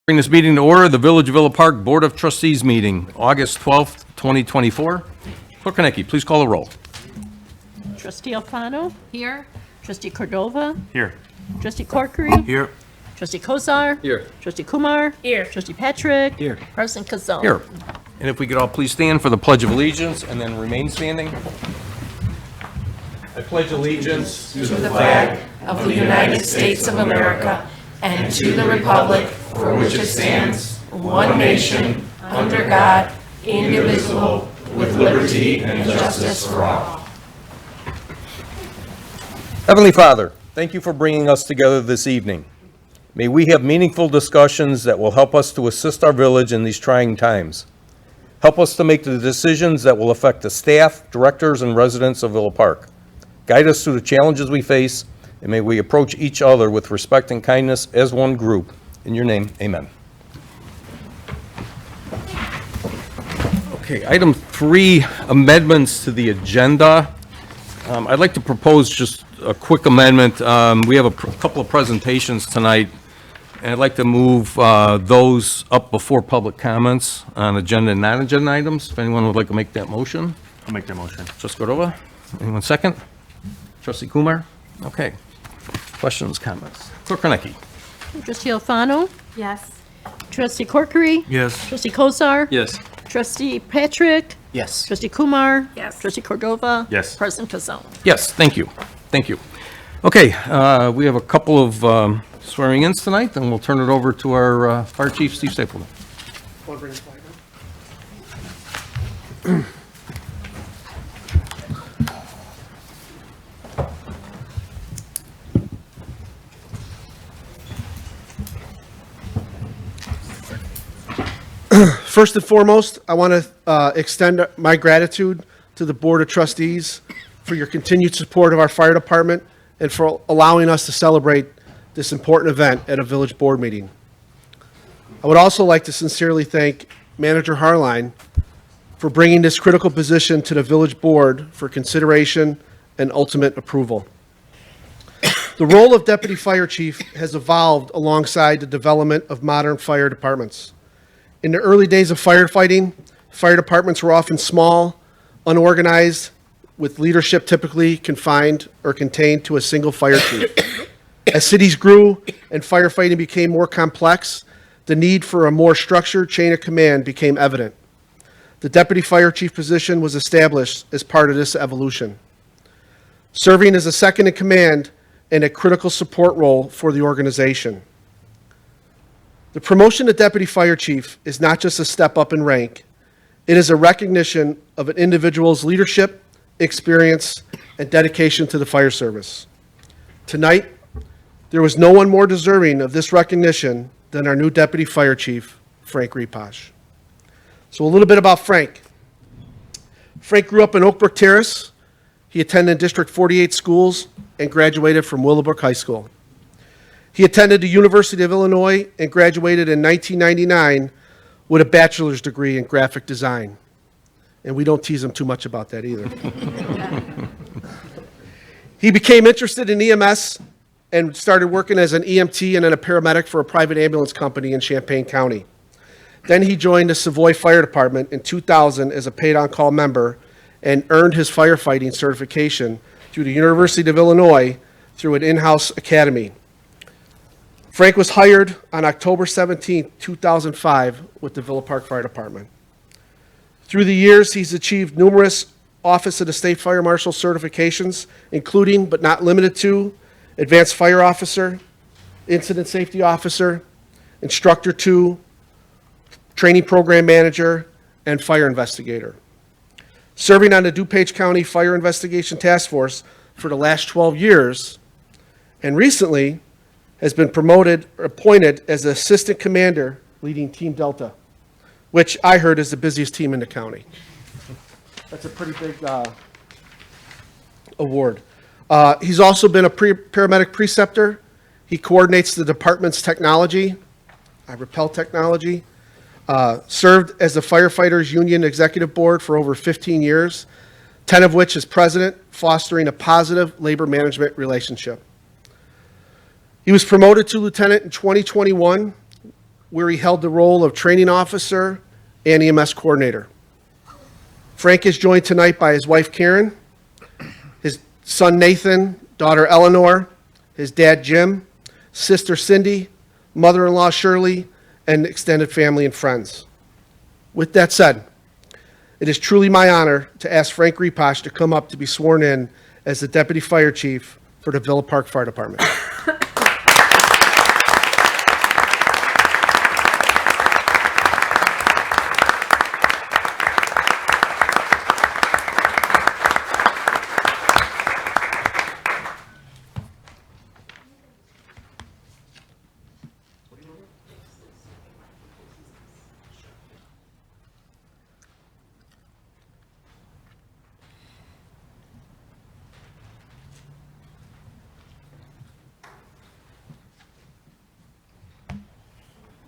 Bring this meeting to order, the Village of Villa Park Board of Trustees meeting, August 12th, 2024. Clerk Konecki, please call the roll. Trustee Alfano? Here. Trustee Cordova? Here. Trustee Corkery? Here. Trustee Kozar? Here. Trustee Kumar? Here. Trustee Patrick? Here. President Kazal? Here. And if we could all please stand for the Pledge of Allegiance and then remain standing. I pledge allegiance to the flag Of the United States of America and to the republic for which it stands, one nation, under God, indivisible, with liberty and justice for all. Heavenly Father, thank you for bringing us together this evening. May we have meaningful discussions that will help us to assist our village in these trying times. Help us to make the decisions that will affect the staff, directors, and residents of Villa Park. Guide us through the challenges we face, and may we approach each other with respect and kindness as one group. In your name, amen. Okay, item 3, amendments to the agenda. I'd like to propose just a quick amendment. We have a couple of presentations tonight, and I'd like to move those up before public comments on agenda and non-agenda items. If anyone would like to make that motion. I'll make that motion. Trustee Cordova, anyone second? Trustee Kumar? Okay. Questions, comments? Clerk Konecki? Trustee Alfano? Yes. Trustee Corkery? Yes. Trustee Kozar? Yes. Trustee Patrick? Yes. Trustee Kumar? Yes. Trustee Cordova? Yes. President Kazal? Yes, thank you. Thank you. Okay, we have a couple of swearing-ins tonight, and we'll turn it over to our Fire Chief, Steve Stapleton. First and foremost, I want to extend my gratitude to the Board of Trustees for your continued support of our fire department and for allowing us to celebrate this important event at a village board meeting. I would also like to sincerely thank Manager Harline for bringing this critical position to the village board for consideration and ultimate approval. The role of Deputy Fire Chief has evolved alongside the development of modern fire departments. In the early days of firefighting, fire departments were often small, unorganized, with leadership typically confined or contained to a single fire chief. As cities grew and firefighting became more complex, the need for a more structured chain of command became evident. The deputy fire chief position was established as part of this evolution, serving as a second in command and a critical support role for the organization. The promotion to deputy fire chief is not just a step up in rank. It is a recognition of an individual's leadership, experience, and dedication to the fire service. Tonight, there was no one more deserving of this recognition than our new deputy fire chief, Frank Reposh. So a little bit about Frank. Frank grew up in Oak Brook Terrace. He attended District 48 schools and graduated from Willowbrook High School. He attended the University of Illinois and graduated in 1999 with a bachelor's degree in graphic design. And we don't tease him too much about that either. He became interested in EMS and started working as an EMT and then a paramedic for a private ambulance company in Champaign County. Then he joined the Savoy Fire Department in 2000 as a paid-on-call member and earned his firefighting certification through the University of Illinois through an in-house academy. Frank was hired on October 17, 2005 with the Villa Park Fire Department. Through the years, he's achieved numerous Office of the State Fire Marshal certifications, including but not limited to Advanced Fire Officer, Incident Safety Officer, Instructor 2, Training Program Manager, and Fire Investigator. Serving on the DuPage County Fire Investigation Task Force for the last 12 years, and recently has been appointed as Assistant Commander leading Team Delta, which I heard is the busiest team in the county. That's a pretty big award. He's also been a paramedic preceptor. He coordinates the department's technology, rappel technology, served as the Firefighters Union Executive Board for over 15 years, 10 of which as president, fostering a positive labor management relationship. He was promoted to lieutenant in 2021 where he held the role of training officer and EMS coordinator. Frank is joined tonight by his wife Karen, his son Nathan, daughter Eleanor, his dad Jim, sister Cindy, mother-in-law Shirley, and extended family and friends. With that said, it is truly my honor to ask Frank Reposh to come up to be sworn in as the Deputy Fire Chief for the Villa Park Fire Department.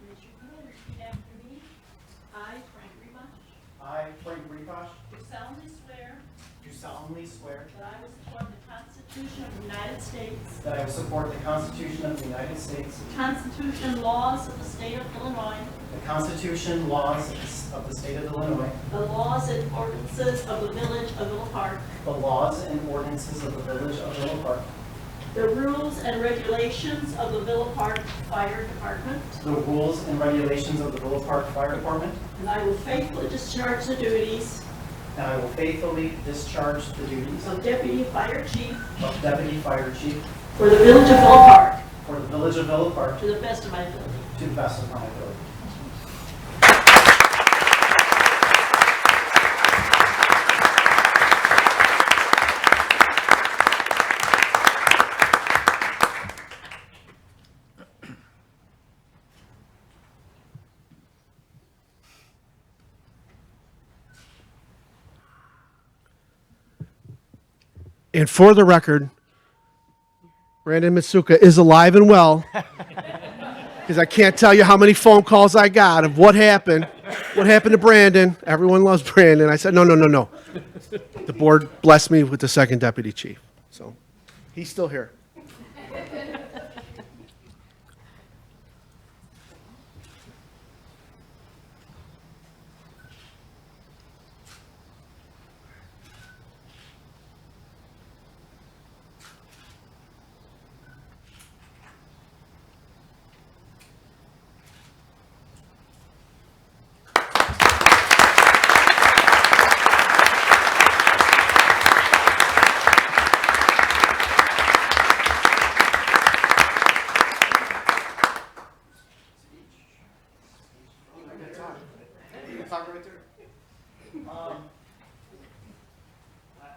Raise your hand and repeat after me. I, Frank Rebush, I, Frank Reposh, do solemnly swear do solemnly swear that I will support the Constitution of the United States, that I will support the Constitution of the United States, the Constitution and laws of the state of Illinois, the Constitution, laws of the state of Illinois, the laws and ordinances of the village of Villa Park, the laws and ordinances of the village of Villa Park, the rules and regulations of the Villa Park Fire Department, the rules and regulations of the Villa Park Fire Department, and I will faithfully discharge the duties and I will faithfully discharge the duties of Deputy Fire Chief of Deputy Fire Chief for the village of Villa Park for the village of Villa Park to the best of my ability. to the best of my ability. And for the record, Brandon Mitsuka is alive and well, because I can't tell you how many phone calls I got of what happened to Brandon. Everyone loves Brandon. I said, no. The board blessed me with the second deputy chief. So he's still here.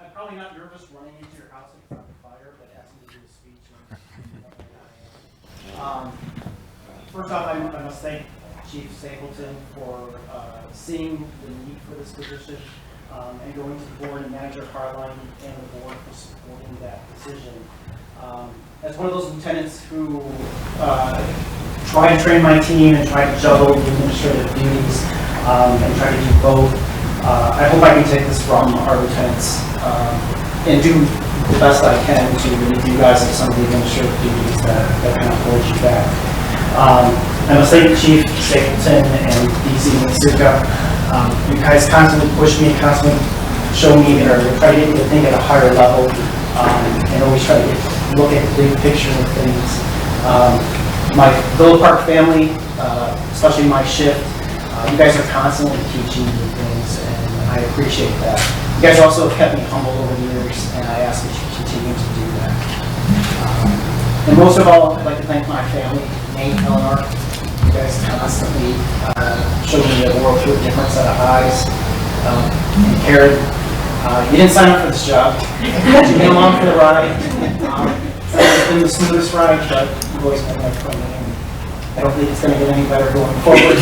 I'm probably not nervous running into your house in front of fire, but asking you to do a speech. First off, I must thank Chief Stapleton for seeing the need for this position and going to the board, and Manager Carline and the board for supporting that decision. As one of those lieutenants who try to train my team and try to juggle the administrative duties and try to do both, I hope I can take this from our lieutenants and do the best I can to relieve you guys of some of the administrative duties that kind of hold you back. I must thank Chief Stapleton and DC Mitsuka. You guys constantly push me, constantly show me, or try to get me to think at a higher level, and always try to look at the big picture of things. My Villa Park family, especially my shift, you guys are constantly teaching me things, and I appreciate that. You guys also have kept me humble over the years, and I ask that you continue to do that. And most of all, I'd like to thank my family, Nate, Eleanor. You guys constantly show me the world through a different set of eyes. And Karen, you didn't sign up for this job. You came along for the ride. It's been the smoothest ride, but you've always been there for me. I don't think it's going to get any better going forward.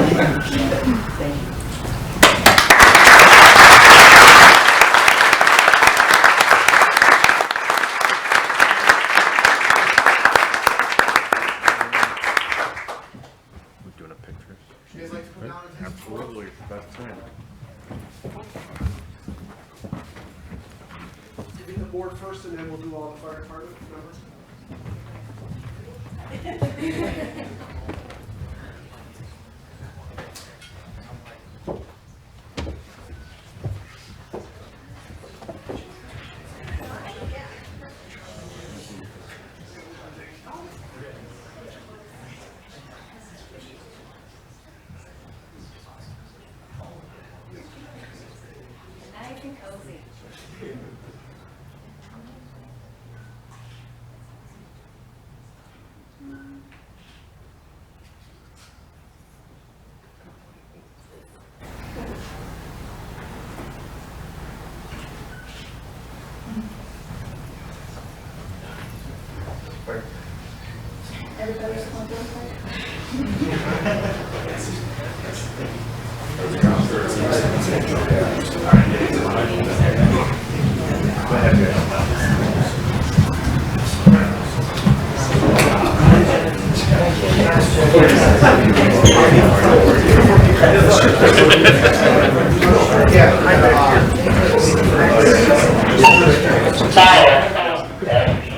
Thank you. We're doing a picture. You guys like to come down and take a photo? Absolutely, that's it. You get the board first, and then we'll do all the fire department members. Nice and cozy.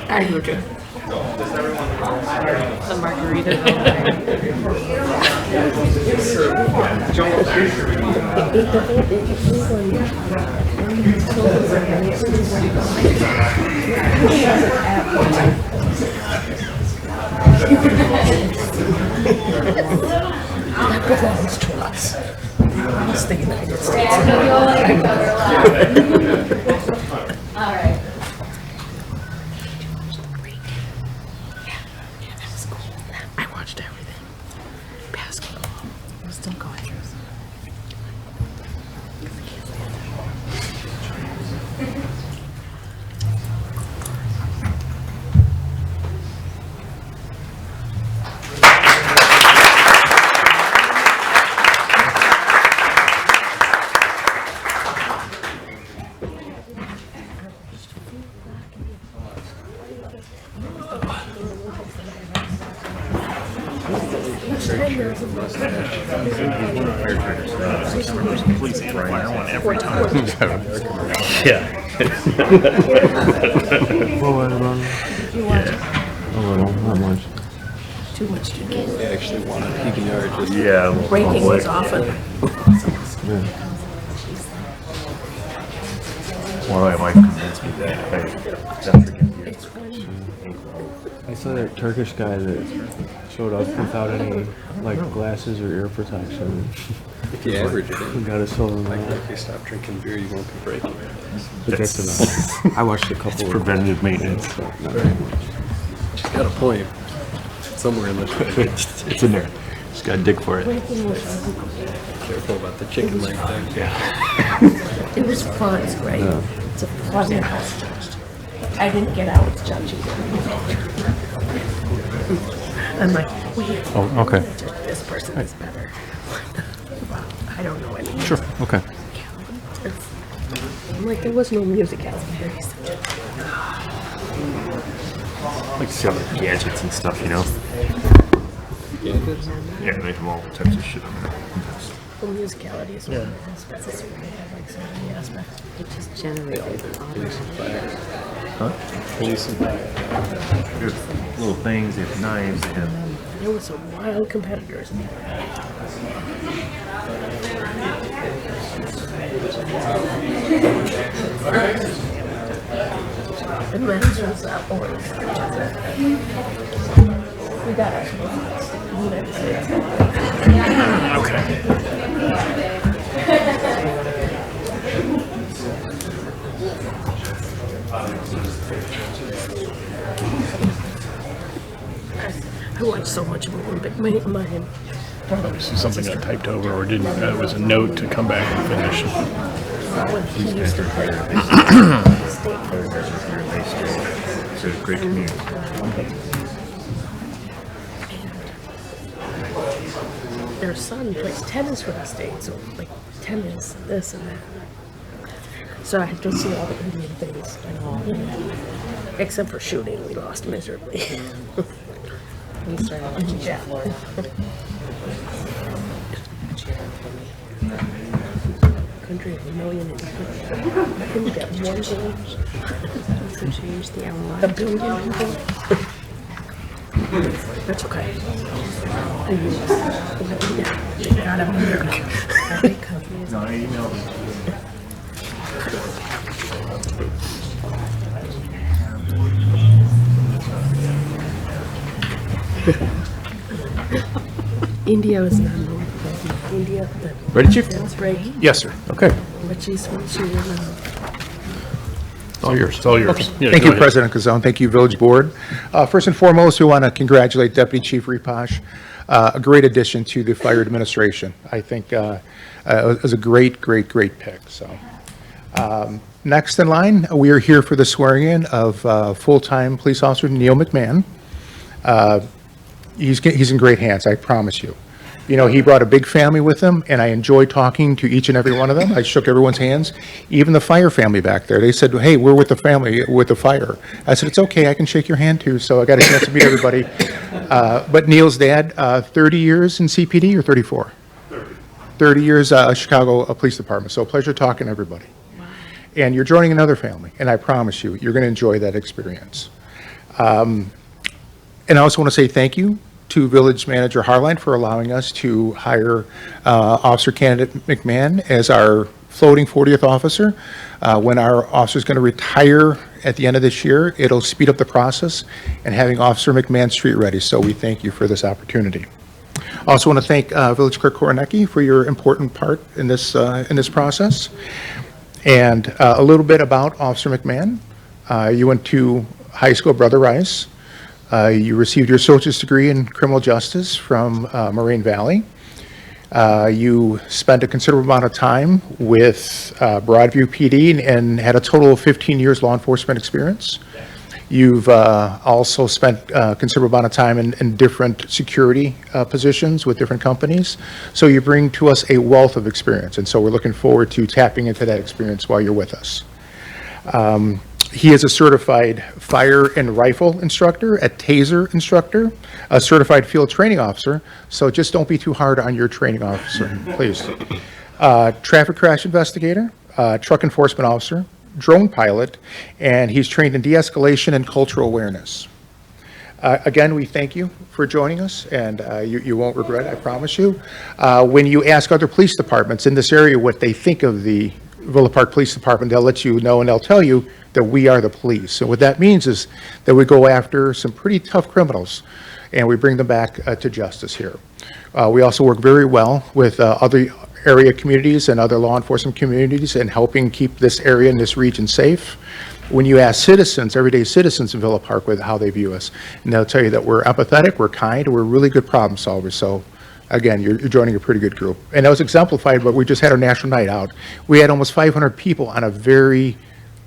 I do too. The margarita. All right. I watched everything. Basketball. I'm still going through. Too much to get. Yeah. Breaking was often. Well, my wife convinced me that I don't forget you. I saw that Turkish guy that showed up without any like glasses or ear protection. If you average it, Who got a silver medal. if you stop drinking beer, you won't be breaking. But that's enough. I watched a couple of Preventative maintenance. She's got a point. Somewhere in the It's in there. Just gotta dig for it. careful about the chicken leg thing. It was fun, it's great. It's a fun house. I didn't get out with judging. I'm like, wait, Oh, okay. this person is better. I don't know anything. Sure. Okay. I'm like, there was no music out there. I like to see all the gadgets and stuff, you know? Gadgets? Yeah, they have all types of shit on there. The musicality is one aspect. It's really like so many aspects. It just generated Police and fire. There's little things, they have knives, they have... There were some wild competitors. And then was orange. We got our United States. I watched so much of it, but my Obviously something got typed over or didn't, it was a note to come back and finish. when he used to play state It's a great community. their son plays tennis for the state, so like tennis, this and that. So I had to see all the Indian things and all, except for shooting, we lost miserably. Yeah. Country of a million and I couldn't get one goal. To change the hour. A billion people. That's okay. God, I'm American. No, I emailed it. India was not known. India, Ready, Chief? the break, Yes, sir. Okay. but she's All yours. It's all yours. Yeah, Thank go you, ahead. President Kazone. Thank you, Village Board. First and foremost, we want to congratulate Deputy Chief Ripash, a great addition to the fire administration. I think it was a great pick. So, next in line, we are here for the swearing-in of full-time police officer Neil McMahon. He's in great hands, I promise you. You know, he brought a big family with him, and I enjoyed talking to each and every one of them. I shook everyone's hands, even the fire family back there. They said, hey, we're with the family, with the fire. I said, it's okay, I can shake your hand too, so I got a chance to meet everybody. But Neil's dad, 30 years in CPD or 34? 30 years Chicago Police Department, so a pleasure talking to everybody. And you're joining another family, and I promise you, you're going to enjoy that experience. And I also want to say thank you to Village Manager Harline for allowing us to hire Officer Candidate McMahon as our floating 40th officer. When our officer is going to retire at the end of this year, it'll speed up the process and having Officer McMahon street ready. So we thank you for this opportunity. I also want to thank Village Clerk Koronecki for your important part in this process. And a little bit about Officer McMahon. You went to high school at Brother Rice. You received your associate's degree in criminal justice from Moraine Valley. You spent a considerable amount of time with Broadview PD and had a total of 15 years law enforcement experience. You've also spent a considerable amount of time in different security positions with different companies. So you bring to us a wealth of experience, and so we're looking forward to tapping into that experience while you're with us. He is a certified fire and rifle instructor, a taser instructor, a certified field training officer, so just don't be too hard on your training officer, please. Traffic crash investigator, truck enforcement officer, drone pilot, and he's trained in de-escalation and cultural awareness. Again, we thank you for joining us, and you won't regret it, I promise you. When you ask other police departments in this area what they think of the Villa Park Police Department, they'll let you know and they'll tell you that we are the police. So what that means is that we go after some pretty tough criminals and we bring them back to justice here. We also work very well with other area communities and other law enforcement communities in helping keep this area and this region safe. When you ask citizens, everyday citizens in Villa Park, with how they view us, and they'll tell you that we're empathetic, we're kind, we're really good problem solvers. So again, you're joining a pretty good group. And that was exemplified, but we just had our national night out. We had almost 500 people on a very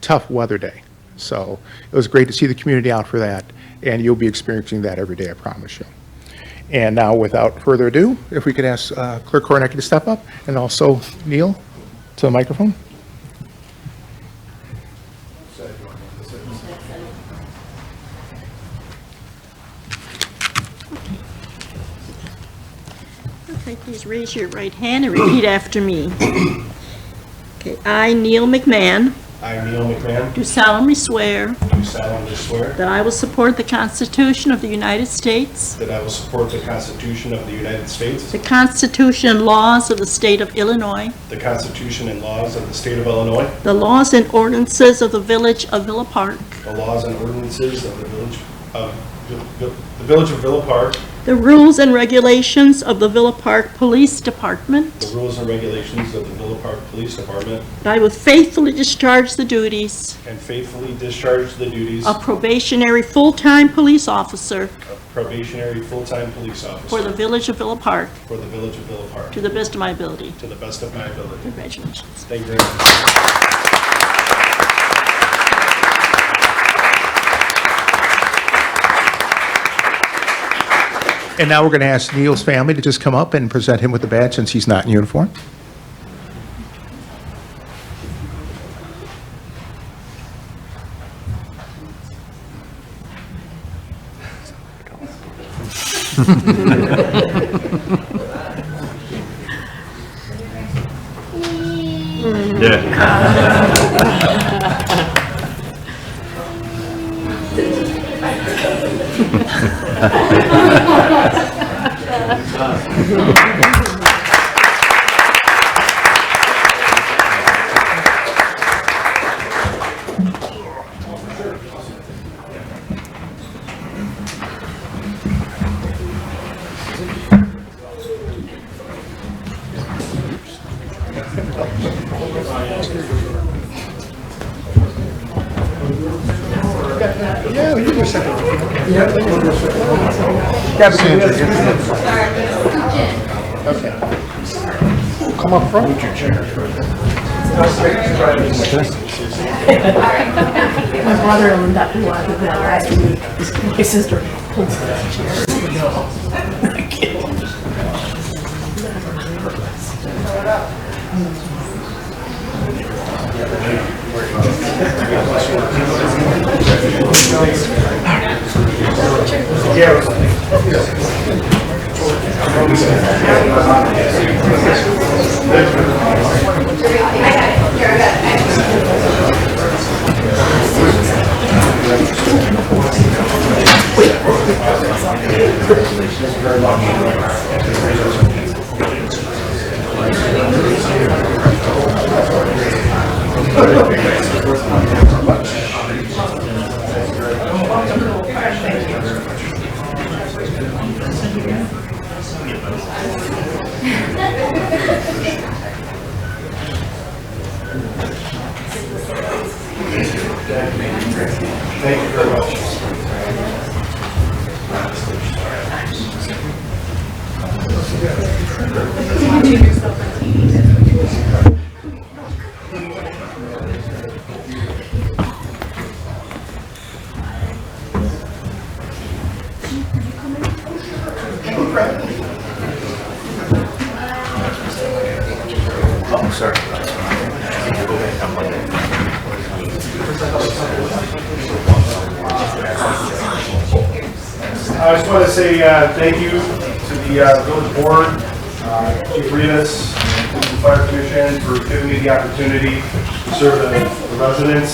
tough weather day. So it was great to see the community out for that, and you'll be experiencing that every day, I promise you. And now, without further ado, if we could ask Clerk Koronecki to step up, and also Neil to the microphone. Okay, please raise your right hand and repeat after me. Okay, I, Neil McMahon, I, Neil McMahon, do solemnly swear do solemnly swear that I will support the Constitution of the United States, that I will support the Constitution of the United States, the Constitution and laws of the State of Illinois, the Constitution and laws of the State of Illinois, the laws and ordinances of the Village of Villa Park, the laws and ordinances of the Village of Villa Park, the rules and regulations of the Villa Park Police Department. the rules and regulations of the Villa Park Police Department, And I will faithfully discharge the duties and faithfully discharge the duties of probationary full-time police officer of probationary full-time police officer for the Village of Villa Park for the Village of Villa Park to the best of my ability. to the best of my ability. Congratulations. Thank you very much. And now we're going to ask Neil's family to just come up and present him with the badge since he's not in uniform. Come up front. My brother owned that did that last week. My sister pulled the chair. Thank you very much. Oh, sorry. I just want to say thank you to the village board, Chief Rivas, and the Fire Commission for giving me the opportunity to serve the residents,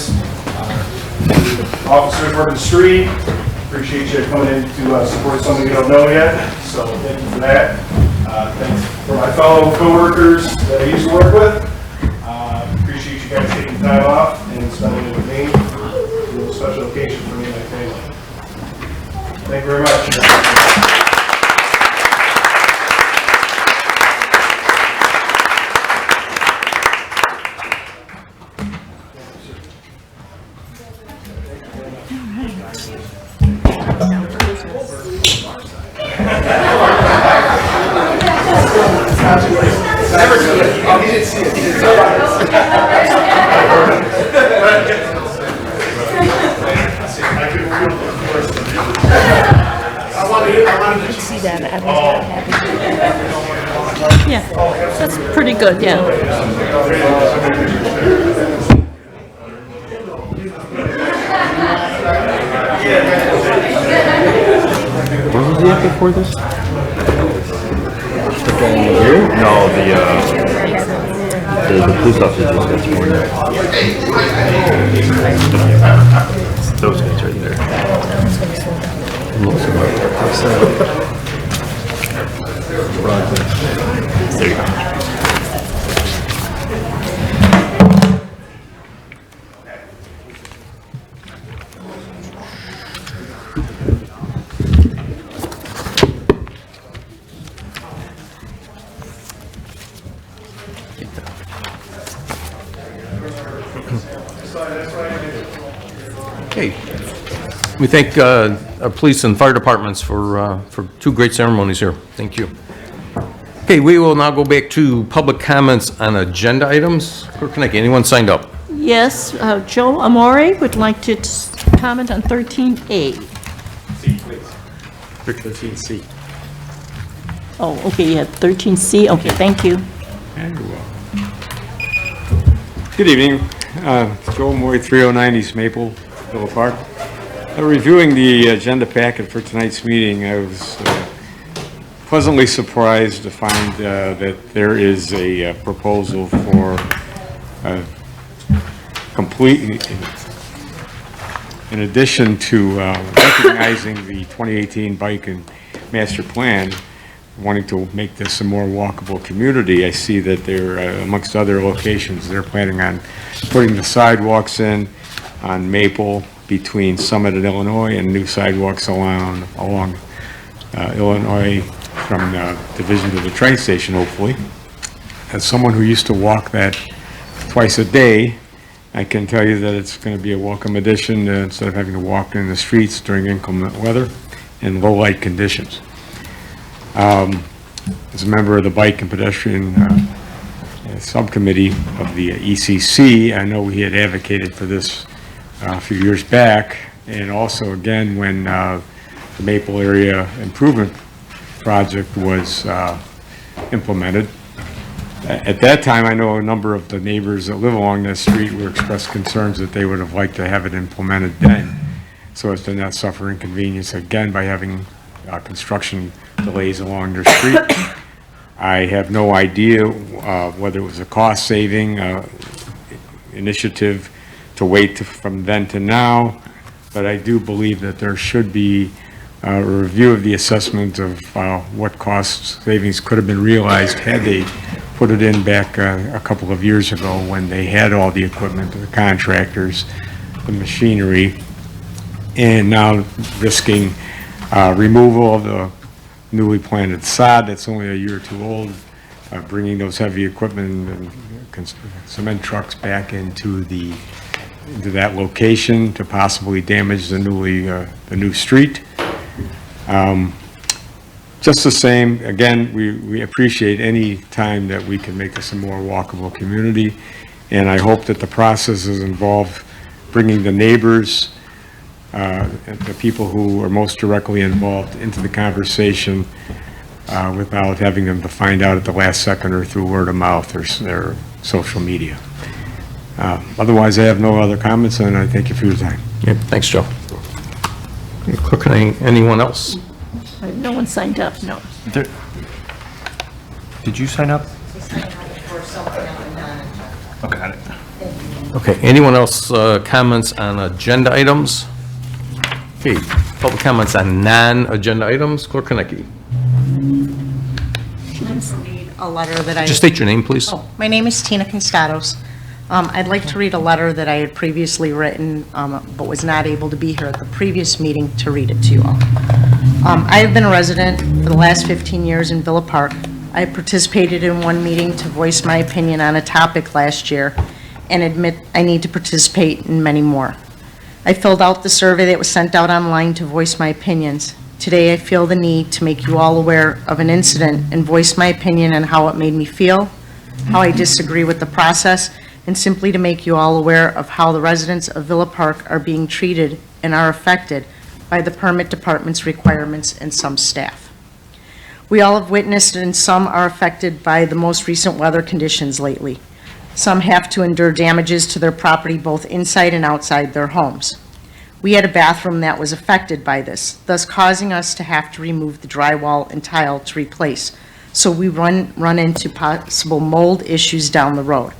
officers working the street. Appreciate you coming in to support something you don't know yet, so thank you for that. Thanks for my fellow co-workers that I used to work with. Appreciate you guys taking time off and spending it with me. It's a real special occasion for me and my family. Thank you very much. See that, I was not happy. Yeah, that's pretty good, yeah. Where was he at before this? The guy here? No, the police officer just got sworn in. Those guys right there. Looks like there you go. Okay. We thank our police and fire departments for two great ceremonies here. Thank you. Okay, we will now go back to public comments on agenda items. Clerk Konecki, anyone signed up? Yes, Joe Amore would like to comment on 13A. C, please. 13C. Oh, okay, you have 13C. Okay, thank you. Good evening. Joe Moy, 309 East Maple, Villa Park. Reviewing the agenda packet for tonight's meeting, I was pleasantly surprised to find that there is a proposal for in addition to recognizing the 2018 Bike and Master Plan, wanting to make this a more walkable community, I see that they're, amongst other locations, they're planning on putting the sidewalks in on Maple between Summit and Illinois, and new sidewalks along Illinois from the division to the train station, hopefully. As someone who used to walk that twice a day, I can tell you that it's going to be a welcome addition instead of having to walk in the streets during inclement weather and low light conditions. As a member of the Bike and Pedestrian Subcommittee of the ECC, I know he had advocated for this a few years back, and also again when the Maple Area Improvement Project was implemented. At that time, I know a number of the neighbors that live along that street were expressed concerns that they would have liked to have it implemented then, so as to not suffer inconvenience again by having construction delays along their street. I have no idea whether it was a cost-saving initiative to wait from then to now, but I do believe that there should be a review of the assessment of what cost savings could have been realized had they put it in back a couple of years ago when they had all the equipment, the contractors, the machinery, and now risking removal of the newly planted sod that's only a year or two old, bringing those heavy equipment and cement trucks back into that location to possibly damage the new street. Just the same, again, we appreciate any time that we can make this a more walkable community, and I hope that the process is involved bringing the neighbors, the people who are most directly involved into the conversation without having them to find out at the last second or through word of mouth or their social media. Otherwise, I have no other comments, and I thank you for your time. Yeah, thanks, Joe. Clerk, anyone else? No one signed up, no. Did you sign up? Okay, got it. Okay, anyone else comments on agenda items? Okay, public comments on non-agenda items. Clerk Konecki. A letter that I... Just state your name, please. Oh, my name is Tina Constatos. I'd like to read a letter that I had previously written, but was not able to be here at the previous meeting to read it to you all. I have been a resident for the last 15 years in Villa Park. I participated in one meeting to voice my opinion on a topic last year and admit I need to participate in many more. I filled out the survey that was sent out online to voice my opinions. Today I feel the need to make you all aware of an incident and voice my opinion on how it made me feel, how I disagree with the process, and simply to make you all aware of how the residents of Villa Park are being treated and are affected by the permit department's requirements and some staff. We all have witnessed and some are affected by the most recent weather conditions lately. Some have to endure damages to their property both inside and outside their homes. We had a bathroom that was affected by this, thus causing us to have to remove the drywall and tile to replace, so we run into possible mold issues down the road.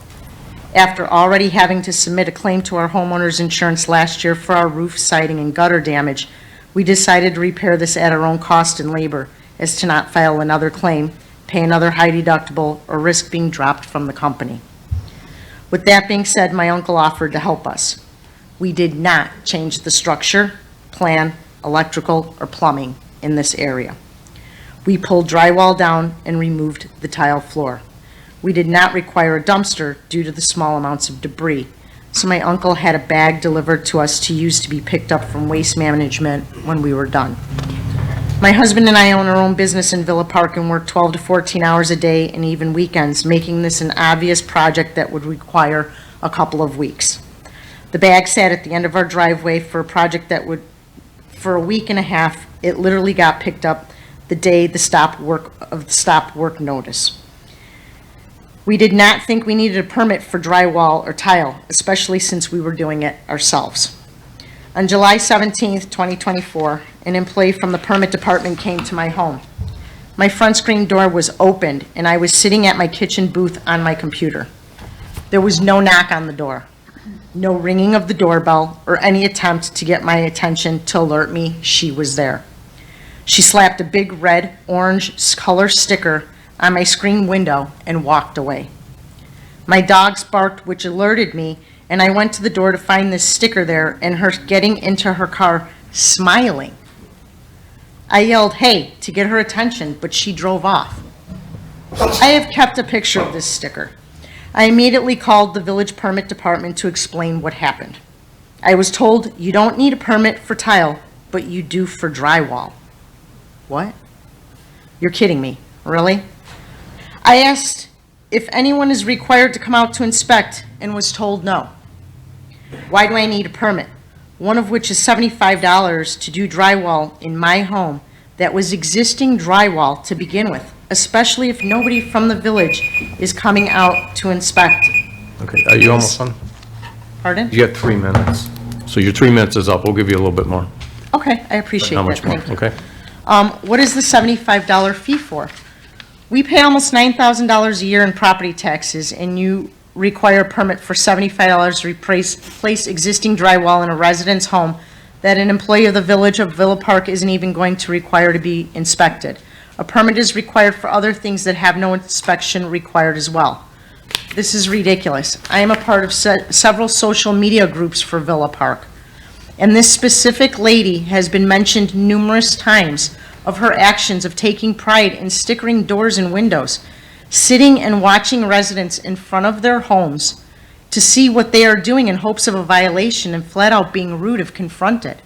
After already having to submit a claim to our homeowner's insurance last year for our roof, siding, and gutter damage, we decided to repair this at our own cost and labor, as to not file another claim, pay another high deductible, or risk being dropped from the company. With that being said, my uncle offered to help us. We did not change the structure, plan, electrical, or plumbing in this area. We pulled drywall down and removed the tile floor. We did not require a dumpster due to the small amounts of debris, so my uncle had a bag delivered to us to use to be picked up from Waste Management when we were done. My husband and I own our own business in Villa Park and work 12 to 14 hours a day and even weekends, making this an obvious project that would require a couple of weeks. The bag sat at the end of our driveway for a project that would, for a week and a half, it literally got picked up the day the stop work notice. We did not think we needed a permit for drywall or tile, especially since we were doing it ourselves. On July 17th, 2024, an employee from the permit department came to my home. My front screen door was opened, and I was sitting at my kitchen booth on my computer. There was no knock on the door. No ringing of the doorbell or any attempt to get my attention to alert me she was there. She slapped a big red, orange color sticker on my screen window and walked away. My dogs barked, which alerted me, and I went to the door to find this sticker there and her getting into her car smiling. I yelled, "Hey," to get her attention, but she drove off. I have kept a picture of this sticker. I immediately called the village permit department to explain what happened. I was told you don't need a permit for tile, but you do for drywall. What? You're kidding me, really? I asked if anyone is required to come out to inspect and was told no. Why do I need a permit? One of which is $75 to do drywall in my home that was existing drywall to begin with, especially if nobody from the village is coming out to inspect. Okay, are you almost done? Pardon? You got 3 minutes. So your 3 minutes is up. We'll give you a little bit more. Okay, I appreciate How that, much more? thank you. Okay. What is the $75 fee for? We pay almost $9,000 a year in property taxes, and you require a permit for $75 to replace existing drywall in a resident's home that an employee of the Village of Villa Park isn't even going to require to be inspected. A permit is required for other things that have no inspection required as well. This is ridiculous. I am a part of several social media groups for Villa Park, and this specific lady has been mentioned numerous times of her actions of taking pride in stickering doors and windows, sitting and watching residents in front of their homes to see what they are doing in hopes of a violation and flat out being rude if confronted.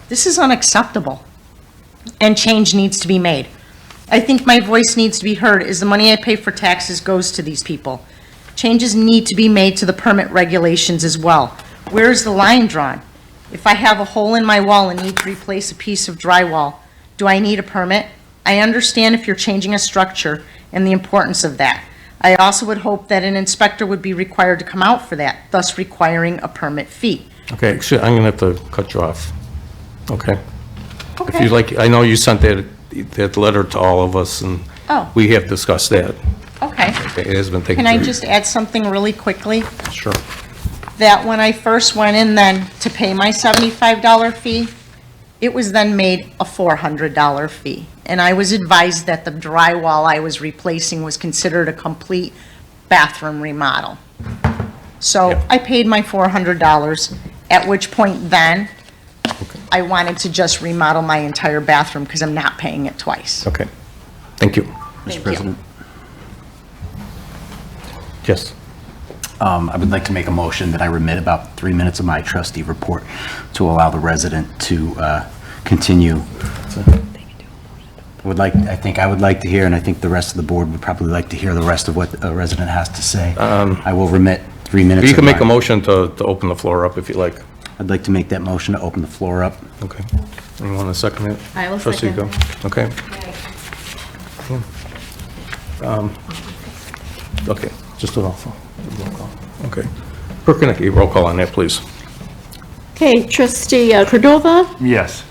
This is unacceptable, and change needs to be made. I think my voice needs to be heard as the money I pay for taxes goes to these people. Changes need to be made to the permit regulations as well. Where is the line drawn? If I have a hole in my wall and need to replace a piece of drywall, do I need a permit? I understand if you're changing a structure and the importance of that. I also would hope that an inspector would be required to come out for that, thus requiring a permit fee. Okay, actually, I'm going to have to cut you off. Okay? If Okay. you'd like, I know you sent that letter to all of us, and Oh. we have discussed that. Okay. It has been taken Can I care of. just add something really quickly? Sure. That when I first went in then to pay my $75 fee, it was then made a $400 fee. And I was advised that the drywall I was replacing was considered a complete bathroom remodel. So I paid my $400, at which point then, I wanted to just remodel my entire bathroom because I'm not paying it twice. Okay. Thank you. Thank you. Mr. President, Yes. I would like to make a motion that I remit about 3 minutes of my trustee report to allow the resident to continue. I would like to hear, and I think the rest of the board would probably like to hear the rest of what a resident has to say. I will remit 3 minutes. You can of make a my- motion to open the floor up if you like. I'd like to make that motion to open the floor up. Okay. You want to second it? I will Trustee second. Go. Okay. Okay, just a roll call. Okay. Clerk Kinnicky, roll call on that, please. Okay, trustee Cordova, Yes.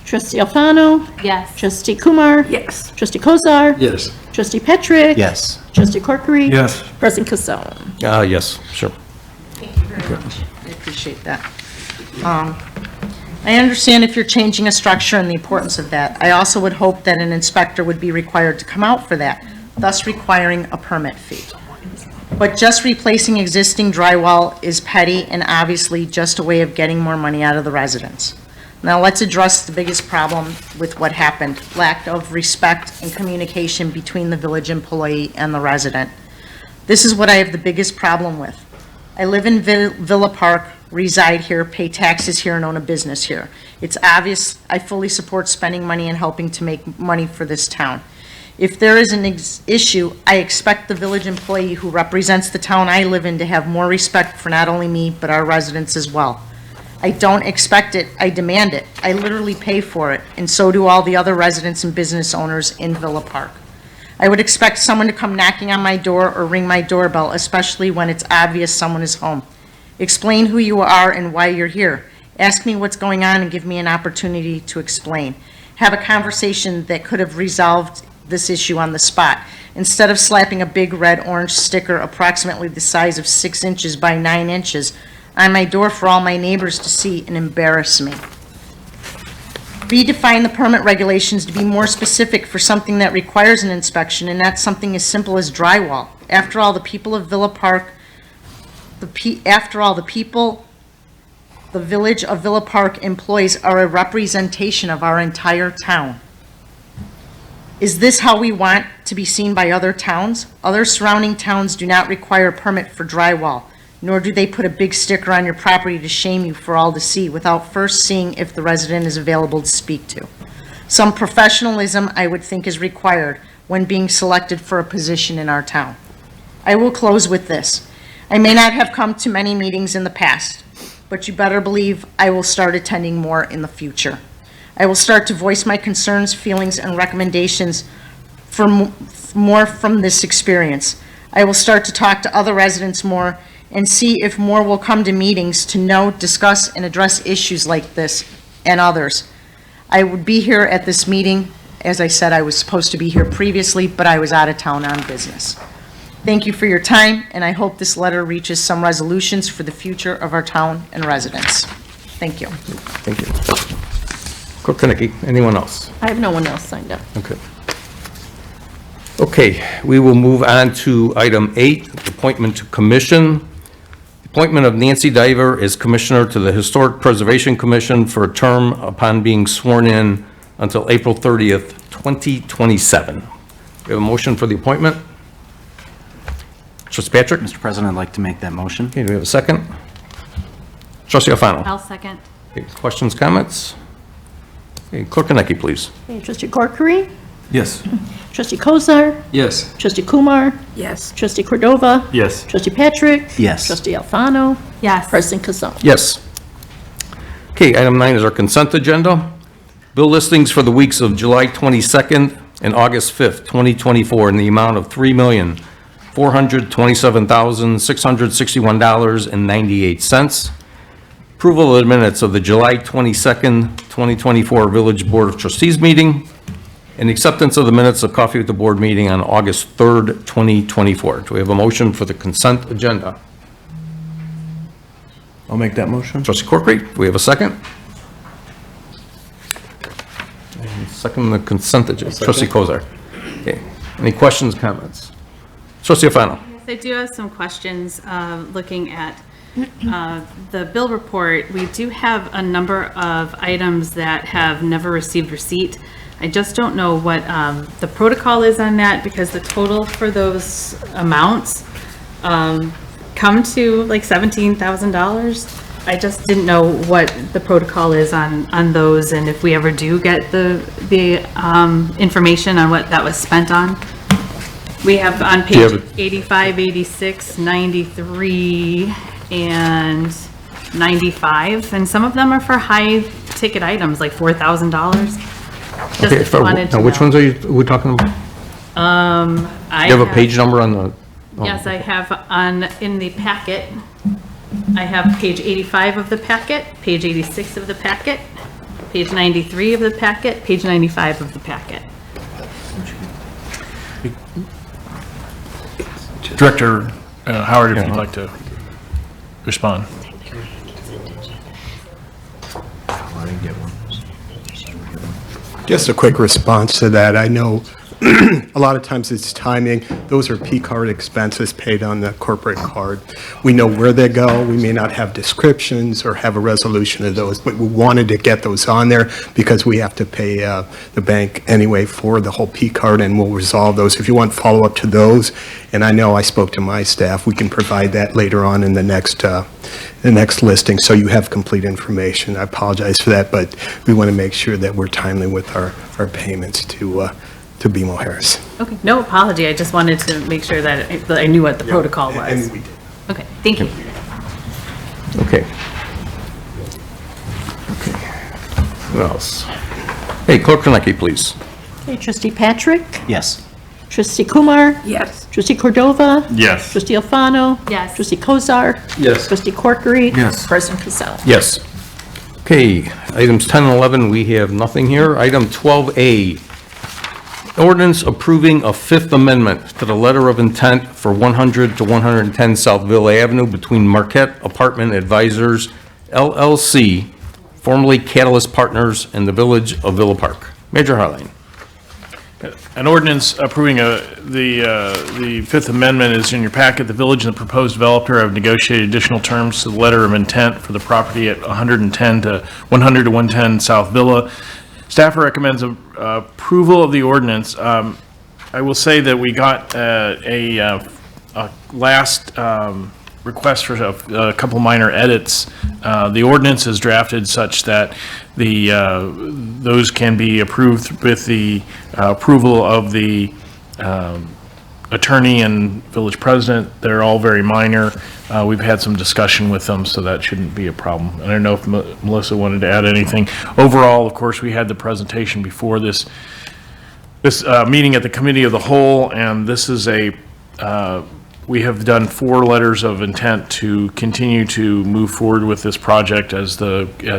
trustee Alfano, Yes. trustee Kumar. Yes. Trustee Kozar. Yes. Trustee Petrick. Yes. Trustee Corkery. Yes. President Casone. Yes, sure. I appreciate that. I understand if you're changing a structure and the importance of that. I also would hope that an inspector would be required to come out for that, thus requiring a permit fee. But just replacing existing drywall is petty and obviously just a way of getting more money out of the residents. Now, let's address the biggest problem with what happened, lack of respect and communication between the village employee and the resident. This is what I have the biggest problem with. I live in Villa Park, reside here, pay taxes here, and own a business here. It's obvious I fully support spending money and helping to make money for this town. If there is an issue, I expect the village employee who represents the town I live in to have more respect for not only me, but our residents as well. I don't expect it, I demand it. I literally pay for it, and so do all the other residents and business owners in Villa Park. I would expect someone to come knocking on my door or ring my doorbell, especially when it's obvious someone is home. Explain who you are and why you're here. Ask me what's going on and give me an opportunity to explain. Have a conversation that could have resolved this issue on the spot, instead of slapping a big red-orange sticker approximately the size of 6 inches by 9 inches on my door for all my neighbors to see and embarrass me. Redefine the permit regulations to be more specific for something that requires an inspection and not something as simple as drywall. After all, the people of Villa Park, the Village of Villa Park employees are a representation of our entire town. Is this how we want to be seen by other towns? Other surrounding towns do not require a permit for drywall, nor do they put a big sticker on your property to shame you for all to see without first seeing if the resident is available to speak to. Some professionalism, I would think, is required when being selected for a position in our town. I will close with this. I may not have come to many meetings in the past, but you better believe I will start attending more in the future. I will start to voice my concerns, feelings, and recommendations for more from this experience. I will start to talk to other residents more and see if more will come to meetings to know, discuss, and address issues like this and others. I would be here at this meeting. As I said, I was supposed to be here previously, but I was out of town on business. Thank you for your time, and I hope this letter reaches some resolutions for the future of our town and residents. Thank you. Thank you. Clerk Konecki, anyone else? I have no one else signed up. Okay. Okay, we will move on to item 8, appointment to commission. Appointment of Nancy Diver as Commissioner to the Historic Preservation Commission for a term upon being sworn in until April 30th, 2027. We have a motion for the appointment. Trustee Patrick? Mr. President, I'd like to make that motion. Okay, do we have a second? Trustee Alfano? I'll second. Okay, questions, comments? Okay, Clerk Konecki, please. Okay, Trustee Corkery? Yes. Trustee Kozar? Yes. Trustee Kumar? Yes. Trustee Cordova? Yes. Trustee Patrick? Yes. Trustee Alfano? Yes. President Kazal? Yes. Okay, item 9 is our consent agenda. Bill listings for the weeks of July 22nd and August 5th, 2024, in the amount of $3,427,661.98. Approval of the minutes of the July 22nd, 2024 Village Board of Trustees meeting, and acceptance of the minutes of Coffee with the Board meeting on August 3rd, 2024. Do we have a motion for the consent agenda? I'll make that motion. Trustee Corkery, do we have a second? And second the consent agenda. Trustee Kozar. Okay. Any questions, comments? Trustee Alfano. Yes, I do have some questions looking at the bill report. We do have a number of items that have never received receipt. I just don't know what the protocol is on that, because the total for those amounts come to like $17,000. I just didn't know what the protocol is on those, and if we ever do get the information on what that was spent on. We have on page 85, 86, 93, and 95, and some of them are for high ticket items, like $4,000. Okay, now which ones are we talking about? I You have a page number on the? Yes, I have in the packet. I have page 85 of the packet, page 86 of the packet, page 93 of the packet, page 95 of the packet. Director Howard, if you'd like to respond. Just a quick response to that. I know a lot of times it's timing. Those are P-card expenses paid on the corporate card. We know where they go. We may not have descriptions or have a resolution of those, but we wanted to get those on there because we have to pay the bank anyway for the whole P-card, and we'll resolve those. If you want follow-up to those, and I know I spoke to my staff, we can provide that later on in the next listing, so you have complete information. I apologize for that, but we want to make sure that we're timely with our payments to BMO Harris. Okay, no apology. I just wanted to make sure that I knew what the protocol was. And we did. Okay, thank you. Okay. What else? Hey, Clerk Konecki, please. Okay, Trustee Patrick? Yes. Trustee Kumar? Yes. Trustee Cordova? Yes. Trustee Alfano? Yes. Trustee Kozar? Yes. Trustee Corkery? Yes. President Kazal? Yes. Okay, items 10 and 11, we have nothing here. Item 12A, Ordinance approving a Fifth Amendment to the letter of intent for 100 to 110 South Villa Avenue between Marquette Apartment Advisors LLC, formerly Catalyst Partners, and the Village of Villa Park. Major Harline. An ordinance approving the Fifth Amendment is in your packet. The village and the proposed developer have negotiated additional terms to the letter of intent for the property at 100 to 110 South Villa. Staff recommends approval of the ordinance. I will say that we got a last request for a couple minor edits. The ordinance is drafted such that those can be approved with the approval of the attorney and village president. They're all very minor. We've had some discussion with them, so that shouldn't be a problem. I don't know if Melissa wanted to add anything. Overall, of course, we had the presentation before this meeting at the Committee of the Whole, and this is we have done 4 letters of intent to continue to move forward with this project as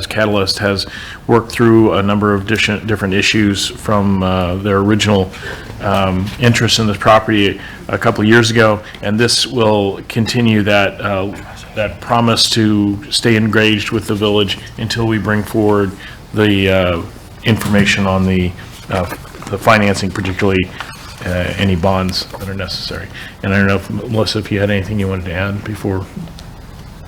Catalyst has worked through a number of different issues from their original interest in this property a couple of years ago, and this will continue that promise to stay engaged with the village until we bring forward the information on the financing, particularly any bonds that are necessary. And I don't know, if, Melissa, if you had anything you wanted to add before.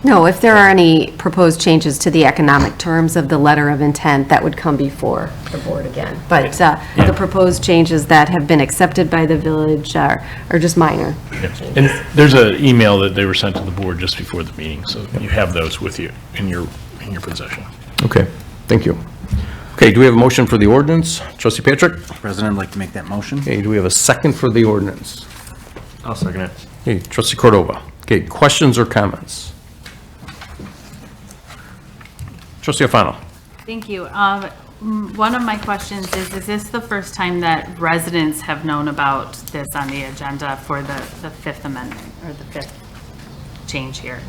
No, if there are any proposed changes to the economic terms of the letter of intent, that would come before the board again. But the proposed changes that have been accepted by the village are just minor. Yeah. And there's an email that they were sent to the board just before the meeting, so you have those with you in your possession. Okay, thank you. Okay, do we have a motion for the ordinance? Trustee Patrick? President, I'd like to make that motion. Okay, do we have a second for the ordinance? I'll second it. Okay, Trustee Cordova. Okay, questions or comments? Trustee Alfano. Thank you. One of my questions is this the first time that residents have known about this on the agenda for the Fifth Amendment, or the fifth change here?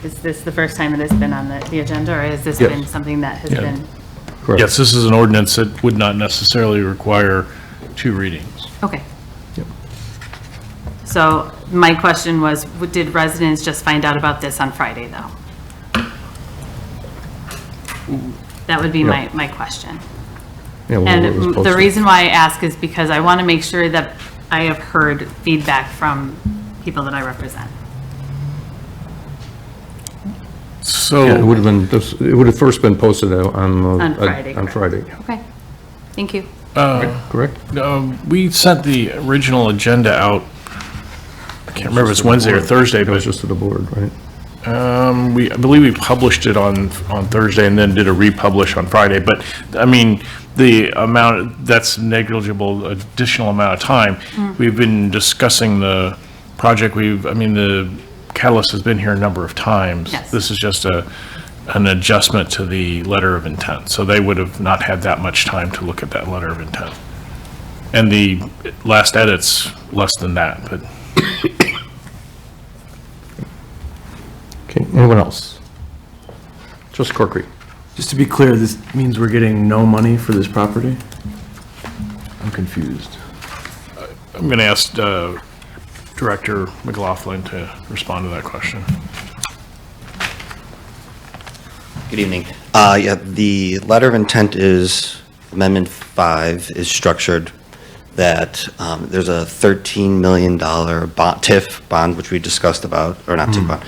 Is this the first time it has been on the agenda, or has this been something that has been? Correct. Yes, this is an ordinance that would not necessarily require 2 readings. Okay. Yep. So my question was, did residents just find out about this on Friday, though? That would be my question. Yeah, well, And it was the posted. reason why I ask is because I want to make sure that I have heard feedback from people that I represent. So Yeah, it would have first been posted on Friday. On Friday. Okay, thank you. Correct? we sent the original agenda out, I can't remember if it's Wednesday or Thursday, It was but just to the board, right? I believe we published it on Thursday and then did a republish on Friday. But, I mean, the amount, that's negligible additional amount of time. We've been discussing the project. The Catalyst has been here a number of times. Yes. This is just an adjustment to the letter of intent. So they would have not had that much time to look at that letter of intent. And the last edit's less than that, but. Okay, anyone else? Trustee Corkery. Just to be clear, this means we're getting no money for this property? I'm confused. I'm going to ask Director McLaughlin to respond to that question. Good evening. Yeah, the letter of intent is, Amendment 5 is structured that there's a $13 million TIF bond, which we discussed about, or not TIF bond,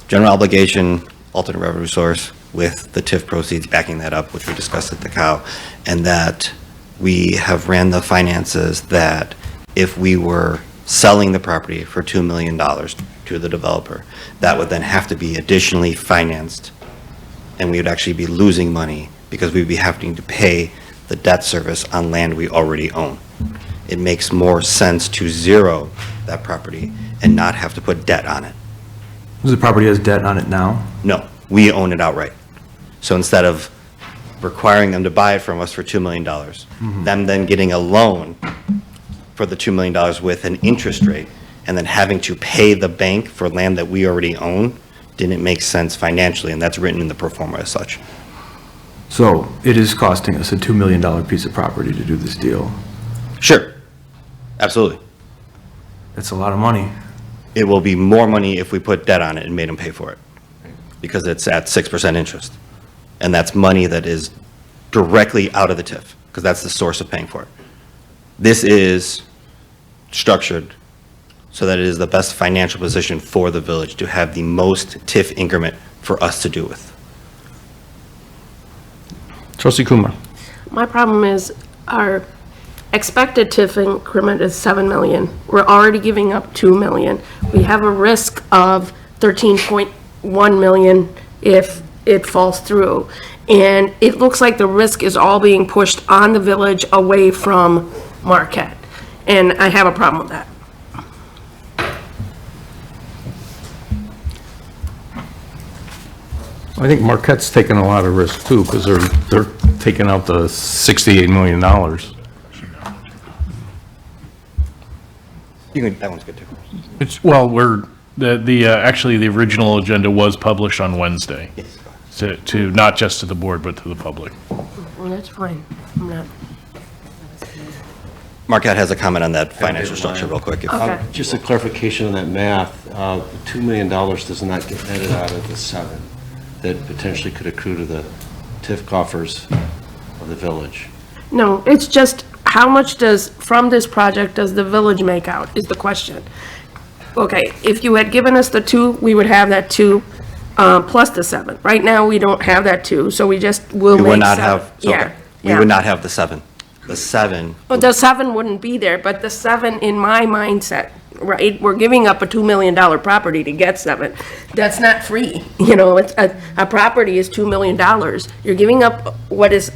general obligation, alternate revenue source, with the TIF proceeds backing that up, which we discussed at the COW, and that we have ran the finances that if we were selling the property for $2 million to the developer, that would then have to be additionally financed, and we would actually be losing money because we'd be having to pay the debt service on land we already own. It makes more sense to zero that property and not have to put debt on it. The property has debt on it now? No, we own it outright. So instead of requiring them to buy it from us for $2 million, them then getting a loan for the $2 million with an interest rate, and then having to pay the bank for land that we already own, didn't make sense financially, and that's written in the pro forma as such. So it is costing us a $2 million piece of property to do this deal? Sure, absolutely. It's a lot of money. It will be more money if we put debt on it and made them pay for it, because it's at 6% interest. And that's money that is directly out of the TIF, because that's the source of paying for it. This is structured so that it is the best financial position for the village to have the most TIF increment for us to do with. Trustee Kumar. My problem is our expected TIF increment is 7 million. We're already giving up 2 million. We have a risk of 13.1 million if it falls through. And it looks like the risk is all being pushed on the village away from Marquette. And I have a problem with that. I think Marquette's taking a lot of risk too, because they're taking out the $68 million. That one's good too. Well, actually, the original agenda was published on Wednesday. Yes. To, not just to the board, but to the public. Well, that's fine. I'm not. Marquette has a comment on that financial structure real quick. Okay. Just a clarification on that math, $2 million does not get netted out of the 7 that potentially could accrue to the TIF coffers of the village. No, it's just how much from this project does the village make out is the question. Okay, if you had given us the 2, we would have that 2 plus the 7. Right now, we don't have that 2, so we just will We make would not 7. have, so, Yeah, okay. We yeah. would not have the 7. The 7, Well, the 7 wouldn't be there, but the 7 in my mindset, right? We're giving up a $2 million property to get 7. That's not free. You know, it's a property is $2 million. You're giving up what is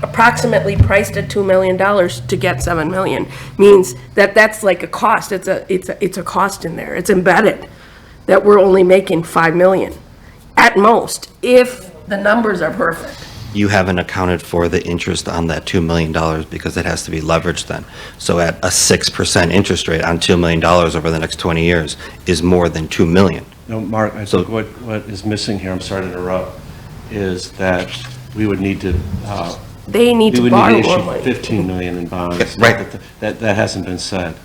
approximately priced at $2 million to get 7 million. Means that that's like a cost. It's a cost in there. It's embedded that we're only making 5 million at most, if the numbers are perfect. you haven't accounted for the interest on that $2 million because it has to be leveraged then. So at a 6% interest rate on $2 million over the next 20 years is more than $2 million. No, Mark, I think what is missing here, I'm sorry to interrupt, is that we would need to, They need to borrow more money. 15 million in bonds. Right. That hasn't been said.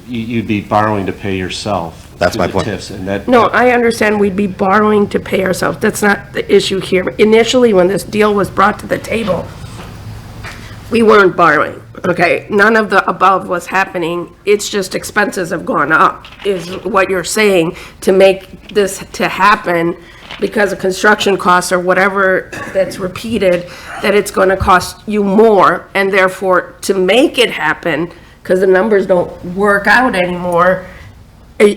You'd be borrowing to pay yourself. That's to my the point. TIFs, and that. No, I understand we'd be borrowing to pay ourselves. That's not the issue here. Initially, when this deal was brought to the table, we weren't borrowing, okay? None of the above was happening. It's just expenses have gone up, is what you're saying, to make this to happen because of construction costs or whatever that's repeated, that it's gonna cost you more, and therefore, to make it happen, because the numbers don't work out anymore, we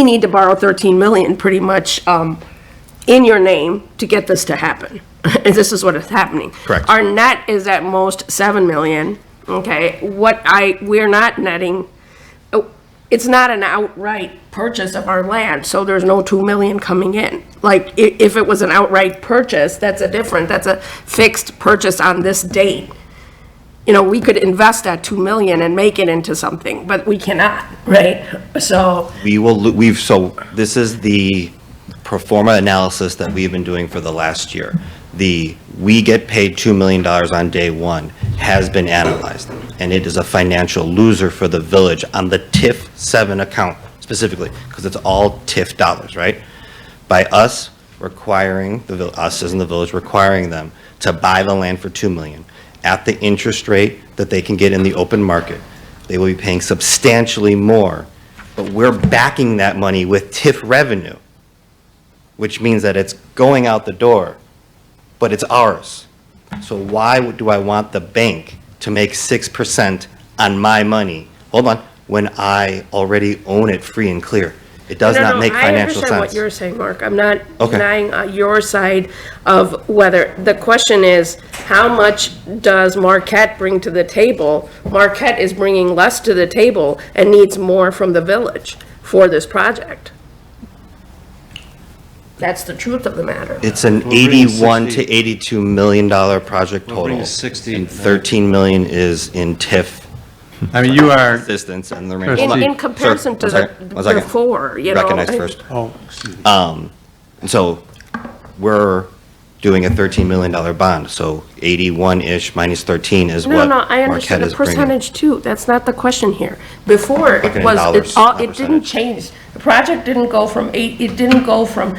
need to borrow 13 million pretty much in your name to get this to happen. And this is what is happening. Correct. Our net is at most 7 million, okay? We're not netting, it's not an outright purchase of our land, so there's no 2 million coming in. Like, if it was an outright purchase, that's a fixed purchase on this date. You know, we could invest that 2 million and make it into something, but we cannot, right? So, So this is the pro forma analysis that we've been doing for the last year. We get paid $2 million on day one has been analyzed, and it is a financial loser for the village on the TIF 7 account specifically, because it's all TIF dollars, right? By us requiring, us as in the village, requiring them to buy the land for $2 million at the interest rate that they can get in the open market, they will be paying substantially more, but we're backing that money with TIF revenue, which means that it's going out the door, but it's ours. So why do I want the bank to make 6% on my money, hold on, when I already own it free and clear? It does not make financial sense. I understand what you're saying, Mark. I'm not Okay. denying your side of whether, the question is, how much does Marquette bring to the table? Marquette is bringing less to the table and needs more from the village for this project. That's the truth of the matter. It's an We're bringing 81 to 60 $82 million project We're bringing total. 60 And 13 million is in TIF I mean, you are, assistance and the remaining. In comparison to One second. the four, you know. Recognized first. Oh, excuse me. And so we're doing a $13 million bond, so 81-ish minus 13 is No, what no, I Marquette understand the is bringing. percentage too. That's not the question here. Before, Talking it in was, dollars, it all, not it didn't change. The project didn't go from it didn't go from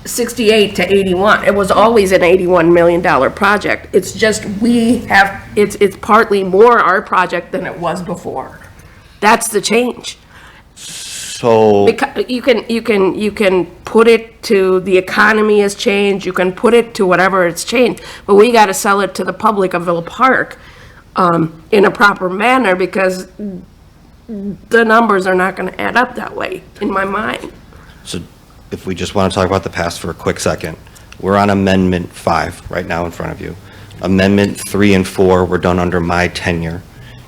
68 to 81. It was always an $81 million project. It's just it's partly more our project than it was before. That's the change. So, Because you can put it to the economy has changed, you can put it to whatever it's changed, but we gotta sell it to the public of Villa Park, in a proper manner, because the numbers are not gonna add up that way, in my mind. so if we just want to talk about the past for a quick second, we're on Amendment 5 right now in front of you. Amendment 3 and 4 were done under my tenure.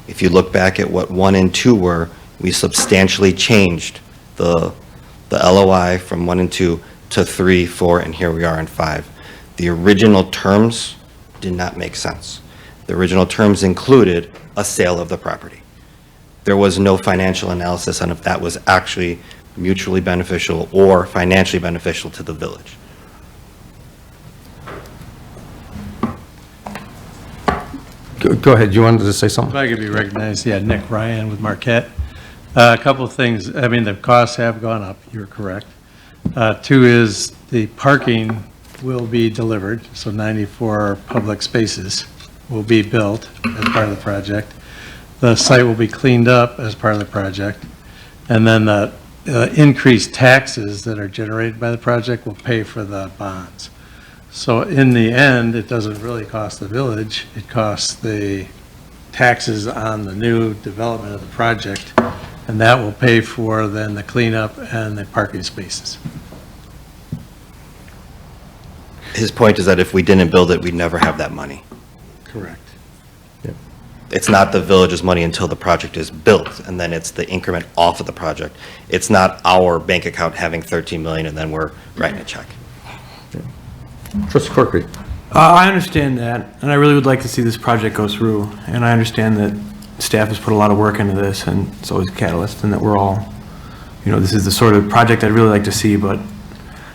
If you look back at what 1 and 2 were, we substantially changed the LOI from 1 and 2 to 3, 4, and here we are in 5. The original terms did not make sense. The original terms included a sale of the property. There was no financial analysis on if that was actually mutually beneficial or financially beneficial to the village. Go ahead, you wanted to say something? If I could be recognized, yeah, Nick Ryan with Marquette. A couple of things, I mean, the costs have gone up, you're correct. 2 is the parking will be delivered, so 94 public spaces will be built as part of the project. The site will be cleaned up as part of the project, and then the increased taxes that are generated by the project will pay for the bonds. So in the end, it doesn't really cost the village, it costs the taxes on the new development of the project, and that will pay for then the cleanup and the parking spaces. His point is that if we didn't build it, we'd never have that money. Correct. It's not the village's money until the project is built, and then it's the increment off of the project. It's not our bank account having 13 million and then we're writing a check. Trustee Corkery. I understand that, and I really would like to see this project go through, and I understand that staff has put a lot of work into this, and so is Catalyst, and that we're all, you know, this is the sort of project I'd really like to see, but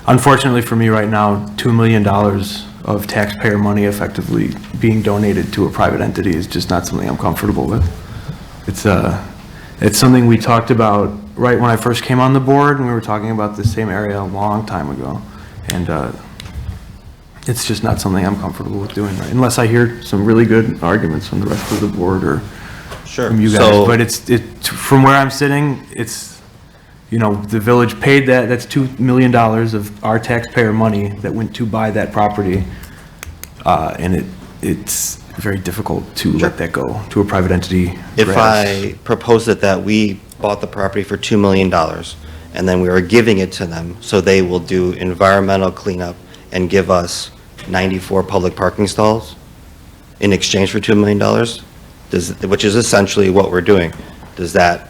unfortunately for me right now, $2 million of taxpayer money effectively being donated to a private entity is just not something I'm comfortable with. It's something we talked about right when I first came on the board, and we were talking about the same area a long time ago, and it's just not something I'm comfortable with doing, right? Unless I hear some really good arguments from the rest of the board or from you guys. So- But from where I'm sitting, it's, you know, the village paid that's $2 million of our taxpayer money that went to buy that property. And it's very difficult to let that go to a private entity. If gratis. I proposed it that we bought the property for $2 million, and then we are giving it to them, so they will do environmental cleanup and give us 94 public parking stalls in exchange for $2 million, which is essentially what we're doing. Does that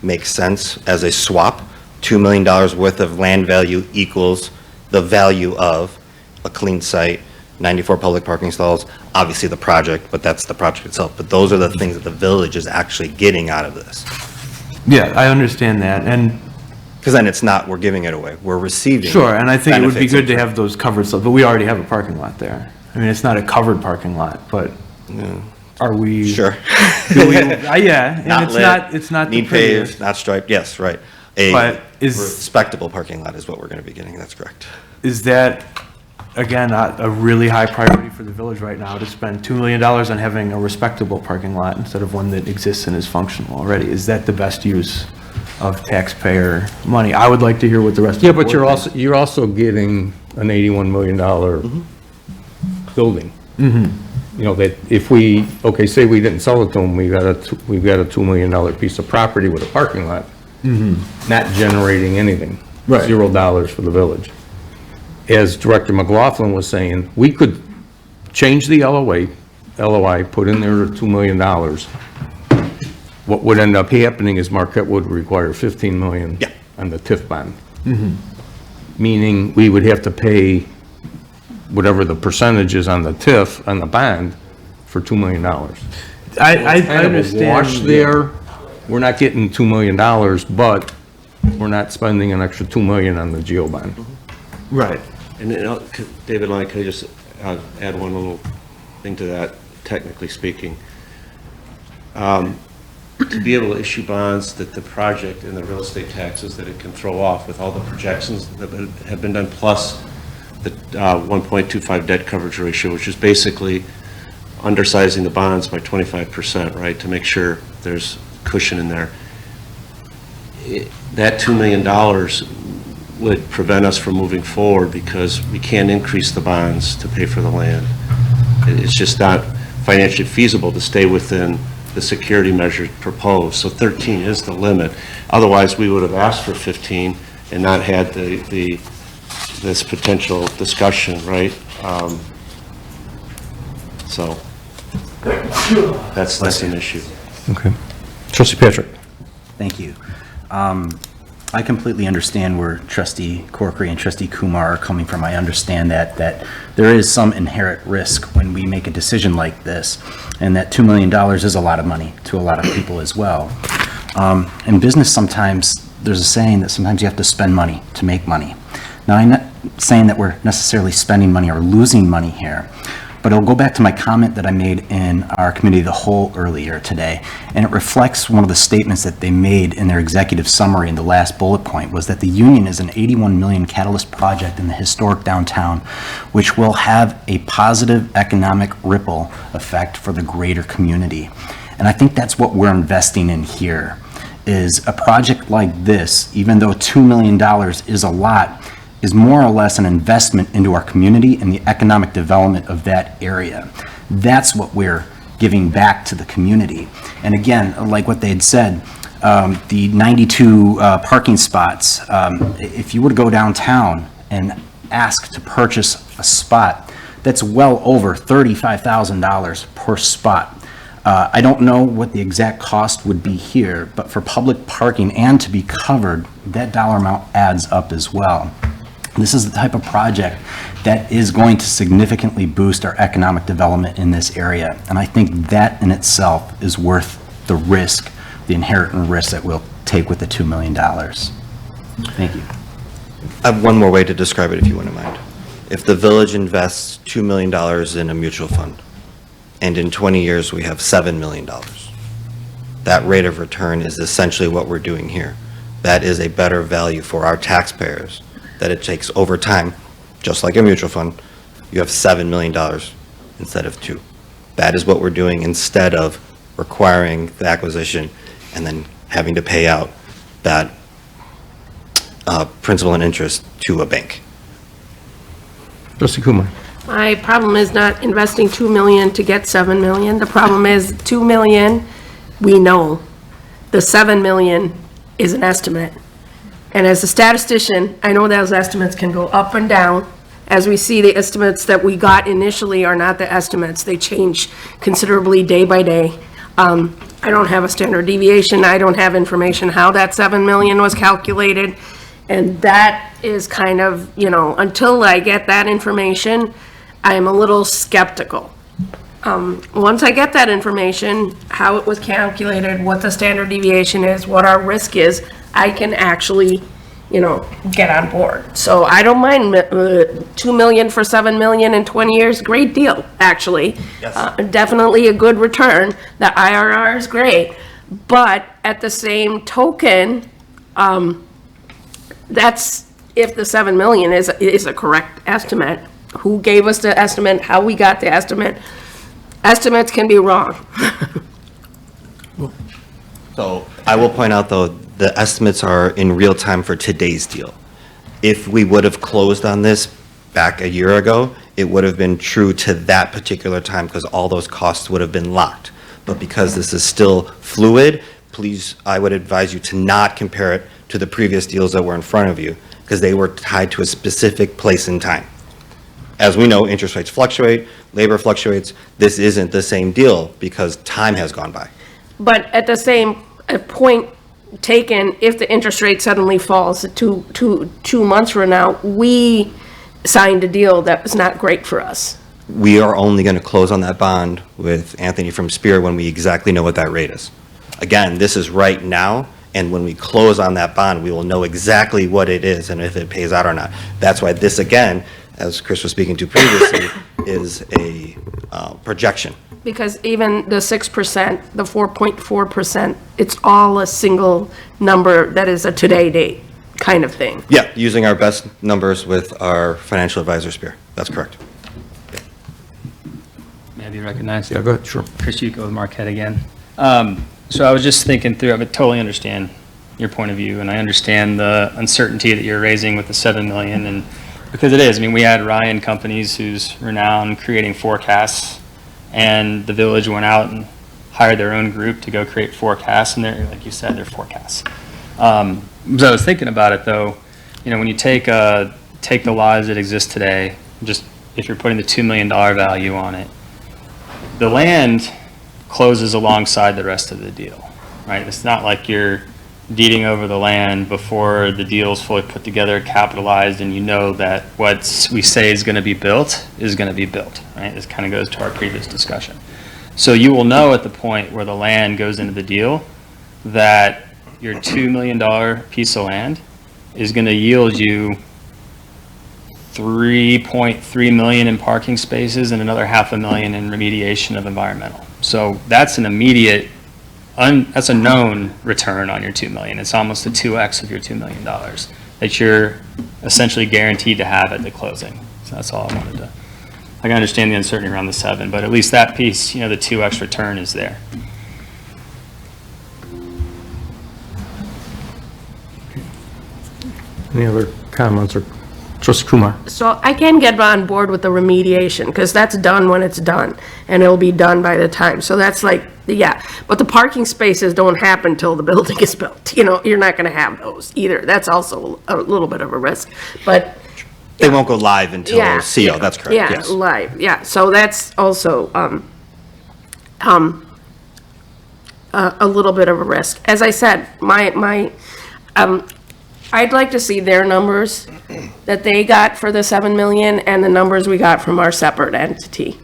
make sense as a swap? $2 million worth of land value equals the value of a clean site, 94 public parking stalls, obviously the project, but that's the project itself. But those are the things that the village is actually getting out of this. Yeah, I understand that, and because then it's not, we're giving it away, we're receiving. sure, and I think it would be benefits good to of- have those covered stuff, but we already have a parking lot there. I mean, it's not a covered parking lot, but are we? Sure. Yeah, and Not it's lit, not, it's not the need prettiest. paved, not striped, yes, right. A But is- respectable parking lot is what we're gonna be getting, that's correct. Is that, again, not a really high priority for the village right now to spend $2 million on having a respectable parking lot instead of one that exists and is functional already? Is that the best use of taxpayer money? I would like to hear what the rest of the Yeah, board but you're also getting an $81 million building. You know, that if we, okay, say we didn't sell it to them, we've got a $2 million piece of property with a parking lot, not generating anything. Right. $0 for the village. As Director McLaughlin was saying, we could change the LOI, put in there $2 million. What would end up happening is Marquette would require $15 million on the TIF bond. Meaning we would have to pay whatever the percentage is on the TIF, on the bond, for $2 million. I Kind of a understand. wash there. We're not getting $2 million, but we're not spending an extra $2 million on the GEO bond. Right. And David Lyon, can I just add one little thing to that, technically speaking? To be able to issue bonds that the project and the real estate taxes that it can throw off with all the projections that have been done, plus the 1.25 debt coverage ratio, which is basically undersizing the bonds by 25%, right, to make sure there's cushion in there. That $2 million would prevent us from moving forward because we can't increase the bonds to pay for the land. It's just not financially feasible to stay within the security measures proposed. So 13 is the limit. Otherwise, we would have asked for 15 and not had this potential discussion, right? So that's an issue. Okay. Trustee Patrick. Thank you. I completely understand where Trustee Corkery and Trustee Kumar are coming from. I understand that there is some inherent risk when we make a decision like this, and that $2 million is a lot of money to a lot of people as well. In business, sometimes there's a saying that sometimes you have to spend money to make money. Now, I'm not saying that we're necessarily spending money or losing money here, but I'll go back to my comment that I made in our committee of the whole earlier today, and it reflects one of the statements that they made in their executive summary in the last bullet point, was that the Union is an $81 million catalyst project in the historic downtown, which will have a positive economic ripple effect for the greater community. And I think that's what we're investing in here, is a project like this, even though $2 million is a lot, is more or less an investment into our community and the economic development of that area. That's what we're giving back to the community. And again, like what they had said, the 92 parking spots, if you were to go downtown and ask to purchase a spot, that's well over $35,000 per spot. I don't know what the exact cost would be here, but for public parking and to be covered, that dollar amount adds up as well. This is the type of project that is going to significantly boost our economic development in this area. And I think that in itself is worth the risk, the inherent risk that we'll take with the $2 million. Thank you. I have one more way to describe it, if you wouldn't mind. If the village invests $2 million in a mutual fund, and in 20 years we have $7 million, that rate of return is essentially what we're doing here. That is a better value for our taxpayers, that it takes over time, just like a mutual fund, you have $7 million instead of 2. That is what we're doing instead of requiring the acquisition and then having to pay out that principal and interest to a bank. Trustee Kumar. My problem is not investing $2 million to get $7 million. The problem is $2 million, we know. The $7 million is an estimate. And as a statistician, I know those estimates can go up and down. As we see, the estimates that we got initially are not the estimates. They change considerably day by day. I don't have a standard deviation. I don't have information how that $7 million was calculated. And that is kind of, until I get that information, I am a little skeptical. Once I get that information, how it was calculated, what the standard deviation is, what our risk is, I can actually, get on board. So I don't mind $2 million for $7 million in 20 years. Great deal, actually. Yes. Definitely a good return. The IRR is great. But at the same token, that's if the $7 million is a correct estimate. Who gave us the estimate, how we got the estimate. Estimates can be wrong. So I will point out, though, the estimates are in real time for today's deal. If we would have closed on this back a year ago, it would have been true to that particular time because all those costs would have been locked. But because this is still fluid, please, I would advise you to not compare it to the previous deals that were in front of you because they were tied to a specific place in time. As we know, interest rates fluctuate, labor fluctuates. This isn't the same deal because time has gone by. But at the same point taken, if the interest rate suddenly falls to 2 months from now, we signed a deal that was not great for us. We are only going to close on that bond with Anthony from Spear when we exactly know what that rate is. Again, this is right now, and when we close on that bond, we will know exactly what it is and if it pays out or not. That's why this, again, as Chris was speaking to previously, is a projection. Because even the 6%, the 4.4%, it's all a single number that is a today date kind of thing. Yeah, using our best numbers with our financial advisor Spear. That's correct. May I be recognized? Yeah, go ahead, sure. Chris Yuko with Marquette again. So I was just thinking through, I would totally understand your point of view, and I understand the uncertainty that you're raising with the 7 million, and because it is, I mean, we had Ryan Companies, who's renowned creating forecasts, and the village went out and hired their own group to go create forecasts, and they're, like you said, they're forecasts. So I was thinking about it though, you know, when you take the laws that exist today, just if you're putting the $2 million value on it, the land closes alongside the rest of the deal, right? It's not like you're deeding over the land before the deal is fully put together, capitalized, and you know that what we say is going to be built is going to be built, right? This kind of goes to our previous discussion. So you will know at the point where the land goes into the deal that your $2 million piece of land is going to yield you 3.3 million in parking spaces and another $500,000 in remediation of environmental. So that's an immediate, that's a known return on your $2 million. It's almost a 2x of your $2 million that you're essentially guaranteed to have at the closing. So that's all I wanted to. I can understand the uncertainty around the 7, but at least that piece, you know, the 2x return is there. Any other comments, or Trustee Kumar? So I can get on board with the remediation, because that's done when it's done, and it'll be done by the time. So that's like, yeah, but the parking spaces don't happen till the building is built. You know, you're not gonna have those either. That's also a little bit of a risk, but. They won't go live until CO, that's correct, Yeah, yes. live, yeah, so that's also, a little bit of a risk. As I said, I'd like to see their numbers that they got for the 7 million and the numbers we got from our separate entity.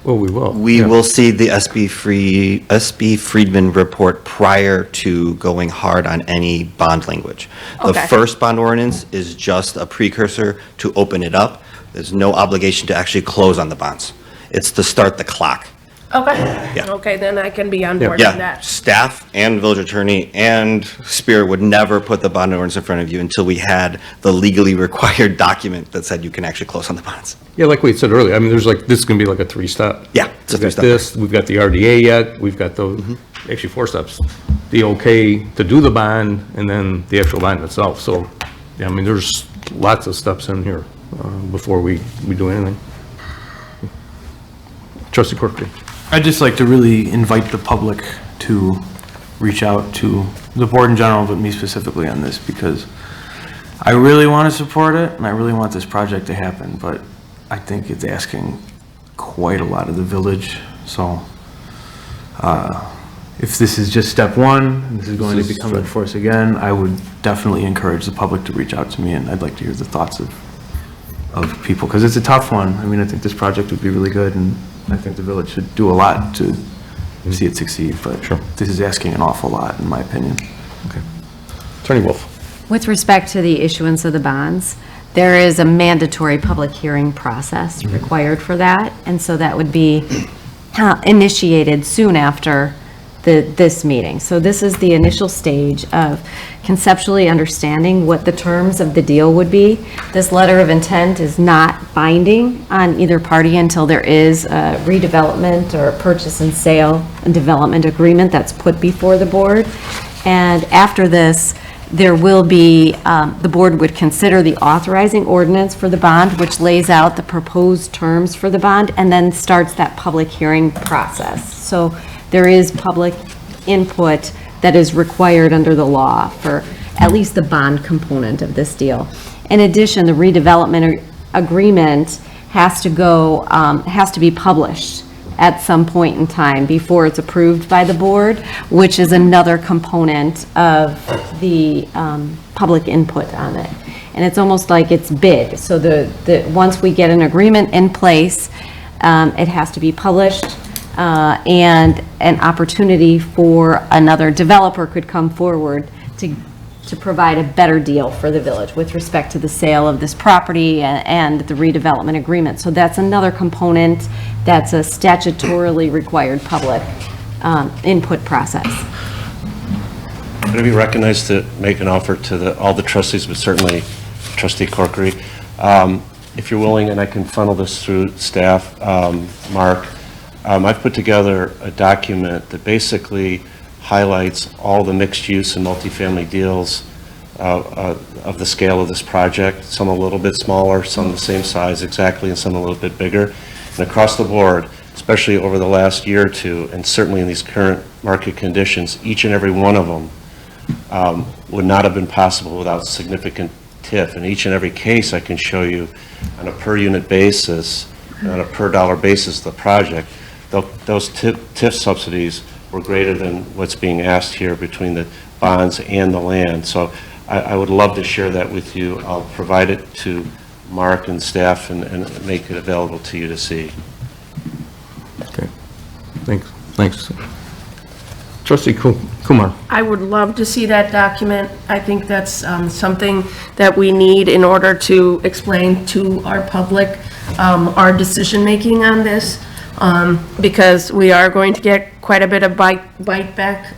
Well, we will. We will see the SB Friedman report prior to going hard on any bond language. The Okay. first bond ordinance is just a precursor to open it up. There's no obligation to actually close on the bonds. It's to start the clock. Okay, Yeah. okay, then I can be on board with Yeah, that. staff and village attorney and Spear would never put the bond ordinance in front of you until we had the legally required document that said you can actually close on the bonds. Yeah, like we said earlier, I mean, there's like, this is gonna be like a 3-step. Yeah, it's a We've got 3-step. this, we've got the RDA yet, we've got those, actually 4 steps. The okay to do the bond, and then the actual bond itself. So, yeah, I mean, there's lots of steps in here before we do anything. Trustee Corcoran. I'd just like to really invite the public to reach out to the board in general, but me specifically on this, because I really want to support it, and I really want this project to happen, but I think it's asking quite a lot of the village. So if this is just step 1, and this is going to become a force again, I would definitely encourage the public to reach out to me, and I'd like to hear the thoughts of people, because it's a tough one. I mean, I think this project would be really good, and I think the village should do a lot to see it succeed, but this is asking an awful lot, in my opinion. Okay. Attorney Wolf. With respect to the issuance of the bonds, there is a mandatory public hearing process required for that, and so that would be initiated soon after this meeting. So this is the initial stage of conceptually understanding what the terms of the deal would be. This letter of intent is not binding on either party until there is a redevelopment or a purchase and sale and development agreement that's put before the board. And after this, there will be, the board would consider the authorizing ordinance for the bond, which lays out the proposed terms for the bond, and then starts that public hearing process. So there is public input that is required under the law for at least the bond component of this deal. In addition, the redevelopment agreement has to go, has to be published at some point in time before it's approved by the board, which is another component of the public input on it. And it's almost like it's bid. So once we get an agreement in place, it has to be published, and an opportunity for another developer could come forward to to provide a better deal for the village with respect to the sale of this property and the redevelopment agreement. So that's another component that's a statutorily required public input process. I'm going to be recognized to make an offer to all the trustees, but certainly Trustee Corkery. If you're willing, and I can funnel this through staff, Mark, I've put together a document that basically highlights all the mixed use and multifamily deals of the scale of this project, some a little bit smaller, some the same size exactly, and some a little bit bigger. And across the board, especially over the last year or two, and certainly in these current market conditions, each and every one of them would not have been possible without significant TIF. In each and every case, I can show you on a per unit basis, on a per dollar basis, the project, those TIF subsidies were greater than what's being asked here between the bonds and the land. So I would love to share that with you. I'll provide it to Mark and staff and make it available to you to see. Okay, thanks. Trustee Kumar. I would love to see that document. I think that's something that we need in order to explain to our public our decision-making on this, because we are going to get quite a bit of bite back.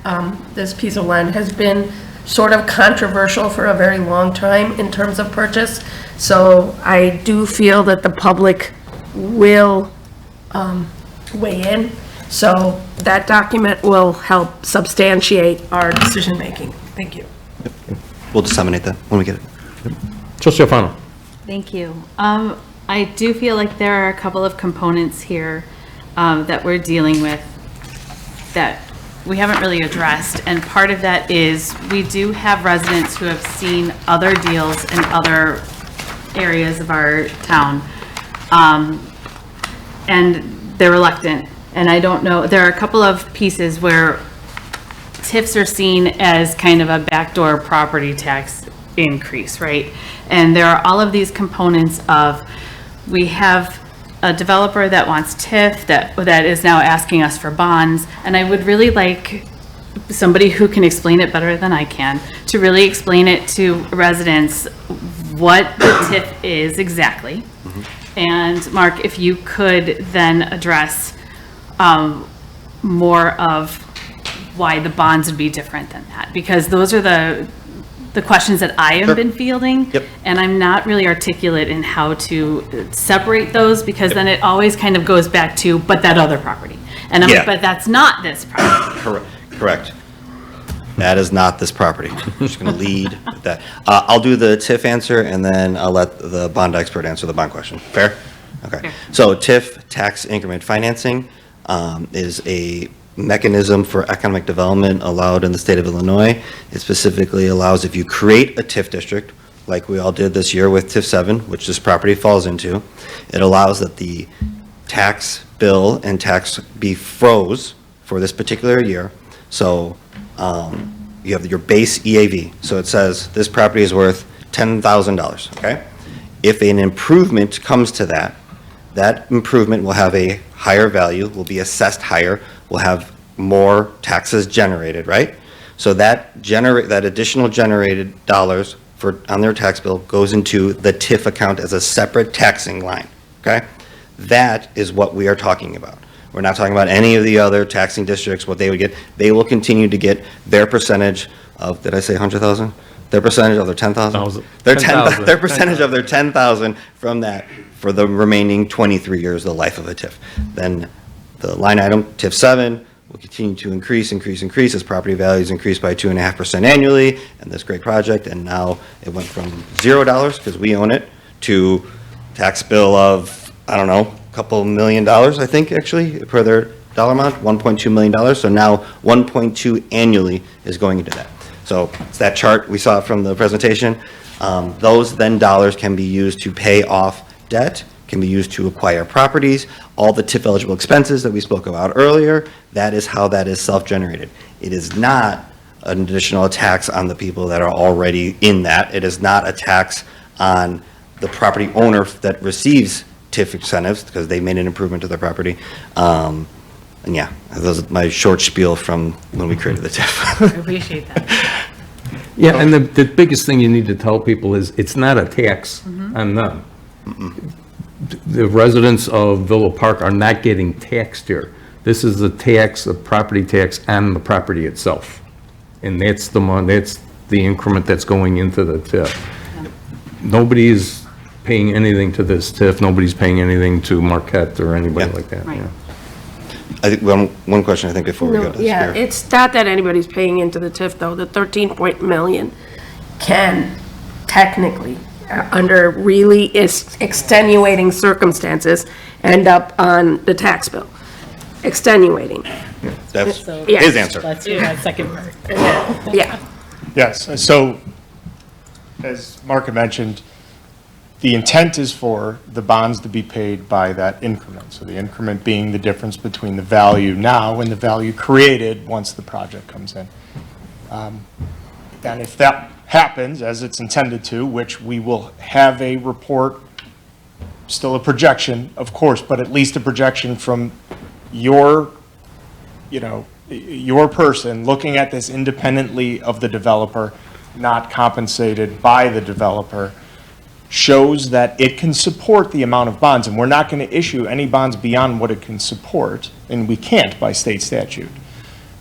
This piece of land has been sort of controversial for a very long time in terms of purchase, so I do feel that the public will weigh in. So that document will help substantiate our decision-making. Thank you. We'll disseminate that when we get it. Trustee Alfano. Thank you. I do feel like there are a couple of components here that we're dealing with that we haven't really addressed. And part of that is we do have residents who have seen other deals in other areas of our town. And they're reluctant. And I don't know, there are a couple of pieces where TIFs are seen as kind of a backdoor property tax increase, right? And there are all of these components of, we have a developer that wants TIF that is now asking us for bonds, and I would really like somebody who can explain it better than I can to really explain it to residents what the TIF is exactly. And Mark, if you could then address more of why the bonds would be different than that, because those are the questions that I have been fielding. Yep. And I'm not really articulate in how to separate those, because then it always kind of goes back to, but that other property. And I'm like, but that's not this property. Correct. That is not this property. I'm just going to lead with that. I'll do the TIF answer, and then I'll let the bond expert answer the bond question. Fair? Okay. So TIF, tax increment financing, is a mechanism for economic development allowed in the state of Illinois. It specifically allows, if you create a TIF district, like we all did this year with TIF 7, which this property falls into, it allows that the tax bill and tax be froze for this particular year. So you have your base EAV. So it says this property is worth $10,000, okay? If an improvement comes to that, that improvement will have a higher value, will be assessed higher, will have more taxes generated, right? So that additional generated dollars on their tax bill goes into the TIF account as a separate taxing line, okay? That is what we are talking about. We're not talking about any of the other taxing districts, what they would get. They will continue to get their percentage of, did I say 100,000? Their percentage of their 10,000? Their percentage of their 10,000 from that for the remaining 23 years of the life of a TIF. Then the line item, TIF 7, will continue to increase as property values increase by 2.5% annually in this great project. And now it went from $0, because we own it, to tax bill of, I don't know, a couple $1 million, I think, actually, per their dollar amount, $1.2 million. So now 1.2 annually is going into that. So it's that chart we saw from the presentation. Those then dollars can be used to pay off debt, can be used to acquire properties, all the TIF eligible expenses that we spoke about earlier. That is how that is self-generated. It is not an additional tax on the people that are already in that. It is not a tax on the property owner that receives TIF incentives because they made an improvement to their property. And yeah, that was my short spiel from when we created the TIF. I appreciate that. Yeah, and the biggest thing you need to tell people is, it's not a tax on them. The residents of Villa Park are not getting taxed here. This is a tax, a property tax on the property itself. And that's that's the increment that's going into the TIF. Nobody's paying anything to this TIF, nobody's paying anything to Marquette or anybody like that. Right. Yeah. I think, one question, I think, before we go to the Yeah, Spear. it's not that anybody's paying into the TIF, though. The 13 million can technically, under really extenuating circumstances, end up on the tax bill. Extenuating. That's Yeah. his answer. That's that second part. Yeah. Yes, so, as Mark had mentioned, the intent is for the bonds to be paid by that increment. So the increment being the difference between the value now and the value created once the project comes in. And if that happens, as it's intended to, which we will have a report, still a projection, of course, but at least a projection from your, your person looking at this independently of the developer, not compensated by the developer, shows that it can support the amount of bonds, and we're not going to issue any bonds beyond what it can support, and we can't by state statute.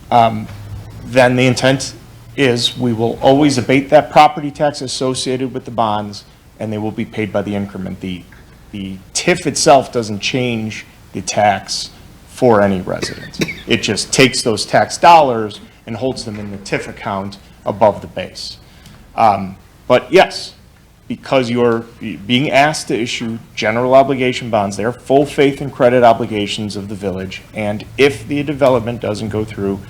Then the intent is we will always abate that property tax associated with the bonds, and they will be paid by the increment. The TIF itself doesn't change the tax for any resident. It just takes those tax dollars and holds them in the TIF account above the base. But yes, because you're being asked to issue general obligation bonds, they're full faith and credit obligations of the village, and if the development doesn't go through,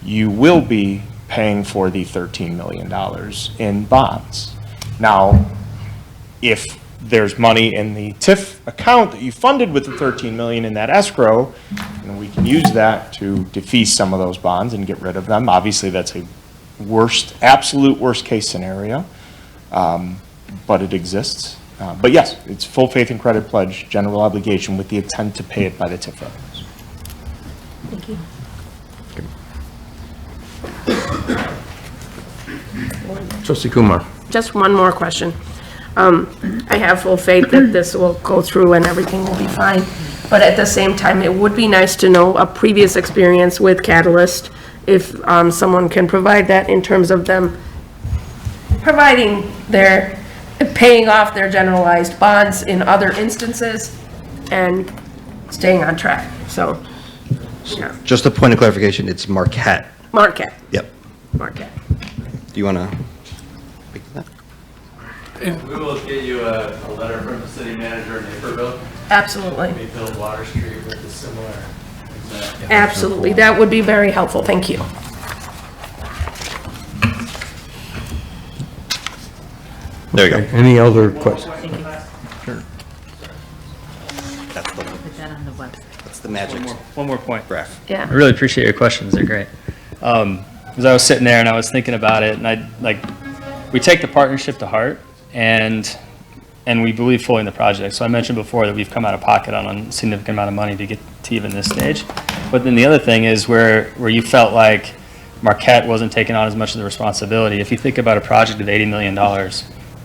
you will be paying for the $13 million in bonds. Now, if there's money in the TIF account that you funded with the $13 million in that escrow, and we can use that to defease some of those bonds and get rid of them. Obviously, that's a absolute worst case scenario. But it exists. But yes, it's full faith and credit pledge, general obligation with the intent to pay it by the TIF revenues. Thank you. Trustee Kumar. Just one more question. I have full faith that this will go through and everything will be fine. But at the same time, it would be nice to know a previous experience with Catalyst, if someone can provide that in terms of them paying off their generalized bonds in other instances and staying on track. So, yeah. Just a point of clarification, it's Marquette. Marquette. Yep. Marquette. Do you want to speak to that? We will get you a letter from the city manager in Naperville. Absolutely. We build Water Street with a similar exact. Absolutely. That would be very helpful. Thank you. There you go. Any other questions? Sure. That's the magic. One more point. Graph. Yeah. I really appreciate your questions, they're great. As I was sitting there and I was thinking about it, and we take the partnership to heart, and we believe fully in the project. So I mentioned before that we've come out of pocket on a significant amount of money to get to even this stage. But then the other thing is where you felt like Marquette wasn't taking on as much of the responsibility. If you think about a project of $80 million,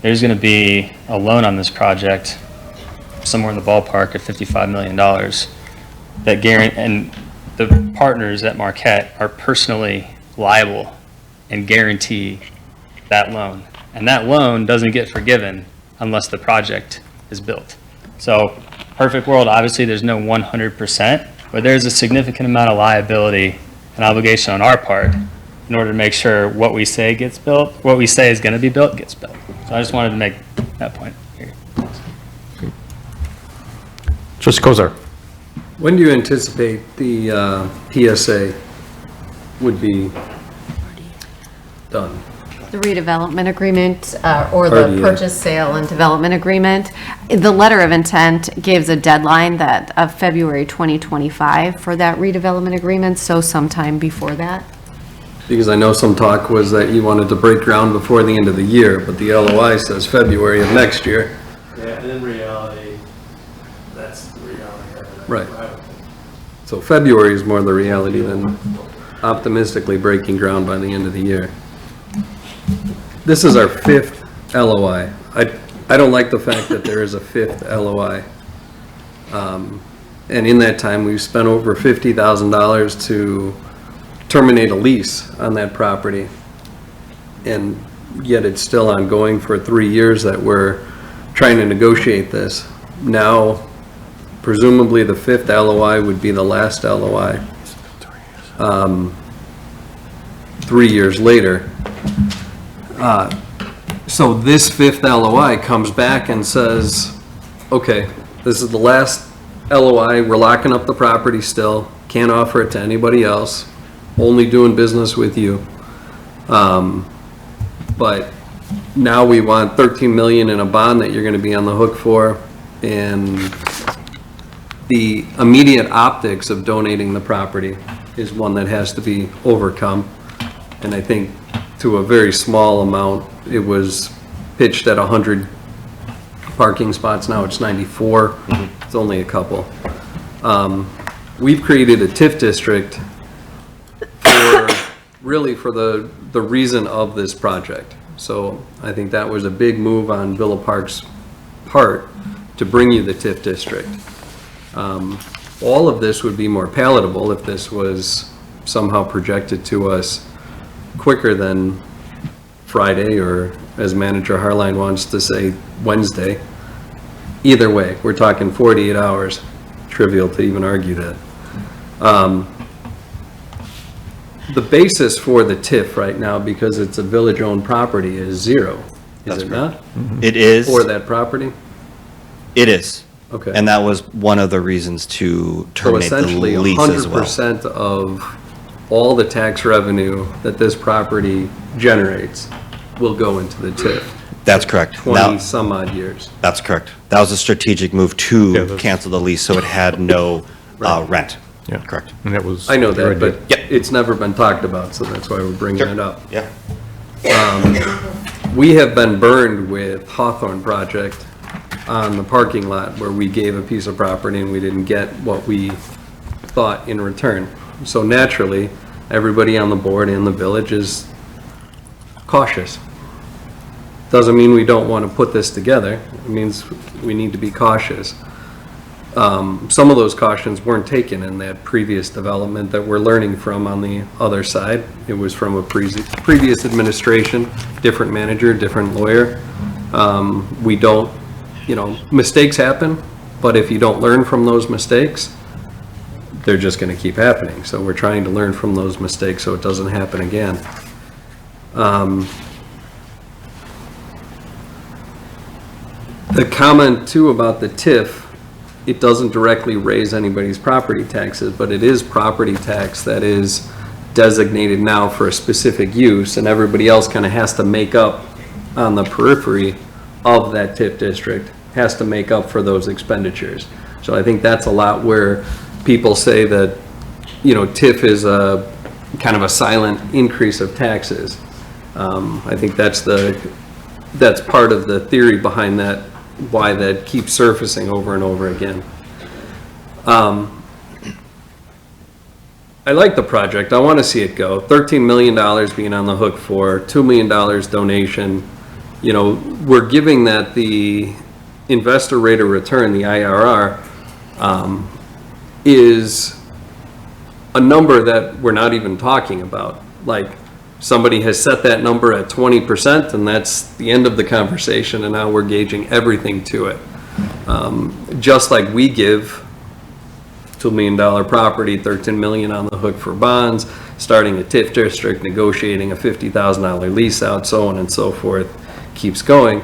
there's going to be a loan on this project somewhere in the ballpark of $55 million that guarantee, and the partners at Marquette are personally liable and guarantee that loan. And that loan doesn't get forgiven unless the project is built. So, perfect world, obviously there's no 100%, but there's a significant amount of liability and obligation on our part in order to make sure what we say gets built, what we say is going to be built gets built. So I just wanted to make that point here. Trustee Kozar. When do you anticipate the PSA would be done? The redevelopment agreement, or the RDA. purchase, sale, and development agreement. The letter of intent gives a deadline of February 2025 for that redevelopment agreement, so sometime before that. Because I know some talk was that you wanted to break ground before the end of the year, but the LOI says February of next year. Yeah, and in reality, that's the reality. Right. So February is more the reality than optimistically breaking ground by the end of the year. This is our fifth LOI. I don't like the fact that there is a fifth LOI. And in that time, we've spent over $50,000 to terminate a lease on that property. And yet it's still ongoing for 3 years that we're trying to negotiate this. Now, presumably the fifth LOI would be the last LOI. 3 years later. So this fifth LOI comes back and says, okay, this is the last LOI, we're locking up the property still, can't offer it to anybody else, only doing business with you. But now we want 13 million in a bond that you're gonna be on the hook for, and the immediate optics of donating the property is one that has to be overcome. And I think to a very small amount, it was pitched at 100 parking spots, now it's 94. It's only a couple. We've created a TIF district for the reason of this project. So I think that was a big move on Villa Park's part to bring you the TIF district. All of this would be more palatable if this was somehow projected to us quicker than Friday, or as Manager Harline wants to say, Wednesday. Either way, we're talking 48 hours. Trivial to even argue that. The basis for the TIF right now, because it's a village-owned property, is zero. Is it not? It is. For that property? It is. Okay. And that was one of the reasons to terminate the essentially, lease as well. 100% of all the tax revenue that this property generates will go into the TIF. That's correct. 20 some odd years. That's correct. That was a strategic move to cancel the lease, so it had no rent. Yeah. Correct. And that was. I know their that, idea. but it's never been talked about, so that's why we're bringing it up. Yeah. We have been burned with Hawthorne project on the parking lot where we gave a piece of property and we didn't get what we thought in return. So naturally, everybody on the board and the village is cautious. Doesn't mean we don't want to put this together. It means we need to be cautious. Some of those cautions weren't taken in that previous development that we're learning from on the other side. It was from a previous administration, different manager, different lawyer. We don't, mistakes happen, but if you don't learn from those mistakes, they're just going to keep happening. So we're trying to learn from those mistakes so it doesn't happen again. The comment too about the TIF, it doesn't directly raise anybody's property taxes, but it is property tax that is designated now for a specific use, and everybody else kind of has to make up on the periphery of that TIF district, has to make up for those expenditures. So I think that's a lot where people say that, TIF is a kind of a silent increase of taxes. I think that's part of the theory behind that, why that keeps surfacing over and over again. I like the project. I want to see it go. $13 million being on the hook for, $2 million donation. We're giving that the investor rate of return, the IRR, is a number that we're not even talking about. Like, somebody has set that number at 20%, and that's the end of the conversation, and now we're gauging everything to it. Just like we give $2 million property, 13 million on the hook for bonds, starting a TIF district, negotiating a $50,000 lease out, so on and so forth, keeps going,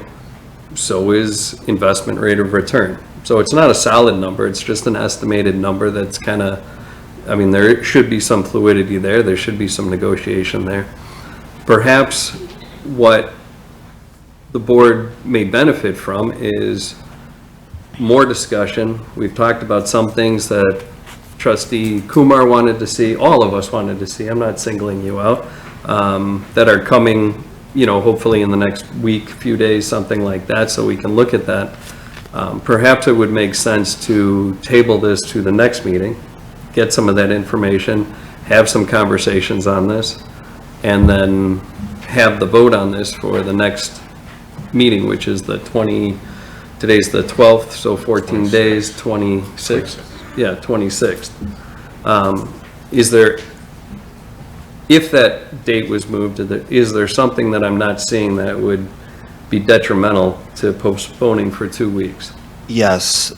so is investment rate of return. So it's not a solid number, it's just an estimated number that's kind of, there should be some fluidity there, there should be some negotiation there. Perhaps what the board may benefit from is more discussion. We've talked about some things that Trustee Kumar wanted to see, all of us wanted to see, I'm not singling you out, that are coming, hopefully in the next week, few days, something like that, so we can look at that. Perhaps it would make sense to table this to the next meeting, get some of that information, have some conversations on this, and then have the vote on this for the next meeting, which is today's the 12th, so 14 days, 26th. Yeah, 26th. Is there, if that date was moved, is there something that I'm not seeing that would be detrimental to postponing for 2 weeks? Yes,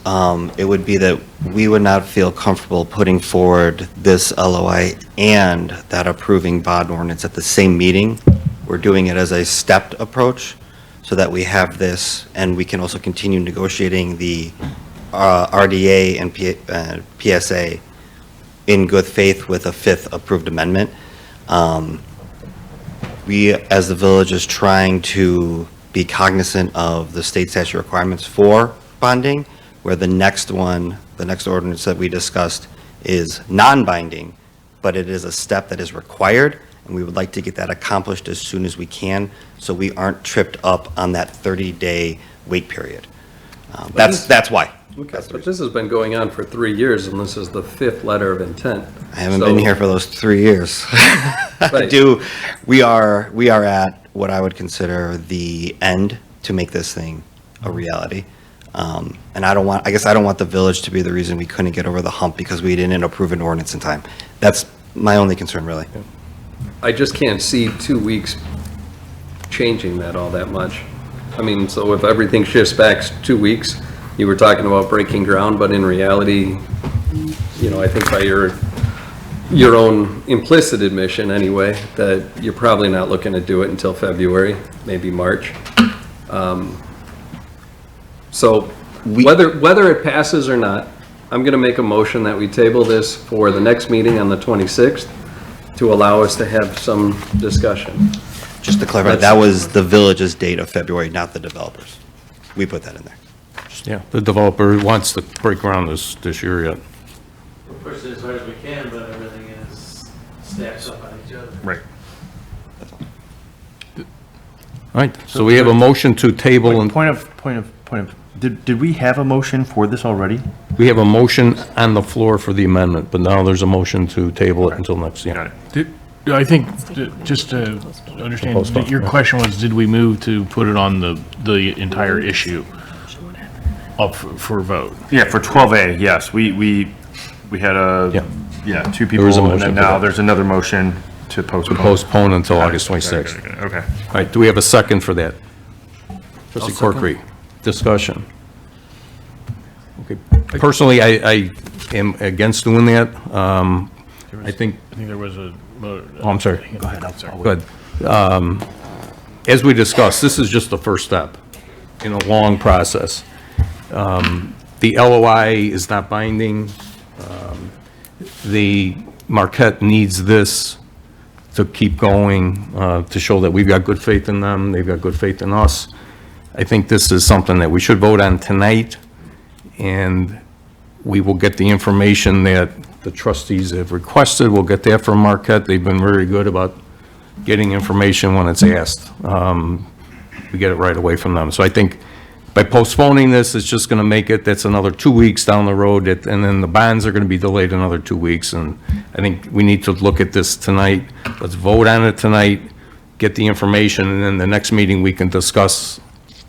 it would be that we would not feel comfortable putting forward this LOI and that approving bond ordinance at the same meeting. We're doing it as a stepped approach so that we have this and we can also continue negotiating the RDA and PSA in good faith with a fifth approved amendment. We, as the village, is trying to be cognizant of the state statute requirements for bonding, where the next ordinance that we discussed is non-binding, but it is a step that is required, and we would like to get that accomplished as soon as we can, so we aren't tripped up on that 30-day wait period. That's why. But this has been going on for 3 years, and this is the 5th letter of intent. I haven't been here for those 3 years. We are at what I would consider the end to make this thing a reality. And I don't want the village to be the reason we couldn't get over the hump because we didn't approve an ordinance in time. That's my only concern, really. I just can't see 2 weeks changing that all that much. I mean, so if everything shifts back 2 weeks, you were talking about breaking ground, but in reality, I think by your own implicit admission anyway, that you're probably not looking to do it until February, maybe March. So whether it passes or not, I'm going to make a motion that we table this for the next meeting on the 26th to allow us to have some discussion. Just to clarify, that was the village's date of February, not the developers. We put that in there. Yeah, the developer wants to break ground this year yet. We're pushing as hard as we can, but everything is stacked up on each other. Right. All right, so we have a motion to table and. Point of, did we have a motion for this already? We have a motion on the floor for the amendment, but now there's a motion to table it until next year. I think, just to understand, your question was, did we move to put it on the entire issue up for vote? Yeah, for 12A, yes. We had two people, was a and motion then for now that. there's another motion to postpone. To postpone until August 26th. Okay. All right, do we have a second for that? Trustee Corkery, discussion. Okay, personally, I am against doing that. I think there was a. Oh, I'm sorry. Go ahead. I'm sorry. Good. As we discussed, this is just the first step in a long process. The LOI is not binding. The Marquette needs this to keep going, to show that we've got good faith in them, they've got good faith in us. I think this is something that we should vote on tonight, and we will get the information that the trustees have requested. We'll get that from Marquette. They've been very good about getting information when it's asked. We get it right away from them. So I think by postponing this, it's just going to make it, that's another 2 weeks down the road, and then the bonds are going to be delayed another 2 weeks. And I think we need to look at this tonight. Let's vote on it tonight, get the information, and then the next meeting, we can discuss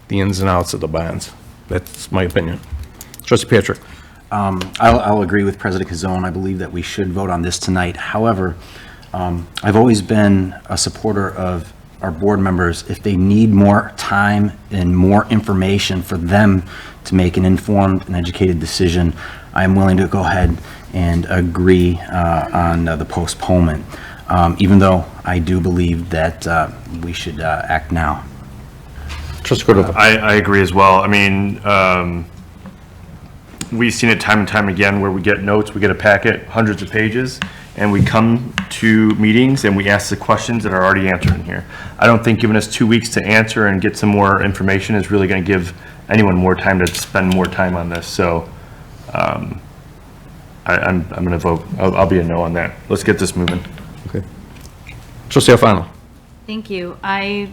the ins and outs of the bonds. That's my opinion. Trustee Patrick. I'll agree with President Kazone. I believe that we should vote on this tonight. However, I've always been a supporter of our board members, if they need more time and more information for them to make an informed and educated decision, I'm willing to go ahead and agree on the postponement, even though I do believe that we should act now. Trustee Cordova. I agree as well. I mean, we've seen it time and time again where we get notes, we get a packet, hundreds of pages, and we come to meetings and we ask the questions that are already answered in here. I don't think giving us 2 weeks to answer and get some more information is really going to give anyone more time to spend more time on this. So I'm going to vote. I'll be a no on that. Let's get this moving. Okay. Trustee Alfano. Thank you. I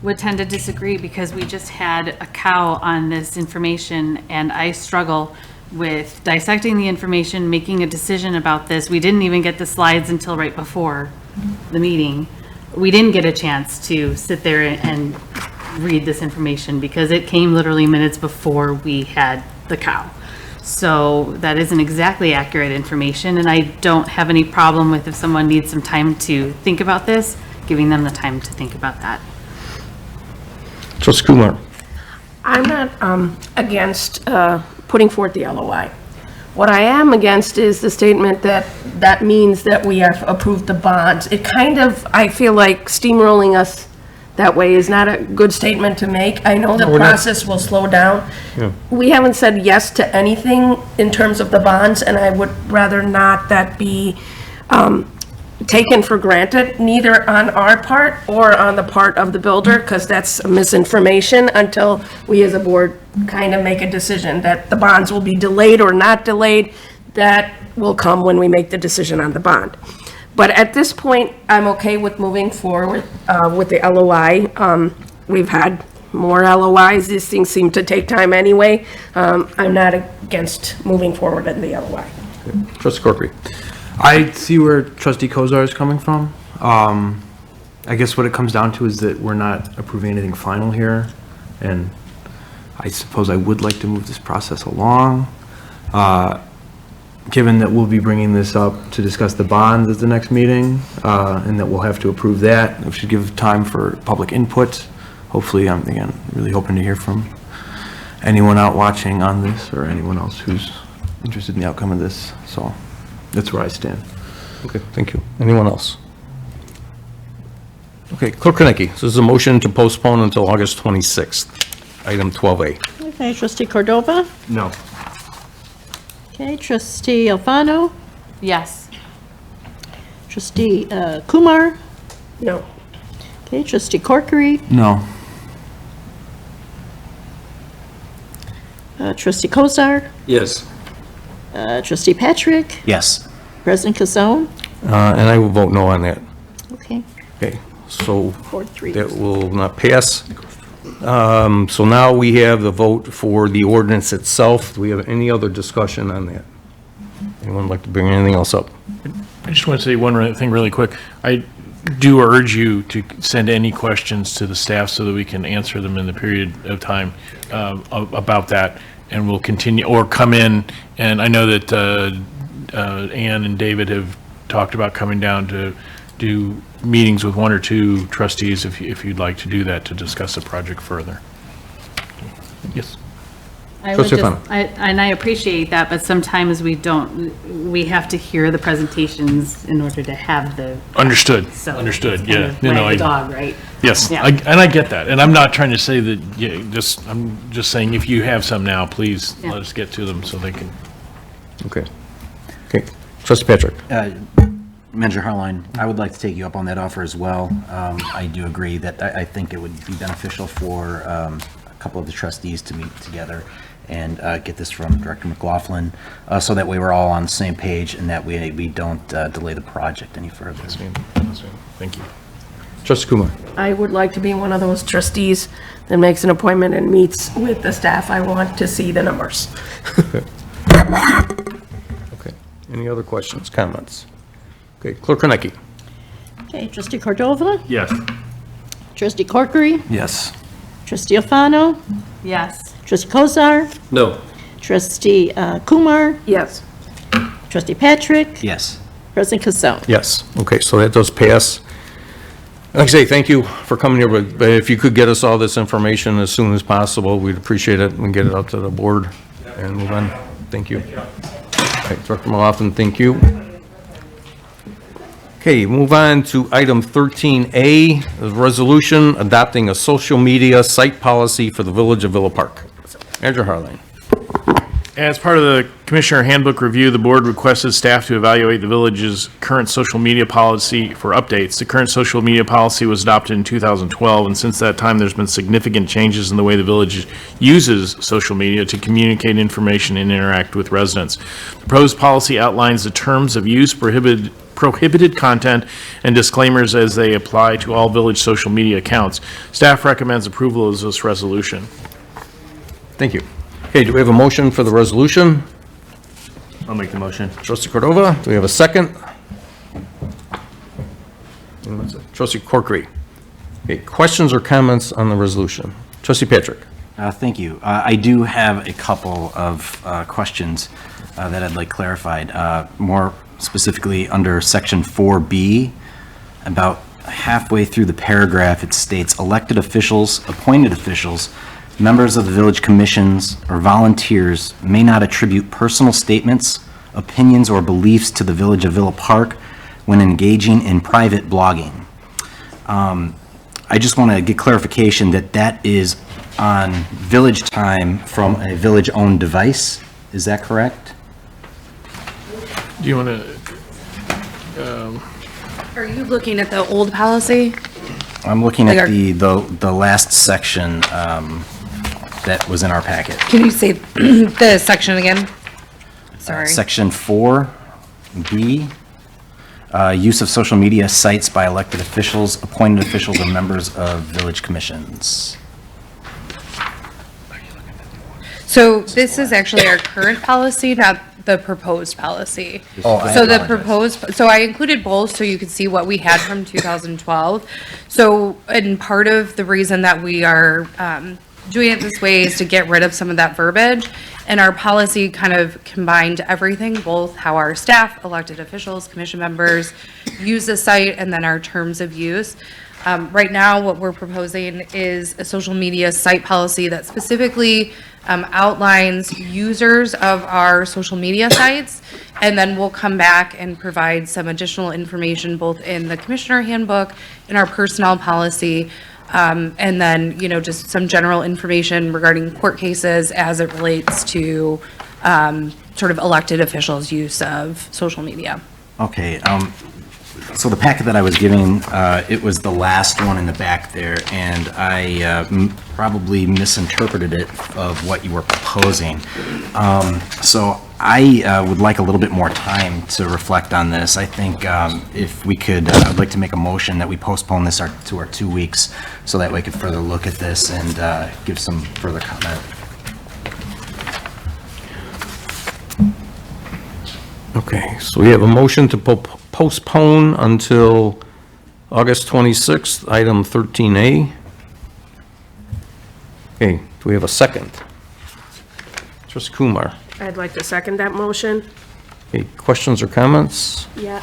would tend to disagree because we just had a cow on this information, and I struggle with dissecting the information, making a decision about this. We didn't even get the slides until right before the meeting. we didn't get a chance to sit there and read this information because it came literally minutes before we had the cow. So that isn't exactly accurate information, and I don't have any problem with if someone needs some time to think about this, giving them the time to think about that. Trustee Kumar. I'm not against putting forth the LOI. What I am against is the statement that that means that we have approved the bonds. It kind of, I feel like steamrolling us that way is not a good statement to make. I know the No, we're not. process will slow down. Yeah. We haven't said yes to anything in terms of the bonds, and I would rather not that be taken for granted, neither on our part or on the part of the builder, because that's misinformation until we as a board kind of make a decision that the bonds will be delayed or not delayed. That will come when we make the decision on the bond. But at this point, I'm okay with moving forward with the LOI. We've had more LOIs. These things seem to take time anyway. I'm not against moving forward in the LOI. Trustee Corkery. I see where Trustee Kozar is coming from. I guess what it comes down to is that we're not approving anything final here, and I suppose I would like to move this process along. Given that we'll be bringing this up to discuss the bonds at the next meeting, and that we'll have to approve that, we should give time for public input. Hopefully, I'm, again, really hoping to hear from anyone out watching on this or anyone else who's interested in the outcome of this. So that's where I stand. Okay, thank you. Anyone else? Okay, Clerk Konecki, this is a motion to postpone until August 26th, item 12A. Okay, trustee Cordova? No. Okay, trustee Alfano? Yes. Trustee Kumar? No. Okay, trustee Corkery? No. Trustee Kozar? Yes. Trustee Patrick? Yes. President Kazone? And I will vote no on that. Okay. Okay, so 4-3. that will not pass. So now we have the vote for the ordinance itself. Do we have any other discussion on that? Anyone like to bring anything else up? I just want to say one thing really quick. I do urge you to send any questions to the staff so that we can answer them in the period of time about that, and we'll continue, or come in, and I know that Ann and David have talked about coming down to do meetings with one or two trustees if you'd like to do that to discuss the project further. Yes. I would Trustee just, Fano. and I appreciate that, but sometimes we have to hear the presentations in order to have the. Understood, So understood, it's kind yeah. of No, no, wag the I- dog, right? Yes, Yeah. and I get that, and I'm not trying to say that, I'm just saying if you have some now, please Yeah. let us get to them so they can. Okay. Okay, Trustee Patrick. Manager Harline, I would like to take you up on that offer as well. I do agree that I think it would be beneficial for a couple of the trustees to meet together and get this from Director McLaughlin, so that way we're all on the same page and that we don't delay the project any further. Thank you. Trustee Kumar. I would like to be one of those trustees that makes an appointment and meets with the staff. I want to see the numbers. Okay, any other questions, comments? Okay, Clerk Konecki. Okay, trustee Cordova? Yes. Trustee Corkery? Yes. Trustee Alfano? Yes. Trustee Kozar? No. Trustee Kumar? Yes. Trustee Patrick? Yes. President Kazone? Yes, okay, so that does pass. Like I say, thank you for coming here, but if you could get us all this information as soon as possible, we'd appreciate it and get it out to the board and move on. Thank you. Okay, Director McLaughlin, thank you. Okay, move on to item 13A, a resolution adopting a social media site policy for the Village of Villa Park. Manager Harline. As part of the Commissioner Handbook review, the board requested staff to evaluate the village's current social media policy for updates. The current social media policy was adopted in 2012, and since that time, there's been significant changes in the way the village uses social media to communicate information and interact with residents. The proposed policy outlines the terms of use, prohibited content, and disclaimers as they apply to all village social media accounts. Staff recommends approval of this resolution. Thank you. Okay, do we have a motion for the resolution? I'll make the motion. Trustee Cordova, do we have a second? Trustee Corkery. Okay, questions or comments on the resolution? Trustee Patrick. Thank you. I do have a couple of questions that I'd like clarified. More specifically, under Section 4B, about halfway through the paragraph, it states, "Elected officials, appointed officials, members of the village commissions, or volunteers may not attribute personal statements, opinions, or beliefs to the Village of Villa Park when engaging in private blogging." I just want to get clarification that that is on village time from a village-owned device. Is that correct? Do you want to, Are you looking at the old policy? I'm looking Like at our- the last section that was in our packet. Can you say the section again? Sorry. Section 4B, use of social media sites by elected officials, appointed officials, or members of village commissions. So this is actually our current policy, not the proposed policy. Oh, I So the apologize. proposed, so I included both so you could see what we had from 2012. So, and part of the reason that we are doing it this way is to get rid of some of that verbiage. And our policy kind of combined everything, both how our staff, elected officials, commission members use the site, and then our terms of use. Right now, what we're proposing is a social media site policy that specifically outlines users of our social media sites, and then we'll come back and provide some additional information both in the commissioner handbook, in our personnel policy, and then, you know, just some general information regarding court cases as it relates to sort of elected officials' use of social media. Okay, so the packet that I was giving, it was the last one in the back there, and I probably misinterpreted it of what you were proposing. So I would like a little bit more time to reflect on this. I think if we could, I'd like to make a motion that we postpone this to our 2 weeks, so that way we could further look at this and give some further comment. Okay, so we have a motion to postpone until August 26th, item 13A. Okay, do we have a second? Trustee Kumar. I'd like to second that motion. Okay, questions or comments? Yeah.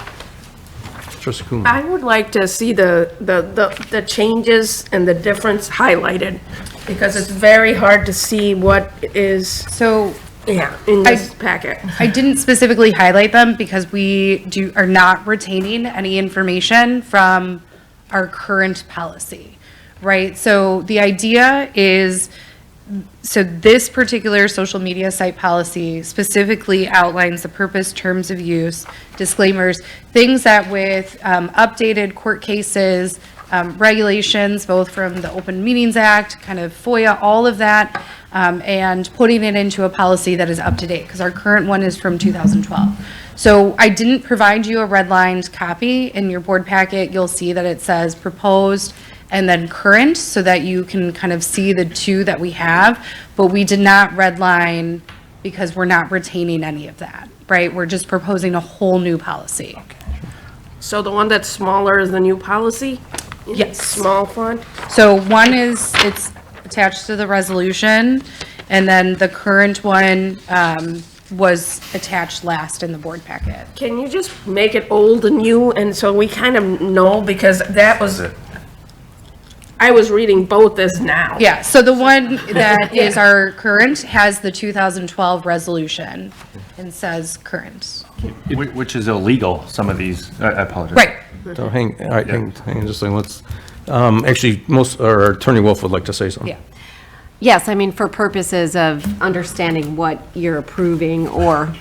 Trustee Kumar. I would like to see the changes and the difference highlighted, because it's very hard to see what is, So yeah, in this packet. I didn't specifically highlight them because we are not retaining any information from our current policy, right? So the idea is, so this particular social media site policy specifically outlines the purpose, terms of use, disclaimers, things that with updated court cases, regulations, both from the Open Meetings Act, kind of FOIA, all of that, and putting it into a policy that is up to date, because our current one is from 2012. So I didn't provide you a redlined copy. In your board packet, you'll see that it says proposed and then current, so that you can kind of see the two that we have, but we did not redline because we're not retaining any of that, right? We're just proposing a whole new policy. So the one that's smaller is the new policy? Yes. Small font? So one is, it's attached to the resolution, and then the current one was attached last in the board packet. Can you just make it old and new, and so we kind of know, because that was, I was reading both as now. Yeah, so the one that is our current has the 2012 resolution and says current. Which is illegal, some of these, I apologize. Right. So hang, all right, hang on just a second, let's, actually, our Attorney Wolf would like to say something. Yeah. Yes, I mean, for purposes of understanding what you're approving or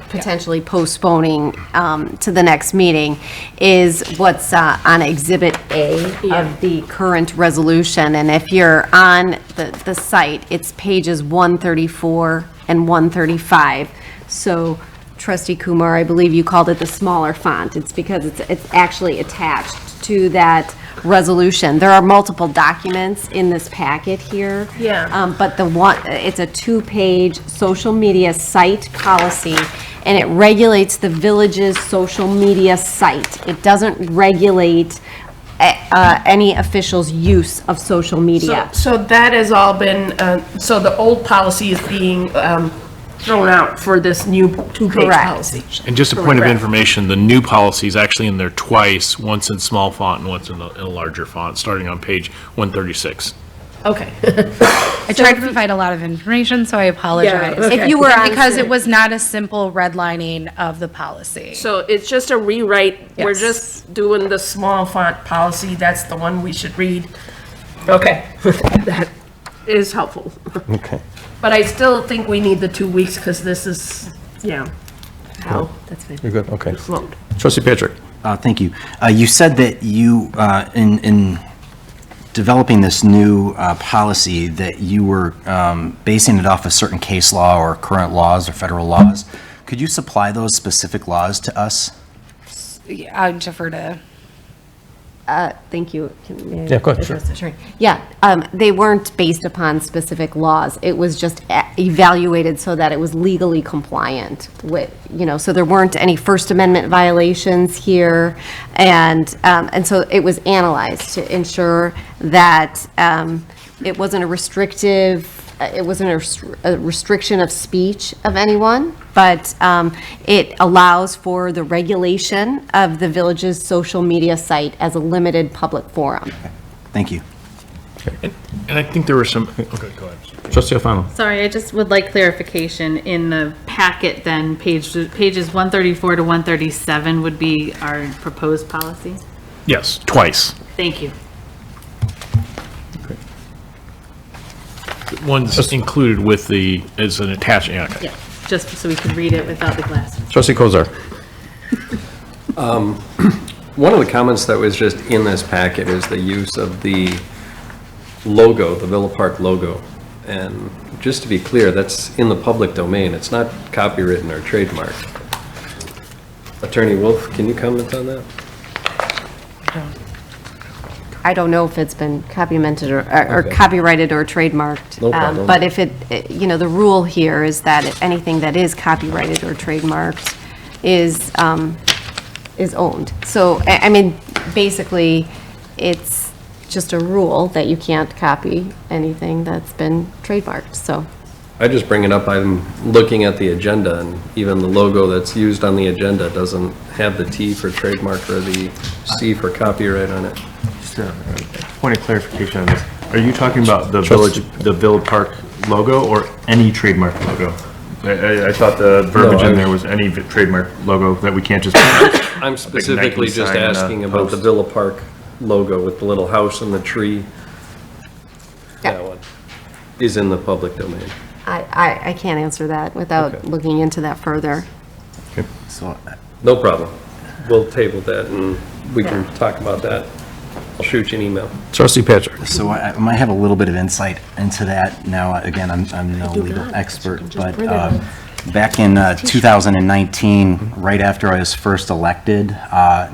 potentially postponing to the next meeting is what's on Exhibit A of the current resolution. And if you're on the site, it's pages 134 and 135. So Trustee Kumar, I believe you called it the smaller font. It's because it's actually attached to that resolution. There are multiple documents in this packet here. Yeah. But it's a 2-page social media site policy, and it regulates the village's social media site. It doesn't regulate any official's use of social media. So that has all been, so the old policy is being thrown out for this new two-page Correct. policy. And just a point of Correct. information, the new policy is actually in there twice, once in small font and once in a larger font, starting on page 136. Okay. I tried to provide a lot of information, so I apologize. okay. If you were on- Because it was not a simple redlining of the policy. So it's just a rewrite. We're Yes. just doing the small font policy. That's the one we should read. Okay. That is helpful. Okay. But I still think we need the 2 weeks because this is, how That's fine. You're good, okay. it flowed. Trustee Patrick? Thank you. You said that you, in developing this new policy, that you were basing it off a certain case law or current laws or federal laws. Could you supply those specific laws to us? Yeah, I would defer to. Thank you. May I Yeah, go ahead, address sure. that? Sure. Yeah, they weren't based upon specific laws. It was just evaluated so that it was legally compliant with, so there weren't any First Amendment violations here. And so it was analyzed to ensure that it wasn't a restriction of speech of anyone, but it allows for the regulation of the village's social media site as a limited public forum. Thank you. And I think there were some, okay, go ahead. Trustee Alfano? Sorry, I just would like clarification. In the packet then, pages 134 to 137 would be our proposed policy? Yes, twice. Thank you. One's included with as an attachment. Okay. Yeah, just so we can read it without the glasses. Trustee Kozar? One of the comments that was just in this packet is the use of the logo, the Villa Park logo. And just to be clear, that's in the public domain. It's not copywritten or trademarked. Attorney Wolf, can you comment on that? I don't know if it's been copyrighted or Okay. copyrighted or trademarked. No problem. But if the rule here is that anything that is copyrighted or trademarked is owned. So, I mean, basically, it's just a rule that you can't copy anything that's been trademarked, so. I just bring it up, I'm looking at the agenda, and even the logo that's used on the agenda doesn't have the T for trademark or the C for copyright on it. Just a point of clarification on this. Are you talking about the Villa Park logo or any trademark logo? I thought the verbiage in there was any trademark logo that we can't just. I'm specifically just asking about the Villa Park logo with the little house and the tree. That one is in the public domain. I can't answer that without Okay. looking into that further. So, No problem. We'll table that and we can talk about that. I'll shoot you an email. Trustee Patrick? So I might have a little bit of insight into that. Now, again, I'm no do legal not, expert, you can just but print it out. back in 2019, right after I was first elected,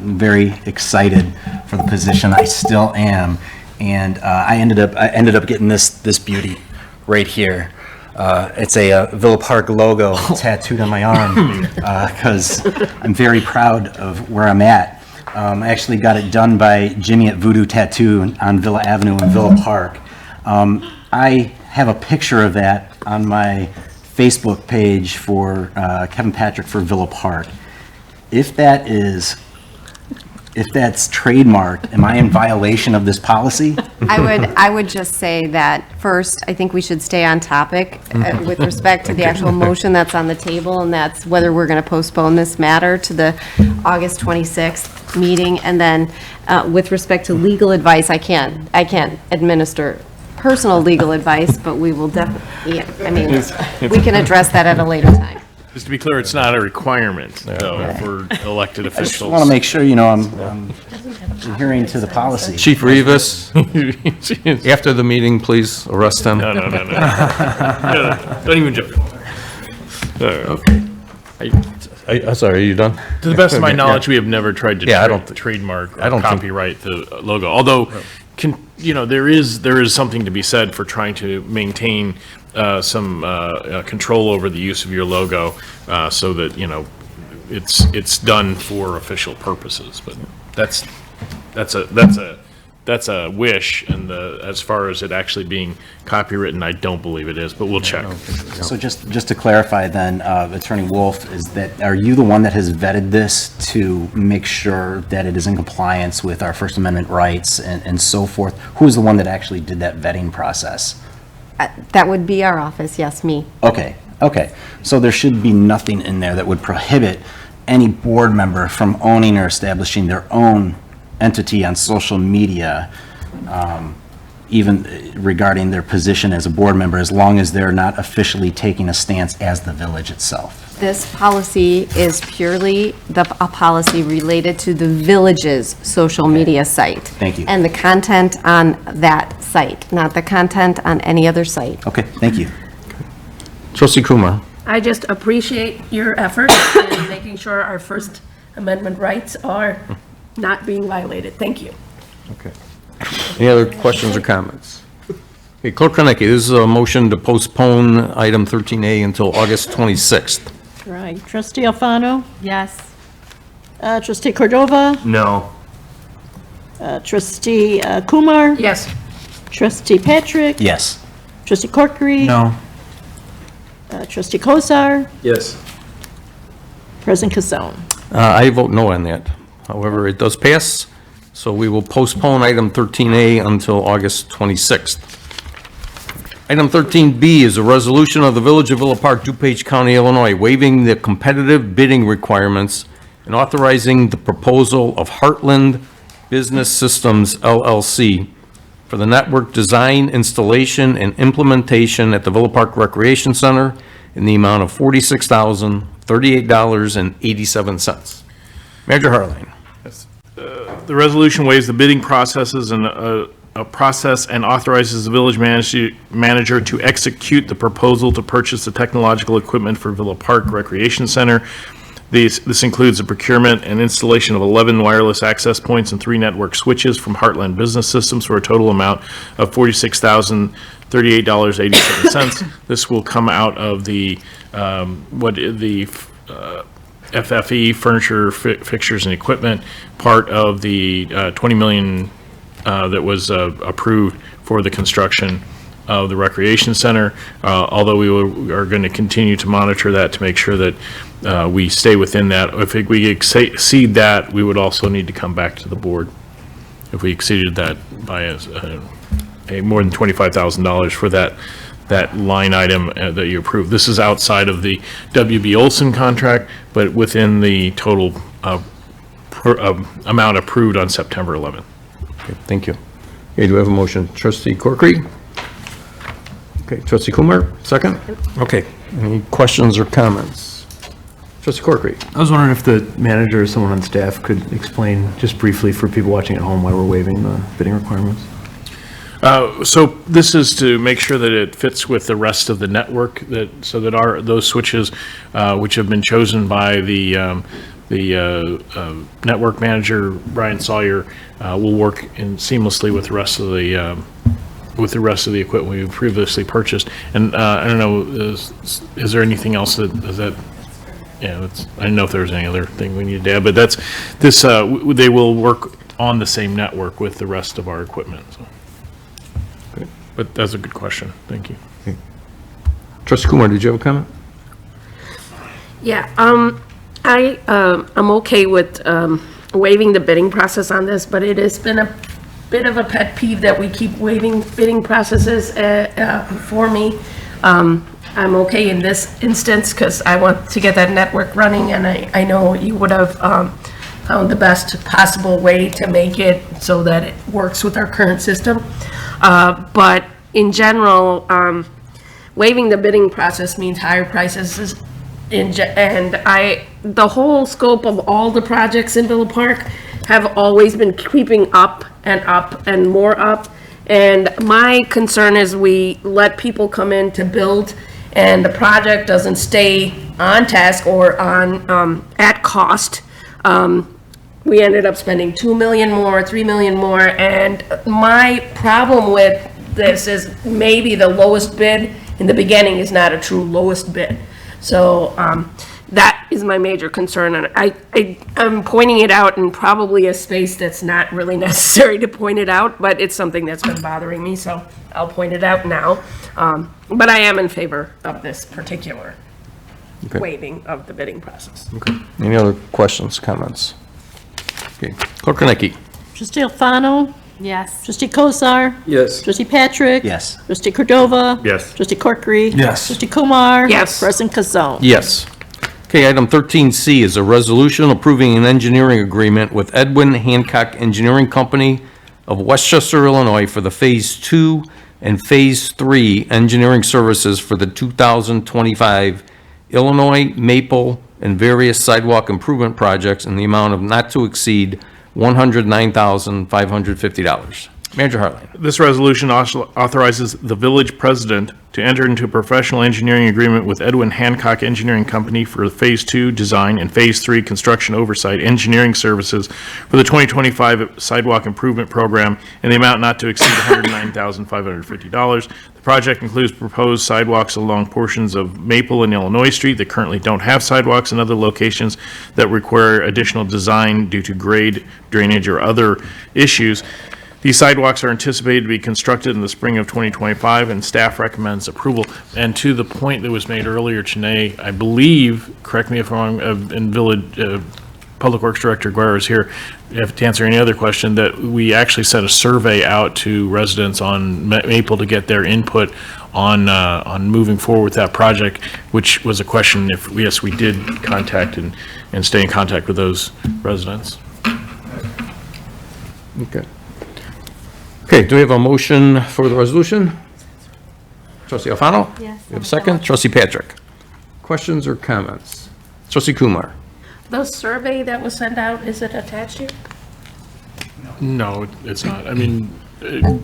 very excited for the position. I still am. And I ended up getting this beauty right here. It's a Villa Park logo tattooed on my arm because I'm very proud of where I'm at. I actually got it done by Jimmy at Voodoo Tattoo on Villa Avenue in Villa Park. I have a picture of that on my Facebook page for Kevin Patrick for Villa Park. If that's trademarked, am I in violation of this policy? I would just say that, first, I think we should stay on topic with respect to the actual motion that's on the table, and that's whether we're going to postpone this matter to the August 26th meeting. And then, with respect to legal advice, I can't administer personal legal advice, but we will definitely, we can address that at a later time. Just to be clear, it's not a requirement, though, for elected I just officials. want to make sure, I'm adhering to the policy. Chief Rivas, after the meeting, please arrest him. No. Don't even jump. Okay. I'm sorry, are you done? To the best of my Yeah. knowledge, we have never tried to Yeah, I don't trademark I or don't think- copyright the logo. Although, there is something to be said for trying to maintain some control over the use of your logo so that, it's done for official purposes. But that's that's a wish, and as far as it actually being copywritten, I don't believe it is, but we'll check. So just to clarify then, Attorney Wolf, is that, are you the one that has vetted this to make sure that it is in compliance with our First Amendment rights and so forth? Who is the one that actually did that vetting process? That would be our office, yes, me. Okay. So there should be nothing in there that would prohibit any board member from owning or establishing their own entity on social media, even regarding their position as a board member, as long as they're not officially taking a stance as the village itself. This policy is purely a policy related to the village's social media site. Thank you. And the content on that site, not the content on any other site. Okay, thank you. Trustee Kumar. I just appreciate your effort in making sure our First Amendment rights are not being violated. Thank you. Okay. Any other questions or comments? Okay, Clerk Konecki, this is a motion to postpone item 13A until August 26th. Right. Trustee Alfano? Yes. Trustee Cordova? No. Trustee Kumar? Yes. Trustee Patrick? Yes. Trustee Corkery? No. Trustee Kozar? Yes. President Casone? I vote no on that. However, it does pass, so we will postpone item 13A until August 26th. Item 13B is a resolution of the Village of Villa Park, DuPage County, Illinois, waiving the competitive bidding requirements and authorizing the proposal of Heartland Business Systems LLC for the network design, installation, and implementation at the Villa Park Recreation Center in the amount of $46,038.87. Manager Harline. The resolution waives the bidding processes and a process and authorizes the village manager to execute the proposal to purchase the technological equipment for Villa Park Recreation Center. This includes the procurement and installation of 11 wireless access points and 3 network switches from Heartland Business Systems for a total amount of $46,038.87. This will come out of the FFE, furniture, fixtures, and equipment, part of the $20 million that was approved for the construction of the recreation center. Although we are going to continue to monitor that to make sure that we stay within that. If we exceed that, we would also need to come back to the board if we exceeded that by a more than $25,000 for that line item that you approved. This is outside of the WB Olson contract, but within the total amount approved on September 11th. Okay, thank you. Okay, do we have a motion? Trustee Corkery? Okay, Trustee Kumar, second? Okay, any questions or comments? Trustee Corkery? I was wondering if the manager or someone on staff could explain just briefly for people watching at home why we're waiving the bidding requirements. So this is to make sure that it fits with the rest of the network, so that those switches, which have been chosen by the network manager, Brian Sawyer, will work seamlessly with the rest of the equipment we've previously purchased. And I don't know, is there anything else that yeah, I don't know if there's any other thing we need to add, but that's this. They will work on the same network with the rest of our equipment. So. Okay. But that's a good question. Thank you. Okay. Trustee Kumar, did you have a comment? Yeah, I'm okay with waiving the bidding process on this, but it has been a bit of a pet peeve that we keep waiving bidding processes for me. I'm okay in this instance because I want to get that network running, and I know you would have found the best possible way to make it so that it works with our current system. But in general, waiving the bidding process means higher prices, and the whole scope of all the projects in Villa Park have always been creeping up and more up. And my concern is we let people come in to build and the project doesn't stay on task or on at cost. We ended up spending $2 million more, $3 million more, and my problem with this is maybe the lowest bid in the beginning is not a true lowest bid. So that is my major concern, and I'm pointing it out in probably a space that's not really necessary to point it out, but it's something that's been bothering me, so I'll point it out now. But I am in favor of this particular Okay. waiving of the bidding process. Okay. Any other questions, comments? Okay, Clerk Konecki. Trustee Alfano? Yes. Trustee Kozar? Yes. Trustee Patrick? Yes. Trustee Cordova? Yes. Trustee Corkery? Yes. Trustee Kumar? Yes. President Kazone? Yes. Okay, item 13C is a resolution approving an engineering agreement with Edwin Hancock Engineering Company of Westchester, Illinois for the Phase 2 and Phase 3 engineering services for the 2025 Illinois, Maple, and various sidewalk improvement projects in the amount of not to exceed $109,550. Manager Harlan. This resolution authorizes the village president to enter into a professional engineering agreement with Edwin Hancock Engineering Company for Phase 2 design and Phase 3 construction oversight engineering services for the 2025 sidewalk improvement program in the amount not to exceed $109,550. The project includes proposed sidewalks along portions of Maple and Illinois Street that currently don't have sidewalks, and other locations that require additional design due to grade, drainage, or other issues. These sidewalks are anticipated to be constructed in the spring of 2025, and staff recommends approval. And to the point that was made earlier today, I believe, correct me if I'm wrong, in Village Public Works Director Guerra is here, to answer any other question, that we actually sent a survey out to residents on Maple to get their input on moving forward with that project, which was a question if, yes, we did contact and stay in contact with those residents. Okay. Okay, do we have a motion for the resolution? Trustee Alfano? Yes. We have a second? Trustee Patrick? Questions or comments? Trustee Kumar? The survey that was sent out, is it attached here? No, it's not. I mean,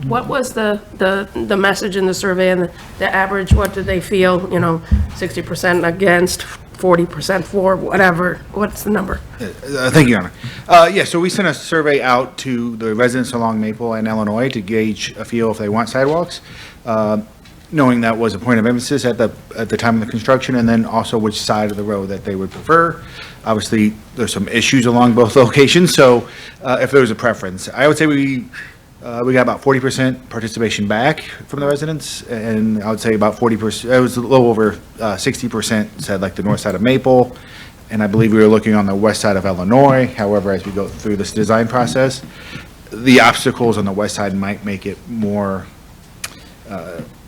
What was the message in the survey and the average, what did they feel, 60% against, 40% for, whatever, what's the number? Thank you, Your Honor. So we sent a survey out to the residents along Maple and Illinois to gauge a feel if they want sidewalks, knowing that was a point of emphasis at the time of the construction, and then also which side of the road that they would prefer. Obviously, there's some issues along both locations, so if there was a preference. I would say we got about 40% participation back from the residents, and I would say about 40%, it was a little over 60% said like the north side of Maple, and I believe we were looking on the west side of Illinois. However, as we go through this design process, the obstacles on the west side might make it more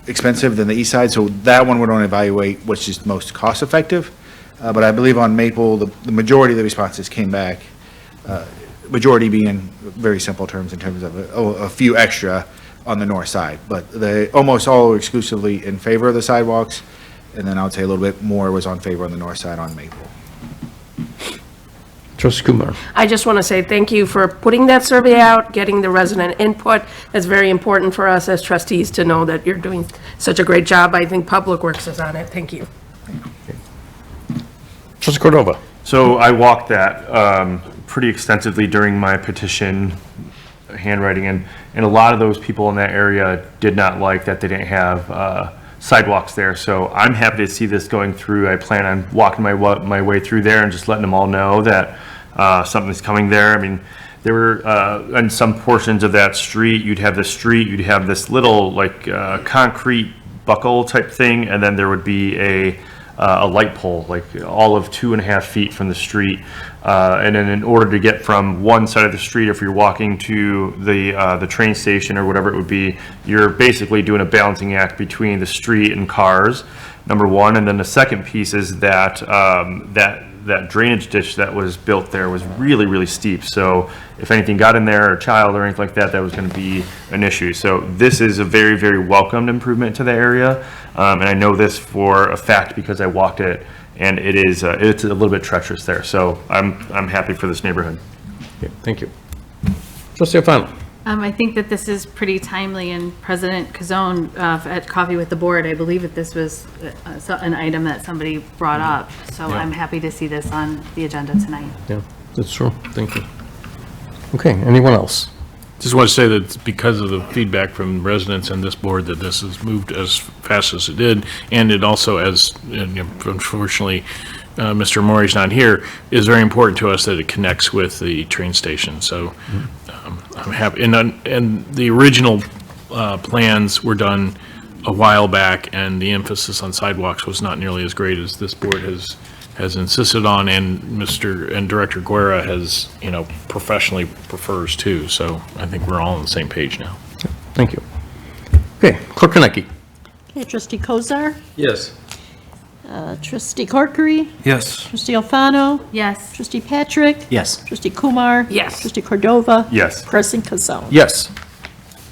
expensive than the east side, so that one would only evaluate what's just most cost effective. But I believe on Maple, the majority of the responses came back, majority being very simple terms in terms of a few extra on the north side, but they almost all were exclusively in favor of the sidewalks, and then I would say a little bit more was on favor on the north side on Maple. Trustee Kumar? I just want to say thank you for putting that survey out, getting the resident input. It's very important for us as trustees to know that you're doing such a great job. I think Public Works is on it. Thank you. Trustee Cordova? So I walked that pretty extensively during my petition handwriting, and a lot of those people in that area did not like that they didn't have sidewalks there. So I'm happy to see this going through. I plan on walking my way through there and just letting them all know that something's coming there. I mean, there were on some portions of that street, you'd have this little like concrete buckle type thing, and then there would be a light pole, like all of 2.5 feet from the street. And then in order to get from one side of the street, if you're walking to the train station or whatever it would be, you're basically doing a balancing act between the street and cars, number one. And then the second piece is that that drainage ditch that was built there was really, really steep. So if anything got in there, or a child or anything like that, that was going to be an issue. So this is a very, very welcomed improvement to the area. And I know this for a fact because I walked it, and it's a little bit treacherous there. So I'm happy for this neighborhood. Okay, thank you. Trustee Alfano? I think that this is pretty timely, and President Kazone at Coffee with the Board, I believe that this was an item that somebody brought up. So Yeah. I'm happy to see this on the agenda tonight. Yeah, that's true. Thank you. Okay, anyone else? Just want to say that it's because of the feedback from residents and this board that this has moved as fast as it did, and it also, as unfortunately, Mr. Maury's not here, is very important to us that it connects with the train station. So I'm happy. And the original plans were done a while back, and the emphasis on sidewalks was not nearly as great as this board has insisted on, and Director Guerra has, professionally prefers too. So I think we're all on the same page now. Thank you. Okay, Clerk Konecki. Okay, trustee Kozar, Yes. trustee Corkery, Yes. trustee Alfano, Yes. trustee Patrick, Yes. trustee Kumar. Yes. Trustee Cordova. Yes. President Kazal. Yes.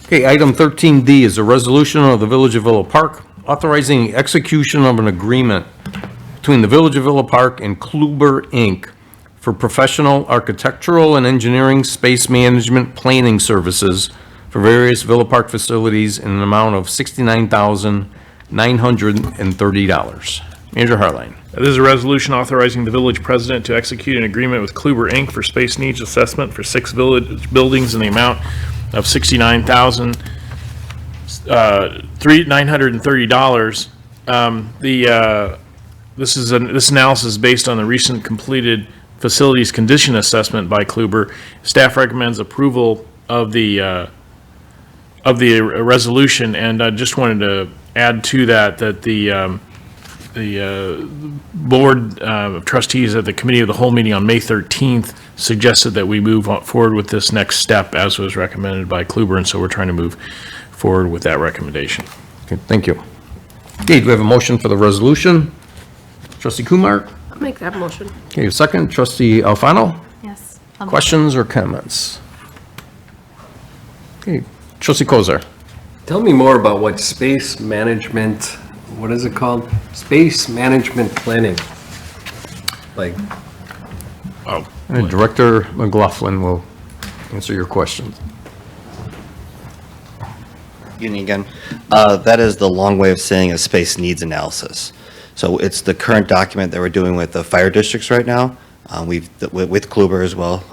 Okay, item 13D is a resolution of the Village of Villa Park authorizing execution of an agreement between the Village of Villa Park and Kluber, Inc. for professional architectural and engineering space management planning services for various Villa Park facilities in an amount of $69,930. Manager Harline. This is a resolution authorizing the village president to execute an agreement with Kluber, Inc. for space needs assessment for 6 village buildings in the amount of $69,930. This analysis is based on the recent completed facilities condition assessment by Kluber. Staff recommends approval of the resolution, and I just wanted to add to that the board of trustees at the committee of the whole meeting on May 13th suggested that we move forward with this next step as was recommended by Kluber, and so we're trying to move forward with that recommendation. Okay, thank you. Okay, do we have a motion for the resolution? Trustee Kumar? I'll make that motion. Okay, a second. Trustee Alfano? Yes. Questions or comments? Okay, Trustee Kozar? Tell me more about what space management, what is it called? Space management planning. Like, Director McLaughlin will answer your questions. Good evening again. That is the long way of saying a space needs analysis. So it's the current document that we're doing with the fire districts right now, with Kluber as well.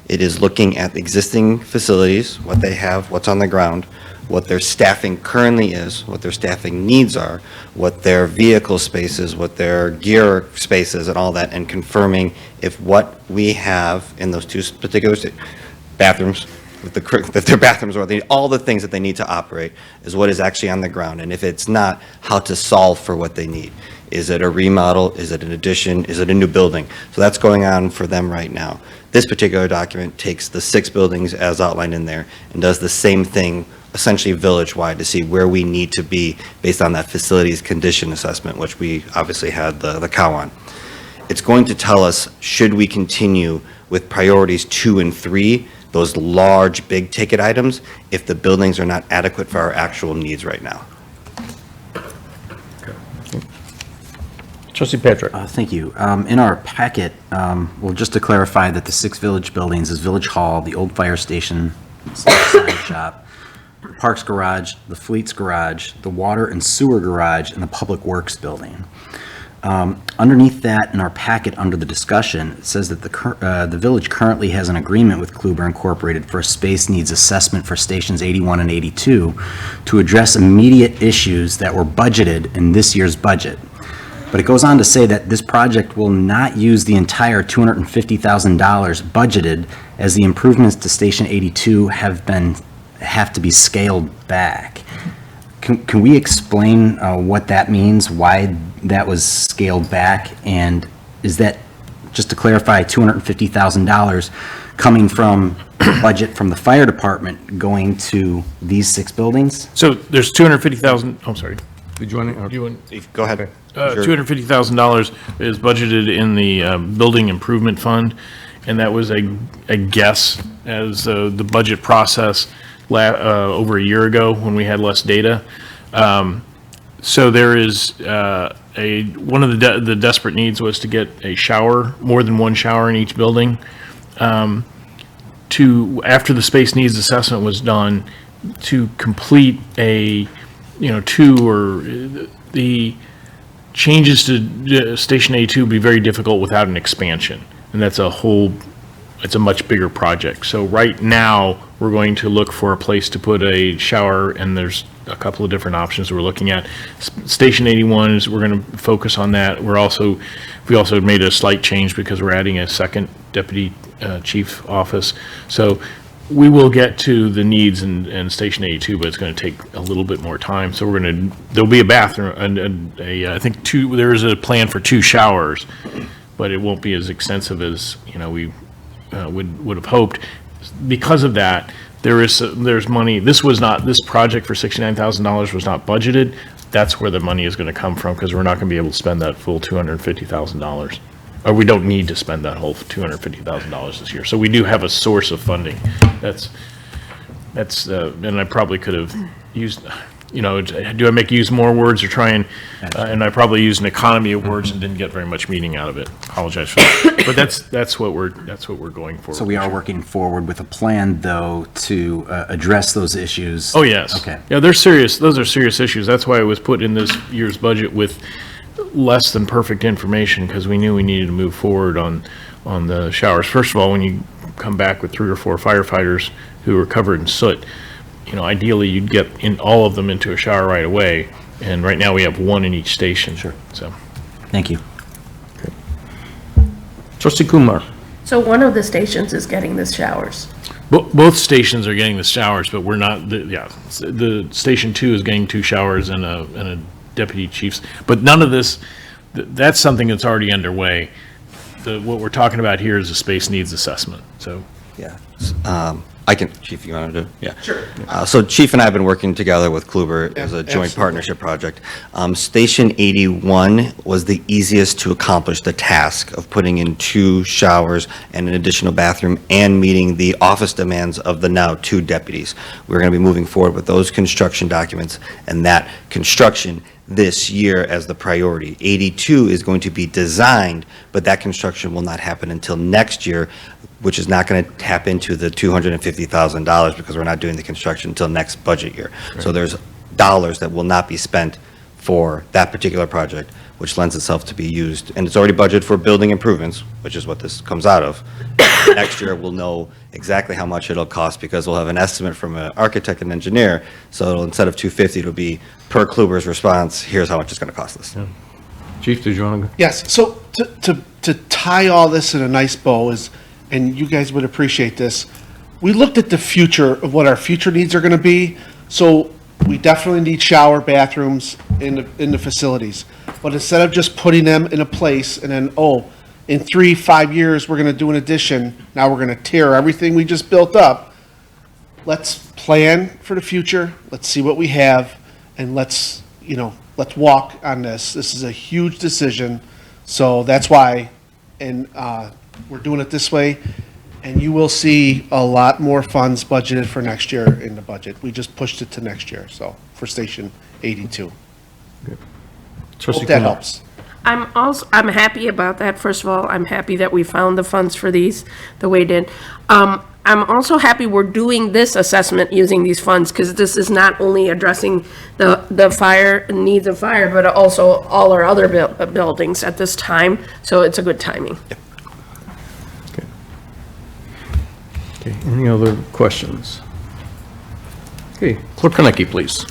It is looking at existing facilities, what they have, what's on the ground, what their staffing currently is, what their staffing needs are, what their vehicle spaces, what their gear spaces and all that, and confirming if what we have in those two particular bathrooms, if their bathrooms or all the things that they need to operate is what is actually on the ground. And if it's not, how to solve for what they need. Is it a remodel? Is it an addition? Is it a new building? So that's going on for them right now. This particular document takes the 6 buildings as outlined in there and does the same thing essentially village-wide to see where we need to be based on that facilities condition assessment, which we obviously had the cow on. It's going to tell us, should we continue with priorities 2 and 3, those large, big-ticket items, if the buildings are not adequate for our actual needs right now. Trustee Patrick. Thank you. In our packet, well, just to clarify that the 6 village buildings is Village Hall, the old fire station, sign shop, the Parks Garage, the Fleets Garage, the Water and Sewer Garage, and the Public Works Building. Underneath that, in our packet, under the discussion, it says that the village currently has an agreement with Kluber Incorporated for a space needs assessment for stations 81 and 82 to address immediate issues that were budgeted in this year's budget. But it goes on to say that this project will not use the entire $250,000 budgeted, as the improvements to Station 82 have to be scaled back. Can we explain what that means, why that was scaled back? And is that, just to clarify, $250,000 coming from the budget from the fire department going to these 6 buildings? So there's $250,000, I'm sorry. Did you want Go ahead. $250,000 is budgeted in the building improvement fund, and that was a guess as the budget process over a year ago when we had less data. So there is one of the desperate needs was to get a shower, more than one shower in each building. After the space needs assessment was done, to complete a the changes to Station A2 would be very difficult without an expansion, and it's a much bigger project. So right now, we're going to look for a place to put a shower, and there's a couple of different options we're looking at. Station 81 is, we're going to focus on that. We also made a slight change because we're adding a second deputy chief office. So we will get to the needs in Station 82, but it's going to take a little bit more time. So there'll be a bathroom and I think there is a plan for 2 showers, but it won't be as extensive as, we would have hoped. Because of that, there's money. This project for $69,000 was not budgeted. That's where the money is going to come from, because we're not going to be able to spend that full $250,000. Or we don't need to spend that whole $250,000 this year. So we do have a source of funding. That's and I probably could have used, do I make use more words or try and I probably used an economy of words and didn't get very much meaning out of it. Apologize for that. But that's what we're going for. So we are working forward with a plan, though, to address those issues. Oh, yes. Okay. Yeah, they're serious. Those are serious issues. That's why it was put in this year's budget with less than perfect information, because we knew we needed to move forward on the showers. First of all, when you come back with 3 or 4 firefighters who are covered in soot, ideally you'd get in all of them into a shower right away. And right now we have 1 in each station. Sure. So, thank you. Okay. Trustee Kumar. So one of the stations is getting the showers. Both stations are getting the showers, but we're not. The Station 2 is getting 2 showers and a deputy chief's. But none of this. That's something that's already underway. What we're talking about here is a space needs assessment. So yeah, Chief, you want to do? Yeah. Sure. So Chief and I have been working together with Kluber as a joint partnership project. Station 81 was the easiest to accomplish the task of putting in 2 showers and an additional bathroom and meeting the office demands of the now 2 deputies. We're going to be moving forward with those construction documents and that construction this year as the priority. 82 is going to be designed, but that construction will not happen until next year, which is not going to tap into the $250,000 because we're not doing the construction until next budget year. Right. So there's dollars that will not be spent for that particular project, which lends itself to be used. And it's already budgeted for building improvements, which is what this comes out of. Next year, we'll know exactly how much it'll cost because we'll have an estimate from an architect and engineer. So instead of 250, it'll be per Kluber's response, here's how much it's going to cost us. Yeah. Chief, did you want to go? Yes. So to tie all this in a nice bow is, and you guys would appreciate this, we looked at the future of what our future needs are going to be. So we definitely need shower bathrooms in the facilities. But instead of just putting them in a place and then, in 3-5 years, we're going to do an addition, now we're going to tear everything we just built up, let's plan for the future, let's see what we have, and let's walk on this. This is a huge decision, so that's why, and we're doing it this way, and you will see a lot more funds budgeted for next year in the budget. We just pushed it to next year, so, for Station 82. Hope that helps. I'm happy about that. First of all, I'm happy that we found the funds for these the way it did. I'm also happy we're doing this assessment using these funds, because this is not only addressing the fire needs of fire, but also all our other buildings at this time. So it's a good timing. Okay. Any other questions? Okay, Clerk Konecki, please.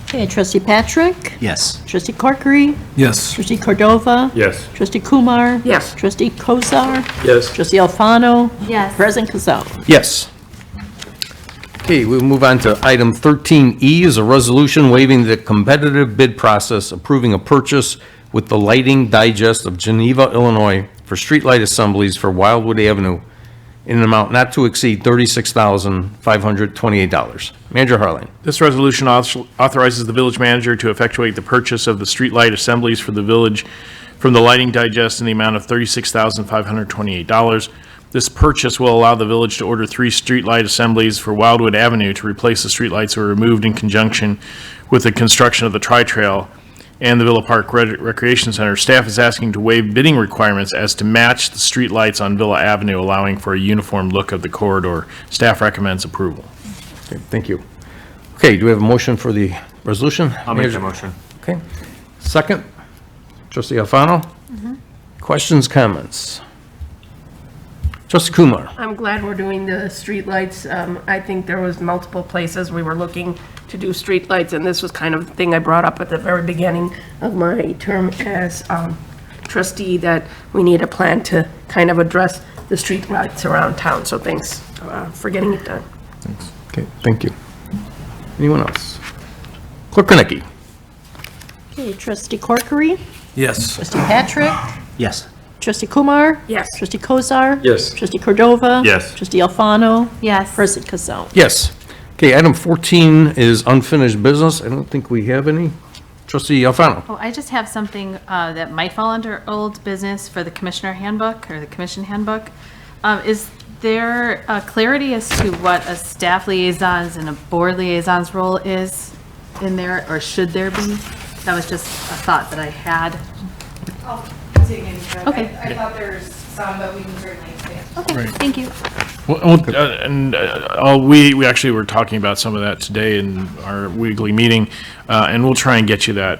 Okay, Trustee Patrick? Yes. Trustee Corkery? Yes. Trustee Cordova? Yes. Trustee Kumar? Yes. Trustee Kozar? Yes. Trustee Alfano? Yes. President Kazal? Yes. Okay, we'll move on to item 13E is a resolution waiving the competitive bid process, approving a purchase with the Lighting Digest of Geneva, Illinois for streetlight assemblies for Wildwood Avenue in an amount not to exceed $36,528. Manager Harline. This resolution authorizes the village manager to effectuate the purchase of the streetlight assemblies for the village from the Lighting Digest in the amount of $36,528. This purchase will allow the village to order 3 streetlight assemblies for Wildwood Avenue to replace the streetlights that were removed in conjunction with the construction of the Tri-Trail and the Villa Park Recreation Center. Staff is asking to waive bidding requirements as to match the streetlights on Villa Avenue, allowing for a uniform look of the corridor. Staff recommends approval. Okay, thank you. Okay, do we have a motion for the resolution? I'll make the motion. Okay. Second, Trustee Alfano? Questions, comments? Trustee Kumar? I'm glad we're doing the streetlights. I think there was multiple places we were looking to do streetlights, and this was kind of the thing I brought up at the very beginning of my term as trustee, that we need a plan to kind of address the streetlights around town. So thanks for getting it done. Thanks. Okay, thank you. Anyone else? Clerk Kornecki? Okay, trustee Corkery, Yes. trustee Patrick, Yes. trustee Kumar. Yes. Trustee Kozar. Yes. Trustee Cordova. Yes. Trustee Alfano. Yes. President Kazal. Yes. Okay, item 14 is unfinished business. I don't think we have any. Trustee Alfano? Oh, I just have something that might fall under old business for the commissioner handbook or the commission handbook. Is there clarity as to what a staff liaison's and a board liaison's role is in there, or should there be? That was just a thought that I had. I'll dig into it. Okay. I thought there's some, but we can certainly expand. Okay, Right. thank you. We actually were talking about some of that today in our weekly meeting, and we'll try and get you that.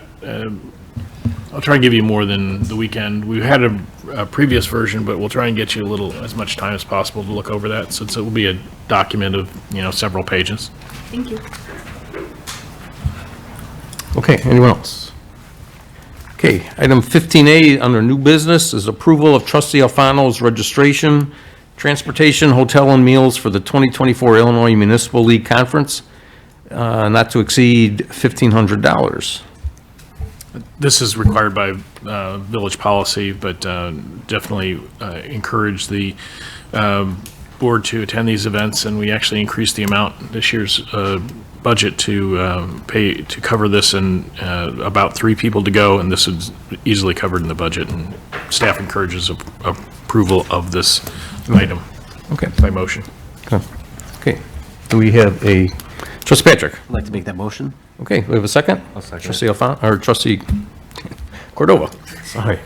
I'll try and give you more than the weekend. We had a previous version, but we'll try and get you as much time as possible to look over that, since it will be a document of, several pages. Thank you. Okay, anyone else? Okay, item 15A under new business is approval of trustee Alfano's registration, transportation, hotel, and meals for the 2024 Illinois Municipal League Conference, not to exceed $1,500. This is required by village policy, but definitely encourage the board to attend these events, and we actually increased the amount this year's budget to pay to cover this, and about 3 people to go, and this is easily covered in the budget, and staff encourages approval of this item. Okay. By motion. Okay, do we have a, Trustee Patrick? I'd like to make that motion. Okay, we have a second? I'll second. Trustee Alfano, or Trustee Cordova? Sorry.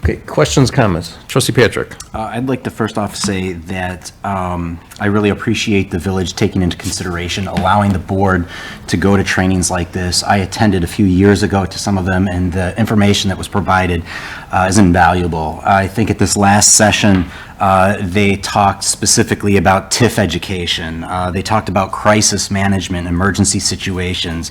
Okay, questions, comments? Trustee Patrick? I'd like to first off say that I really appreciate the village taking into consideration allowing the board to go to trainings like this. I attended a few years ago to some of them, and the information that was provided is invaluable. I think at this last session, they talked specifically about TIF education. They talked about crisis management, emergency situations.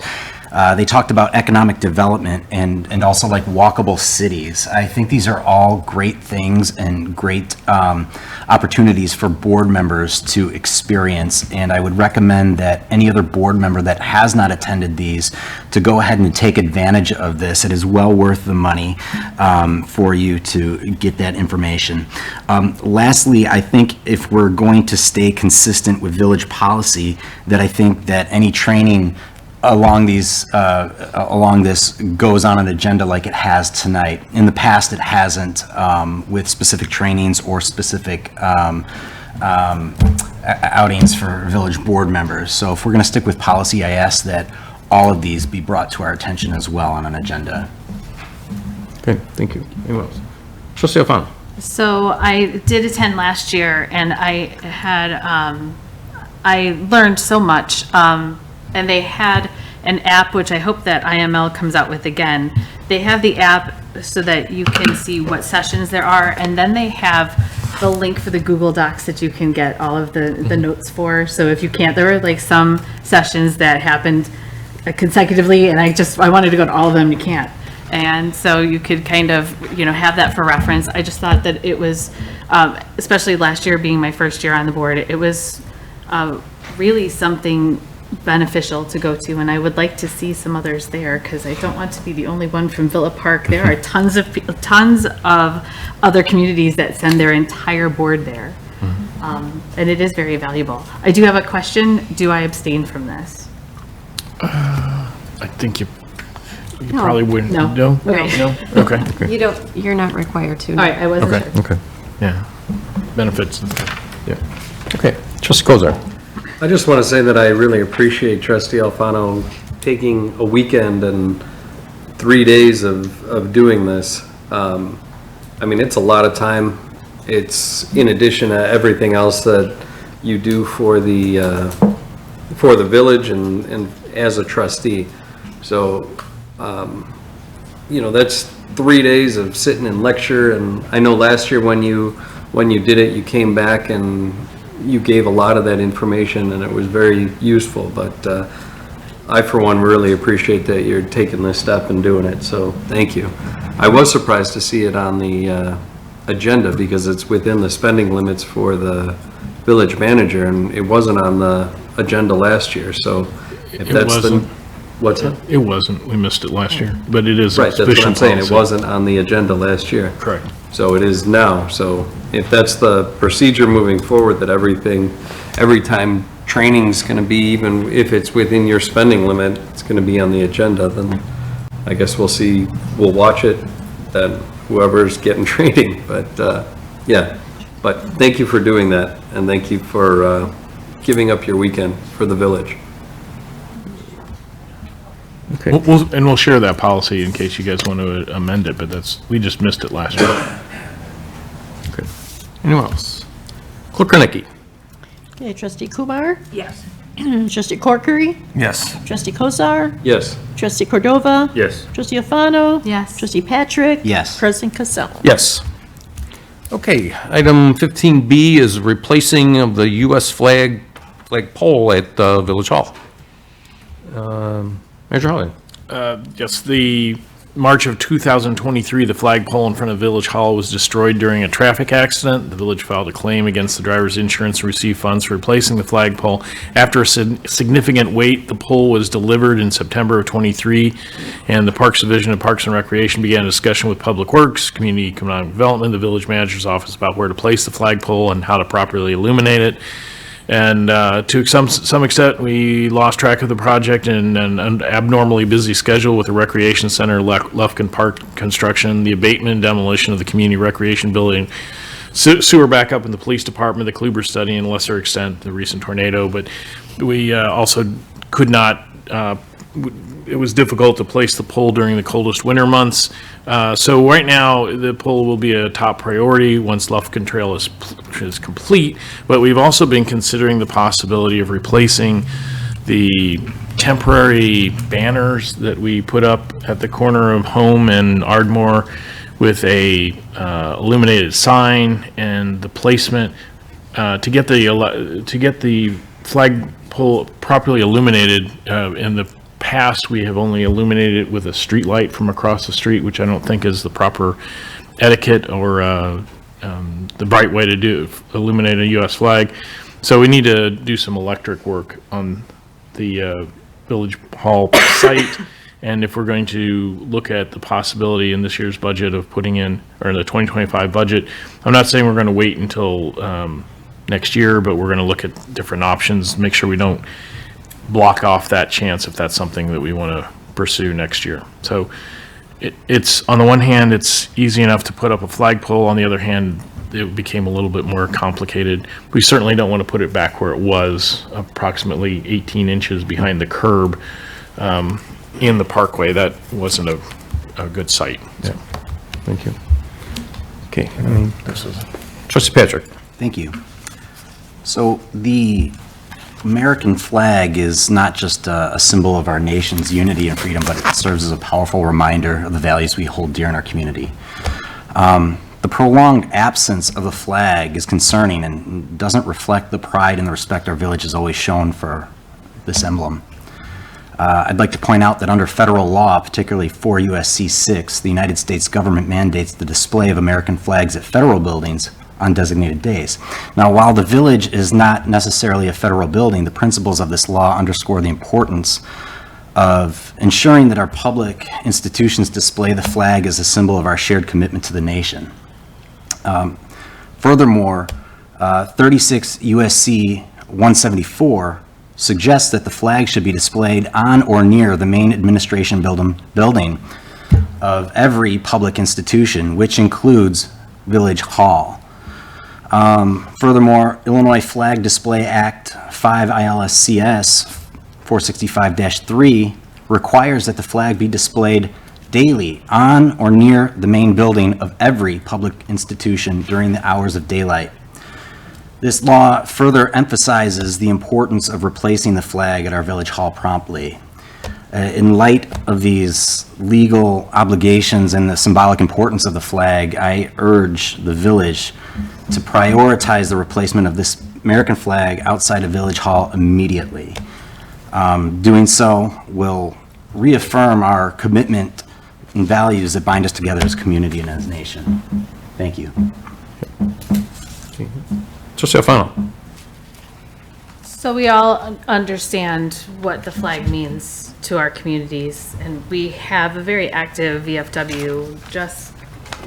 They talked about economic development and also like walkable cities. I think these are all great things and great opportunities for board members to experience. And I would recommend that any other board member that has not attended these to go ahead and take advantage of this. It is well worth the money for you to get that information. Lastly, I think if we're going to stay consistent with village policy, that I think that any training along this goes on an agenda like it has tonight. In the past, it hasn't with specific trainings or specific outings for village board members. So if we're going to stick with policy, I ask that all of these be brought to our attention as well on an agenda. Okay, thank you. Anyone else? Trustee Alfano? So I did attend last year, and I had, I learned so much. And they had an app, which I hope that IML comes out with again. They have the app so that you can see what sessions there are, and then they have the link for the Google Docs that you can get all of the notes for. So if you can't, there were like some sessions that happened consecutively, and I wanted to go to all of them, you can't. And so you could kind of, have that for reference. I just thought that it was, especially last year being my first year on the board, it was really something beneficial to go to, and I would like to see some others there, because I don't want to be the only one from Villa Park. There are tons of other communities that send their entire board there, and it is very valuable. I do have a question. Do I abstain from this? I think you No. probably wouldn't. No. No? Okay. No? Okay. You're not required to. All right, I wasn't Okay. sure. Okay. Yeah. Benefits. Yeah. Okay, Trustee Kozar? I just want to say that I really appreciate Trustee Alfano taking a weekend and 3 days of doing this. I mean, it's a lot of time. It's in addition to everything else that you do for the village and as a trustee. So, that's 3 days of sitting and lecture. And I know last year when you did it, you came back and you gave a lot of that information, and it was very useful. But I, for one, really appreciate that you're taking this step and doing it, so thank you. I was surprised to see it on the agenda because it's within the spending limits for the village manager, and it wasn't on the agenda last year, so if It that's the... wasn't. What's that? It wasn't. We missed it last year, but it is a Right, that's what official I'm saying, it policy. wasn't on the agenda last year. Correct. So it is now, so if that's the procedure moving forward, that every time training's gonna be, even if it's within your spending limit, it's gonna be on the agenda, then I guess we'll watch it, then whoever's getting training, but, yeah. But thank you for doing that, and thank you for, giving up your weekend for the village. Okay. We'll share that policy in case you guys want to amend it, but we just missed it last year. Okay. Anyone else? Clerk Kernicki? Okay, trustee Kumar? Yes. Trustee Corkery? Yes. Trustee Kozar? Yes. Trustee Cordova? Yes. Trustee Alfano? Yes. Trustee Patrick? Yes. President Costello? Yes. Okay, item 15B is replacing of the U.S. flag pole at Village Hall. Manager Holly? Yes, the March of 2023, the flagpole in front of Village Hall was destroyed during a traffic accident. The village filed a claim against the driver's insurance and received funds for replacing the flagpole. After a significant wait, the pole was delivered in September of '23, and the Parks Division of Parks and Recreation began a discussion with Public Works, Community Economic Development, the village manager's office about where to place the flagpole and how to properly illuminate it. And to some extent, we lost track of the project in an abnormally busy schedule with the Recreation Center, Lufkin Park construction, the abatement and demolition of the community recreation building, sewer backup in the police department, the Kluber study, and lesser extent, the recent tornado. But we also could not, it was difficult to place the pole during the coldest winter months. So right now, the pole will be a top priority once Lufkin Trail is complete, but we've also been considering the possibility of replacing the temporary banners that we put up at the corner of Home and Ardmore with a illuminated sign, and the placement to get the flagpole properly illuminated. In the past, we have only illuminated it with a street light from across the street, which I don't think is the proper etiquette or the right way to illuminate a U.S. flag. So we need to do some electric work on the Village Hall site. And if we're going to look at the possibility in this year's budget of putting in, or in the 2025 budget, I'm not saying we're going to wait until next year, but we're going to look at different options, make sure we don't block off that chance if that's something that we want to pursue next year. So it's, on the one hand, it's easy enough to put up a flagpole. On the other hand, it became a little bit more complicated. We certainly don't want to put it back where it was, approximately 18 inches behind the curb in the parkway. That wasn't a good site. Yeah. Thank you. Okay. Trustee Patrick? Thank you. So the American flag is not just a symbol of our nation's unity and freedom, but it serves as a powerful reminder of the values we hold dear in our community. The prolonged absence of the flag is concerning and doesn't reflect the pride and the respect our village has always shown for this emblem. I'd like to point out that under federal law, particularly 4 U.S.C. 6, the United States government mandates the display of American flags at federal buildings on designated days. Now, while the village is not necessarily a federal building, the principles of this law underscore the importance of ensuring that our public institutions display the flag as a symbol of our shared commitment to the nation. Furthermore, 36 U.S.C. 174 suggests that the flag should be displayed on or near the main administration building of every public institution, which includes Village Hall. Furthermore, Illinois Flag Display Act 5 ILSCS 465-3 requires that the flag be displayed daily on or near the main building of every public institution during the hours of daylight. This law further emphasizes the importance of replacing the flag at our Village Hall promptly. In light of these legal obligations and the symbolic importance of the flag, I urge the village to prioritize the replacement of this American flag outside of Village Hall immediately. Doing so will reaffirm our commitment and values that bind us together as a community and as a nation. Thank you. Trustee Alfano. So we all understand what the flag means to our communities, and we have a very active VFW. Just,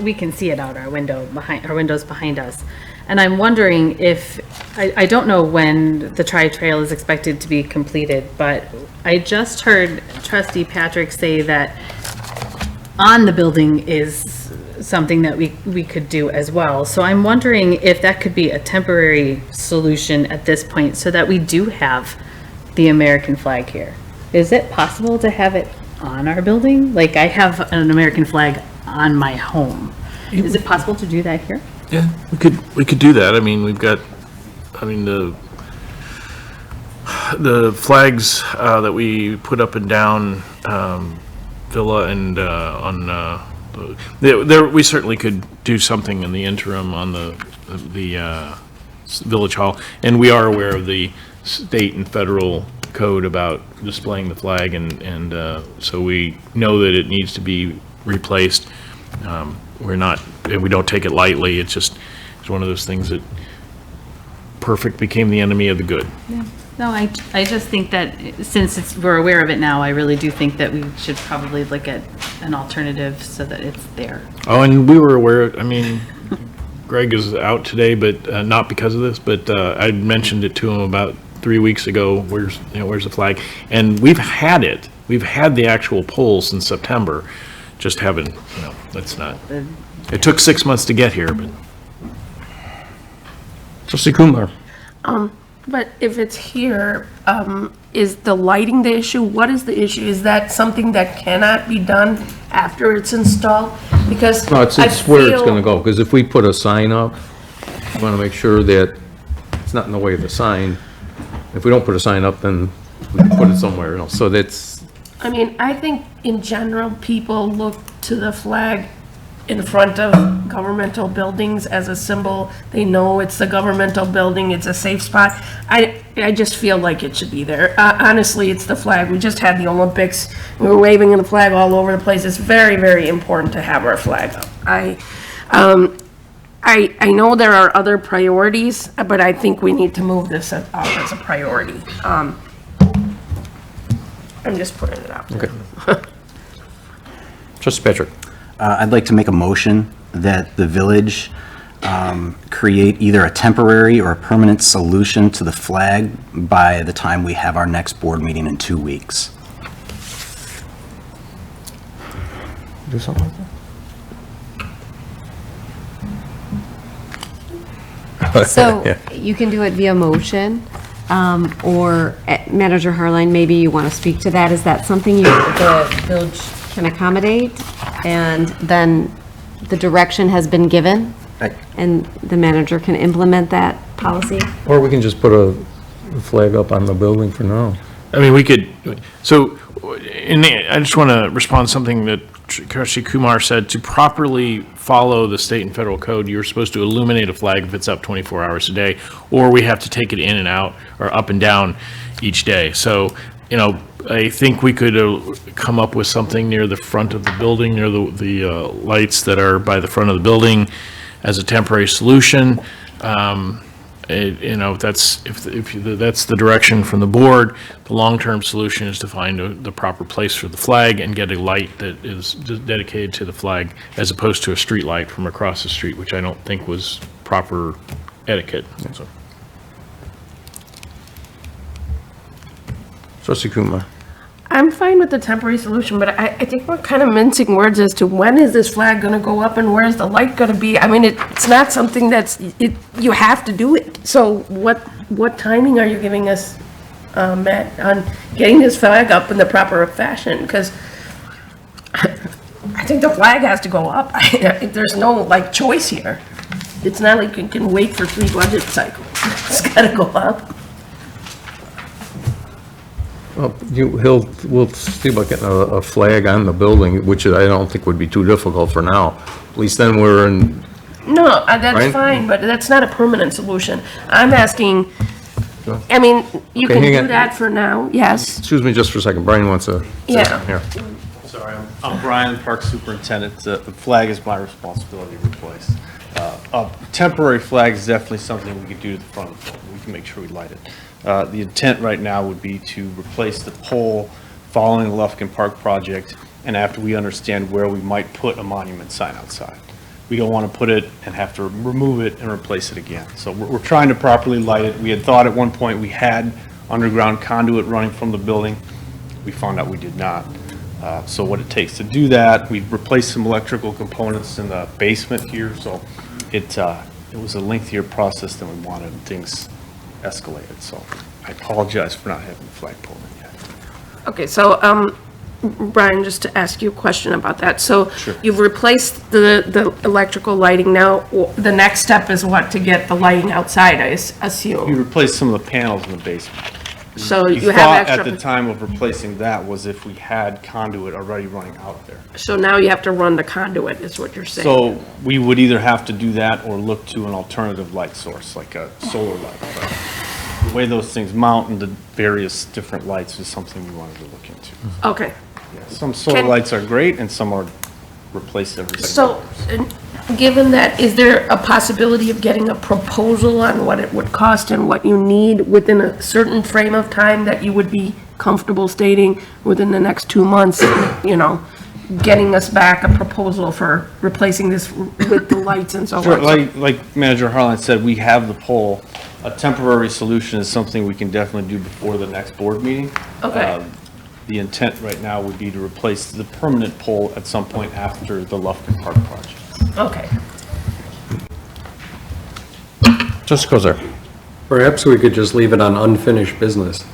we can see it out our windows behind us. And I'm wondering if, I don't know when the tri-trail is expected to be completed, but I just heard Trustee Patrick say that on the building is something that we could do as well. So I'm wondering if that could be a temporary solution at this point so that we do have the American flag here. Is it possible to have it on our building? Like, I have an American flag on my home. Is it possible to do that here? Yeah, we could do that. I mean, we've got, I mean, the flags that we put up and down Villa and we certainly could do something in the interim on the Village Hall, and we are aware of the state and federal code about displaying the flag, and so we know that it needs to be replaced. We don't take it lightly. It's one of those things that perfect became the enemy of the good. Yeah. No, I just think that since we're aware of it now, I really do think that we should probably look at an alternative so that it's there. Oh, and we were aware, I mean, Greg is out today, but not because of this, but I mentioned it to him about 3 weeks ago, where's the flag? And we've had it. We've had the actual pole since September. Just haven't, that's not, it took 6 months to get here, but. Trustee Kumar. But if it's here, is the lighting the issue? What is the issue? Is that something that cannot be done after it's installed? Because No, it's where it's gonna go, because if we put a sign up, we wanna make sure that it's not in the way of the sign. If we don't put a sign up, then we can put it somewhere else. So that's, I mean, I think in general, people look to the flag in front of governmental buildings as a symbol. They know it's the governmental building, it's a safe spot. I just feel like it should be there. Honestly, it's the flag. We just had the Olympics. We were waving the flag all over the place. It's very, very important to have our flag up. I know there are other priorities, but I think we need to move this up as a priority. I'm just putting it out there. okay. Trustee Patrick. I'd like to make a motion that the village create either a temporary or a permanent solution to the flag by the time we have our next board meeting in 2 weeks. Do something like that? So Yeah. you can do it via motion, or Manager Harline, maybe you want to speak to that. Is that something the village can accommodate? And then the direction has been given, and the manager can implement that policy? Or we can just put a flag up on the building for now. I mean, we could, so, I just want to respond to something that Trustee Kumar said. To properly follow the state and federal code, you're supposed to illuminate a flag if it's up 24 hours a day, or we have to take it in and out, or up and down each day. So, I think we could come up with something near the front of the building, near the lights that are by the front of the building as a temporary solution. If that's the direction from the board, the long-term solution is to find the proper place for the flag and get a light that is dedicated to the flag, as opposed to a street light from across the street, which I don't think was proper etiquette. So. Trustee Kumar. I'm fine with the temporary solution, but I think we're kind of mincing words as to when is this flag going to go up and where's the light going to be? I mean, it's not something you have to do it. So what timing are you giving us, Matt, on getting this flag up in the proper fashion? Because I think the flag has to go up. There's no choice here. It's not like you can wait for 3 budget cycles. It's got to go up. Well, we'll see about getting a flag on the building, which I don't think would be too difficult for now. At least then we're in. No, that's Right? fine, but that's not a permanent solution. I'm asking I mean, you Okay, can hang do on. that for now, yes. Excuse me just for a second, Brian wants to say Yeah. something here. Sorry, I'm Brian, Park Superintendent. The flag is my responsibility to replace. A temporary flag is definitely something we could do to the front of the building. We can make sure we light it. The intent right now would be to replace the pole following the Lufkin Park project, and after we understand where we might put a monument sign outside. We don't want to put it and have to remove it and replace it again. So we're trying to properly light it. We had thought at one point we had underground conduit running from the building. We found out we did not. So what it takes to do that, we've replaced some electrical components in the basement here, so it was a lengthier process than we wanted, and things escalated, so I apologize for not having the flagpole in yet. Okay, so, Brian, just to ask you a question about that. So Sure. you've replaced the electrical lighting. Now, the next step is what, to get the lighting outside, I assume? We replaced some of the panels in the basement. So you have thought extra. at the time of replacing that was if we had conduit already running out there. So now you have to run the conduit, is what you're saying? So we would either have to do that or look to an alternative light source, like a solar light. But the way those things mount and the various different lights is something we wanted to look into. Okay. Yeah, some solar Can- lights are great and some are replaced every So, given that, is there a possibility of getting a proposal on what it would cost and what you need within a certain frame of time that you would be comfortable stating within the next 2 months, you know, getting us back a proposal for replacing this with the lights and so Sure, on? like Manager Harlan said, we have the pole. A temporary solution is something we can definitely do before the next board meeting. Okay. The intent right now would be to replace the permanent pole at some point after the Lufkin Park project. Okay. Just goes there. Perhaps we could just leave it on unfinished business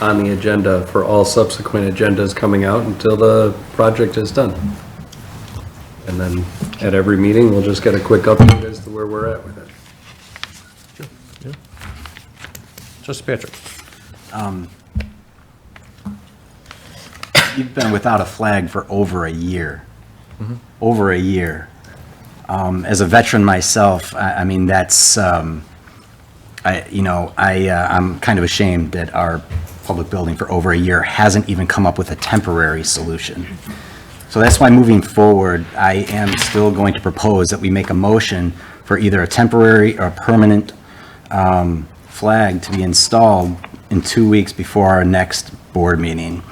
on the agenda for all subsequent agendas coming out until the project is done. And then at every meeting, we'll just get a quick update as to where we're at with it. Just Patrick. You've been without a flag for over a year. Over a year. As a veteran myself, I mean, that's, I'm kind of ashamed that our public building for over a year hasn't even come up with a temporary solution. So that's why moving forward, I am still going to propose that we make a motion for either a temporary or permanent flag to be installed in 2 weeks before our next board meeting.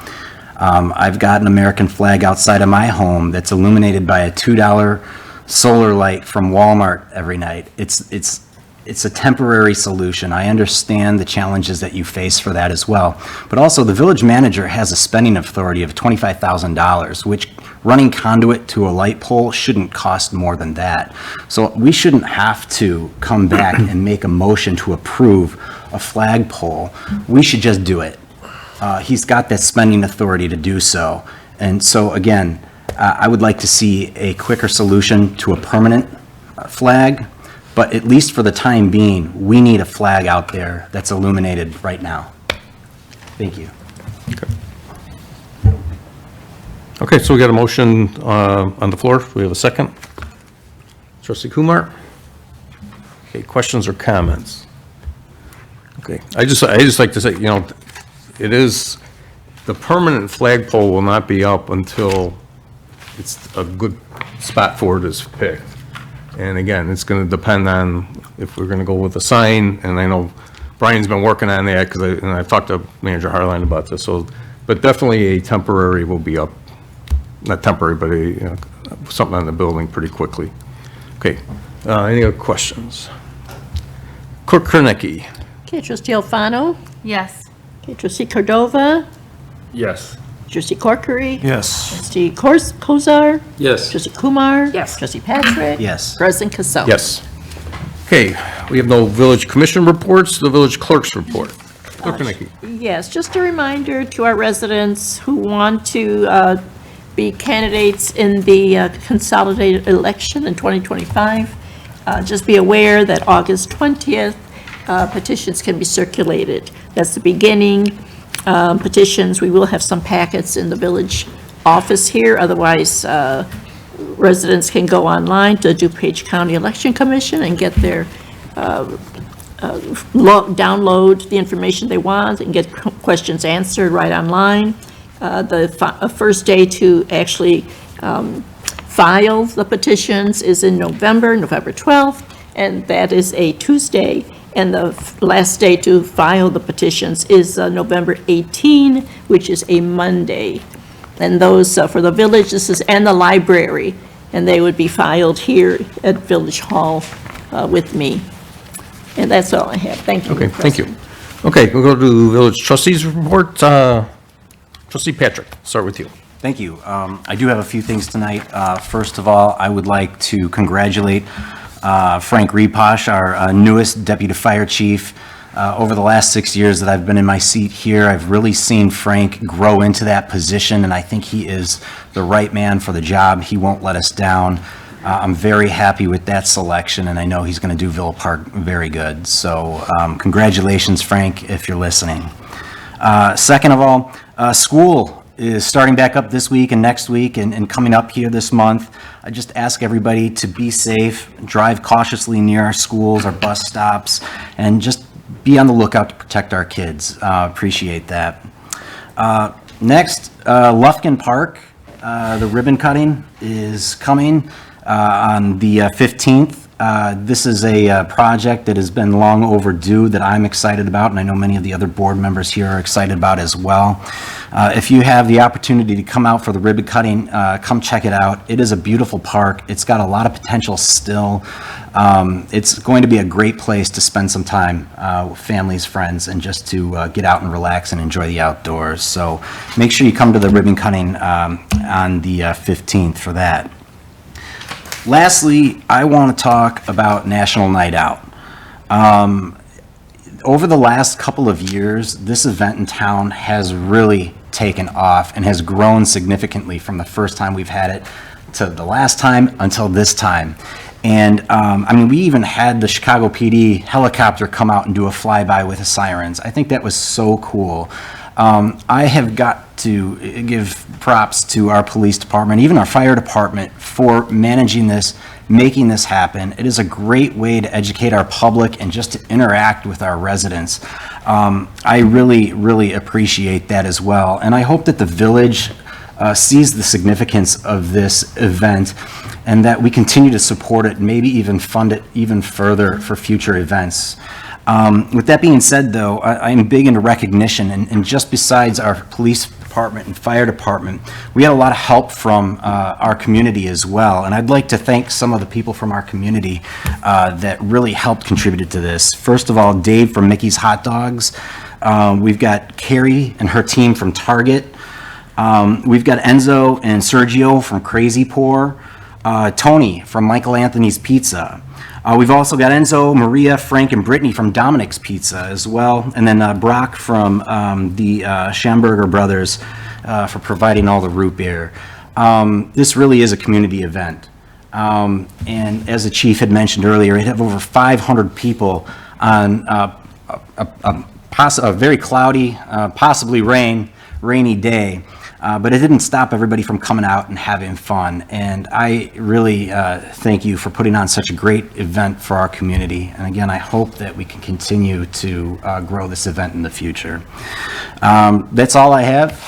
I've got an American flag outside of my home that's illuminated by a $2 solar light from Walmart every night. It's a temporary solution. I understand the challenges that you face for that as well. But also, the village manager has a spending authority of $25,000, which running conduit to a light pole shouldn't cost more than that. So we shouldn't have to come back and make a motion to approve a flagpole. We should just do it. He's got that spending authority to do so. And so, again, I would like to see a quicker solution to a permanent flag, but at least for the time being, we need a flag out there that's illuminated right now. Thank you. Okay, so we got a motion on the floor. Do we have a second? Trustee Kumar? Okay, questions or comments? Okay, I just like to say, you know, it is, the permanent flagpole will not be up until it's a good spot for it is picked. And again, it's going to depend on if we're going to go with a sign, and I know Brian's been working on that, because I've talked to Manager Harlan about this, so, but definitely a temporary will be up, not temporary, but a, you know, something on the building pretty quickly. Okay, any other questions? Clerk Kernicki? Okay, Trustee Alfano? Yes. Okay, Trustee Cordova? Yes. Trustee Corkery? Yes. Trustee Kozar? Yes. Trustee Kumar? Yes. Trustee Patrick? Yes. President Cassell? Yes. Okay, we have no village commission reports, the village clerk's report. Clerk Kernicki? Yes, just a reminder to our residents who want to be candidates in the consolidated election in 2025, just be aware that August 20th, petitions can be circulated. That's the beginning. Petitions, we will have some packets in the village office here. Otherwise, residents can go online to DuPage County Election Commission and get their download the information they want and get questions answered right online. The first day to actually file the petitions is in November 12th, and that is a Tuesday. And the last day to file the petitions is November 18, which is a Monday. And those, for the village, and the library, and they would be filed here at Village Hall with me. And that's all I have. Thank you. Okay, thank you. Okay, we'll go to Village Trustees report. Trustee Patrick, start with you. Thank you. I do have a few things tonight. First of all, I would like to congratulate Frank Reposh, our newest Deputy Fire Chief. Over the last 6 years that I've been in my seat here, I've really seen Frank grow into that position, and I think he is the right man for the job. He won't let us down. I'm very happy with that selection, and I know he's going to do Villa Park very good. So congratulations, Frank, if you're listening. Second of all, school is starting back up this week and next week and coming up here this month. I just ask everybody to be safe, drive cautiously near our schools, our bus stops, and just be on the lookout to protect our kids. Appreciate that. Next, Lufkin Park, the ribbon cutting is coming on the 15th. This is a project that has been long overdue that I'm excited about, and I know many of the other board members here are excited about as well. If you have the opportunity to come out for the ribbon cutting, come check it out. It is a beautiful park. It's got a lot of potential still. It's going to be a great place to spend some time with families, friends, and just to get out and relax and enjoy the outdoors. So make sure you come to the ribbon cutting on the 15th for that. Lastly, I want to talk about National Night Out. Over the last couple of years, this event in town has really taken off and has grown significantly from the first time we've had it to the last time until this time. And I mean, we even had the Chicago PD helicopter come out and do a flyby with the sirens. I think that was so cool. I have got to give props to our police department, even our fire department, for managing this, making this happen. It is a great way to educate our public and just to interact with our residents. I really, really appreciate that as well. And I hope that the village sees the significance of this event and that we continue to support it, maybe even fund it even further for future events. With that being said, though, I'm big into recognition, and just besides our police department and fire department, we had a lot of help from our community as well, and I'd like to thank some of the people from our community that really helped contribute to this. First of all, Dave from Mickey's Hot Dogs. We've got Carrie and her team from Target. We've got Enzo and Sergio from Crazy Pour. Tony from Michael Anthony's Pizza. We've also got Enzo, Maria, Frank, and Brittany from Dominic's Pizza as well. And then Brock from the Schamberger Brothers for providing all the root beer. This really is a community event. And as the chief had mentioned earlier, it had over 500 people on a very cloudy, possibly rainy day. But it didn't stop everybody from coming out and having fun. And I really thank you for putting on such a great event for our community. And again, I hope that we can continue to grow this event in the future. That's all I have.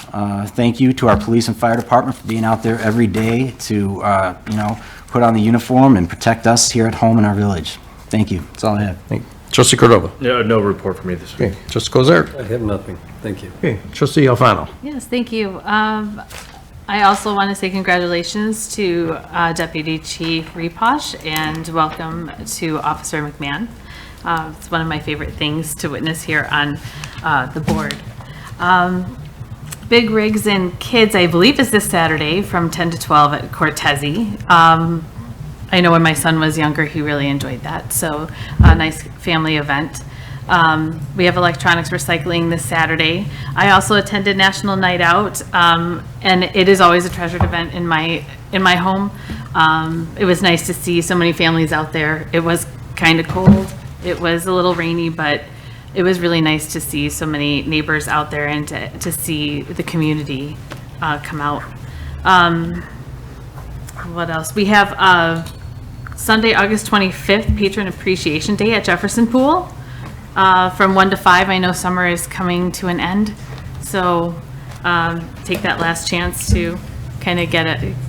Thank you to our police and fire department for being out there every day to, put on the uniform and protect us here at home in our village. Thank you. That's all I have. Thank you. Trustee Cordova. No report for me this week. Okay. Trustee Kozar. I have nothing. Thank you. Okay. Trustee Alfano. Yes, thank you. I also want to say congratulations to Deputy Chief Reposh and welcome to Officer McMahon. It's one of my favorite things to witness here on the board. Big Rigs and Kids, I believe, is this Saturday from 10 to 12 at Cortese. I know when my son was younger, he really enjoyed that. So a nice family event. We have electronics recycling this Saturday. I also attended National Night Out, and it is always a treasured event in my home. It was nice to see so many families out there. It was kind of cold. It was a little rainy, but it was really nice to see so many neighbors out there and to see the community come out. What else? We have Sunday, August 25th, Patron Appreciation Day at Jefferson Pool. from 1 to 5. I know summer is coming to an end, so take that last chance to kind of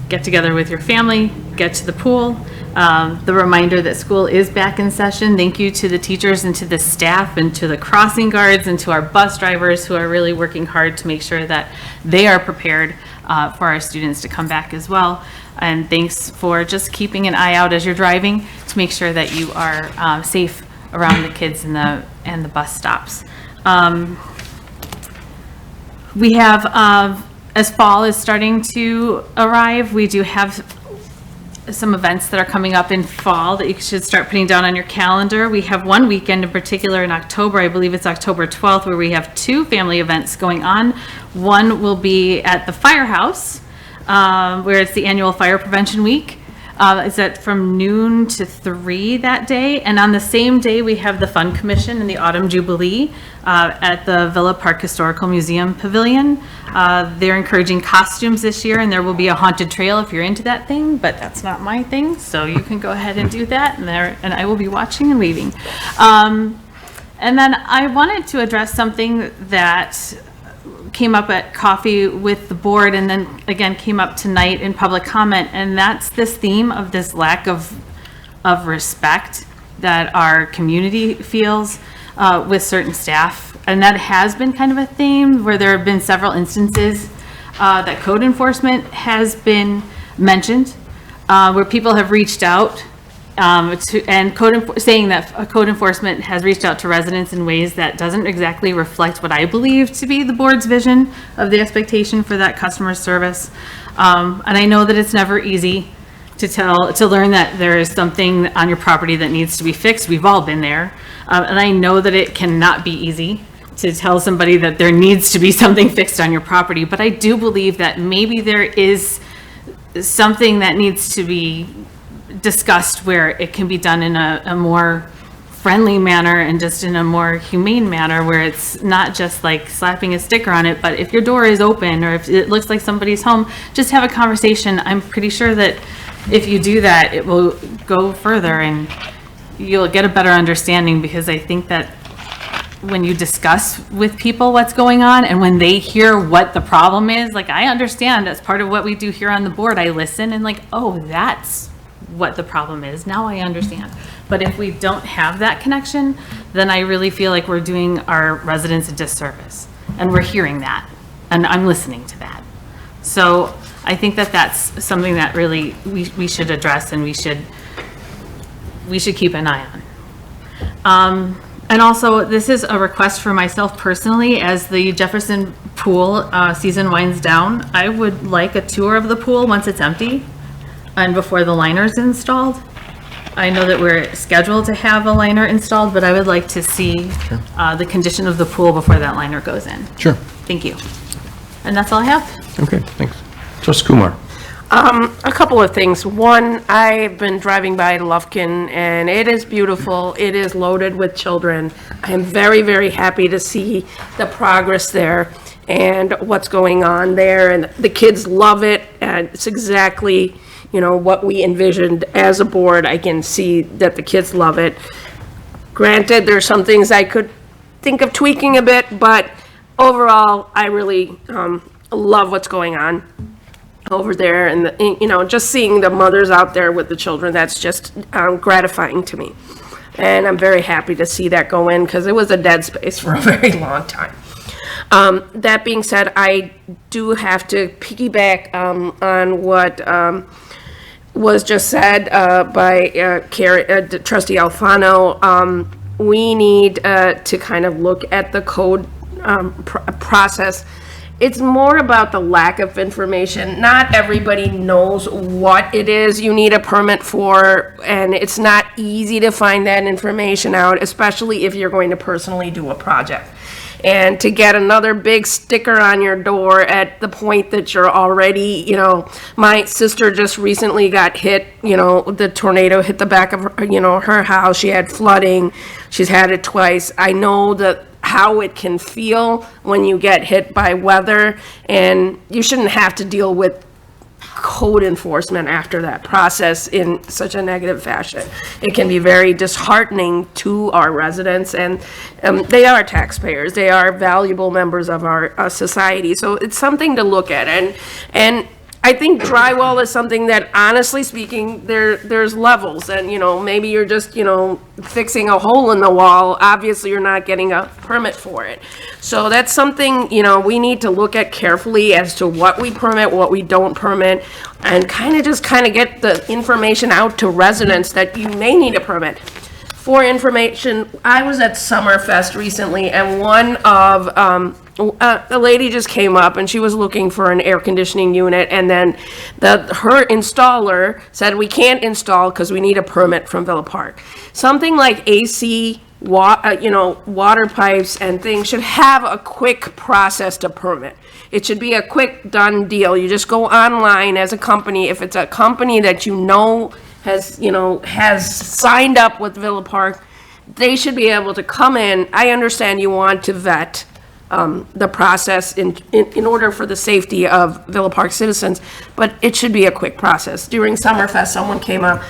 get together with your family, get to the pool. The reminder that school is back in session. Thank you to the teachers and to the staff and to the crossing guards and to our bus drivers who are really working hard to make sure that they are prepared for our students to come back as well. And thanks for just keeping an eye out as you're driving to make sure that you are safe around the kids and the bus stops. We have, as fall is starting to arrive, we do have some events that are coming up in fall that you should start putting down on your calendar. We have one weekend in particular in October, I believe it's October 12th, where we have 2 family events going on. One will be at the firehouse, where it's the annual fire prevention week. It's at from noon to 3 that day. And on the same day, we have the Fun Commission and the Autumn Jubilee at the Villa Park Historical Museum Pavilion. They're encouraging costumes this year, and there will be a haunted trail if you're into that thing, but that's not my thing, so you can go ahead and do that, and I will be watching and waving. And then I wanted to address something that came up at coffee with the board and then again came up tonight in public comment, and that's this theme of this lack of respect that our community feels with certain staff. And that has been kind of a theme where there have been several instances that code enforcement has been mentioned, where people have reached out saying that code enforcement has reached out to residents in ways that doesn't exactly reflect what I believe to be the board's vision of the expectation for that customer service. And I know that it's never easy to learn that there is something on your property that needs to be fixed. We've all been there. And I know that it cannot be easy to tell somebody that there needs to be something fixed on your property. But I do believe that maybe there is something that needs to be discussed where it can be done in a more friendly manner and just in a more humane manner, where it's not just like slapping a sticker on it, but if your door is open or if it looks like somebody's home, just have a conversation. I'm pretty sure that if you do that, it will go further and you'll get a better understanding, because I think that when you discuss with people what's going on and when they hear what the problem is, like I understand that's part of what we do here on the board. I listen and like, oh, that's what the problem is. Now I understand. But if we don't have that connection, then I really feel like we're doing our residents a disservice. And we're hearing that. And I'm listening to that. So I think that that's something that really we should address and we should keep an eye on. And also, this is a request for myself personally. As the Jefferson Pool season winds down, I would like a tour of the pool once it's empty and before the liner's installed. I know that we're scheduled to have a liner installed, but I would like to see the condition of the pool before that liner goes in. Sure. Thank you. And that's all I have. Okay, thanks. Trustee Kumar. A couple of things. One, I've been driving by Lufkin and it is beautiful. It is loaded with children. I am very, very happy to see the progress there and what's going on there. And the kids love it. And it's exactly, what we envisioned as a board. I can see that the kids love it. Granted, there's some things I could think of tweaking a bit, but overall, I really love what's going on over there, and just seeing the mothers out there with the children, that's just gratifying to me. And I'm very happy to see that go in, because it was a dead space for a very long time. That being said, I do have to piggyback on what was just said by Trustee Alfano. We need to kind of look at the code process. It's more about the lack of information. Not everybody knows what it is you need a permit for, and it's not easy to find that information out, especially if you're going to personally do a project. And to get another big sticker on your door at the point that you're already, my sister just recently got hit, the tornado hit the back of her, her house. She had flooding. She's had it twice. I know that how it can feel when you get hit by weather, and you shouldn't have to deal with code enforcement after that process in such a negative fashion. It can be very disheartening to our residents, and they are taxpayers. They are valuable members of our society. So it's something to look at. And I think drywall is something that, honestly speaking, there's levels, and, you know, maybe you're just, you know, fixing a hole in the wall. Obviously, you're not getting a permit for it. So that's something, you know, we need to look at carefully as to what we permit, what we don't permit, and kind of get the information out to residents that you may need a permit. For information, I was at Summerfest recently, and one of, a lady just came up and she was looking for an air conditioning unit, and then her installer said, we can't install because we need a permit from Villa Park. Something like AC, water pipes and things should have a quick process to permit. It should be a quick done deal. You just go online as a company. If it's a company that you know has signed up with Villa Park, they should be able to come in. I understand you want to vet the process in order for the safety of Villa Park citizens, but it should be a quick process. During Summerfest, someone came up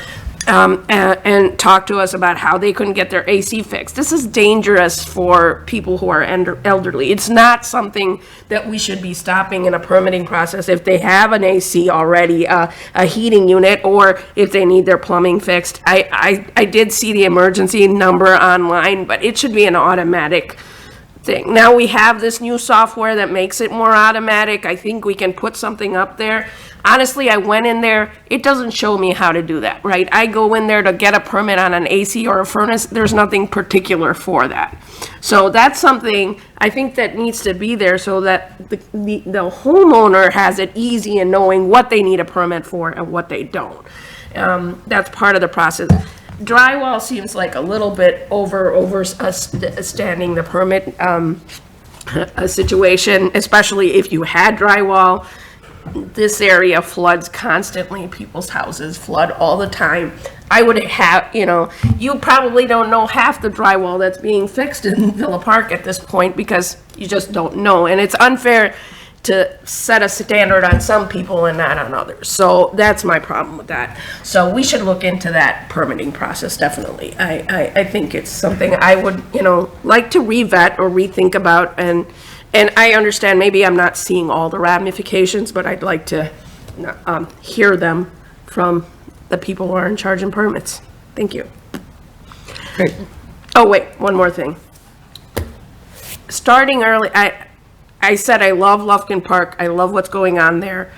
and talked to us about how they couldn't get their AC fixed. This is dangerous for people who are elderly. It's not something that we should be stopping in a permitting process if they have an AC already, a heating unit, or if they need their plumbing fixed. I did see the emergency number online, but it should be an automatic thing. Now we have this new software that makes it more automatic. I think we can put something up there. Honestly, I went in there, it doesn't show me how to do that, right? I go in there to get a permit on an AC or a furnace, there's nothing particular for that. So that's something I think that needs to be there so that the homeowner has it easy in knowing what they need a permit for and what they don't. That's part of the process. Drywall seems like a little bit overstanding the permit a situation, especially if you had drywall. This area floods constantly. People's houses flood all the time. I would have, you probably don't know half the drywall that's being fixed in Villa Park at this point because you just don't know. And it's unfair to set a standard on some people and not on others. So that's my problem with that. So we should look into that permitting process, definitely. I think it's something I would, like to revet or rethink about, and I understand maybe I'm not seeing all the ramifications, but I'd like to hear them from the people who are in charge of permits. Thank you. Okay. Oh, wait, one more thing. Starting early, I said I love Lufkin Park. I love what's going on there.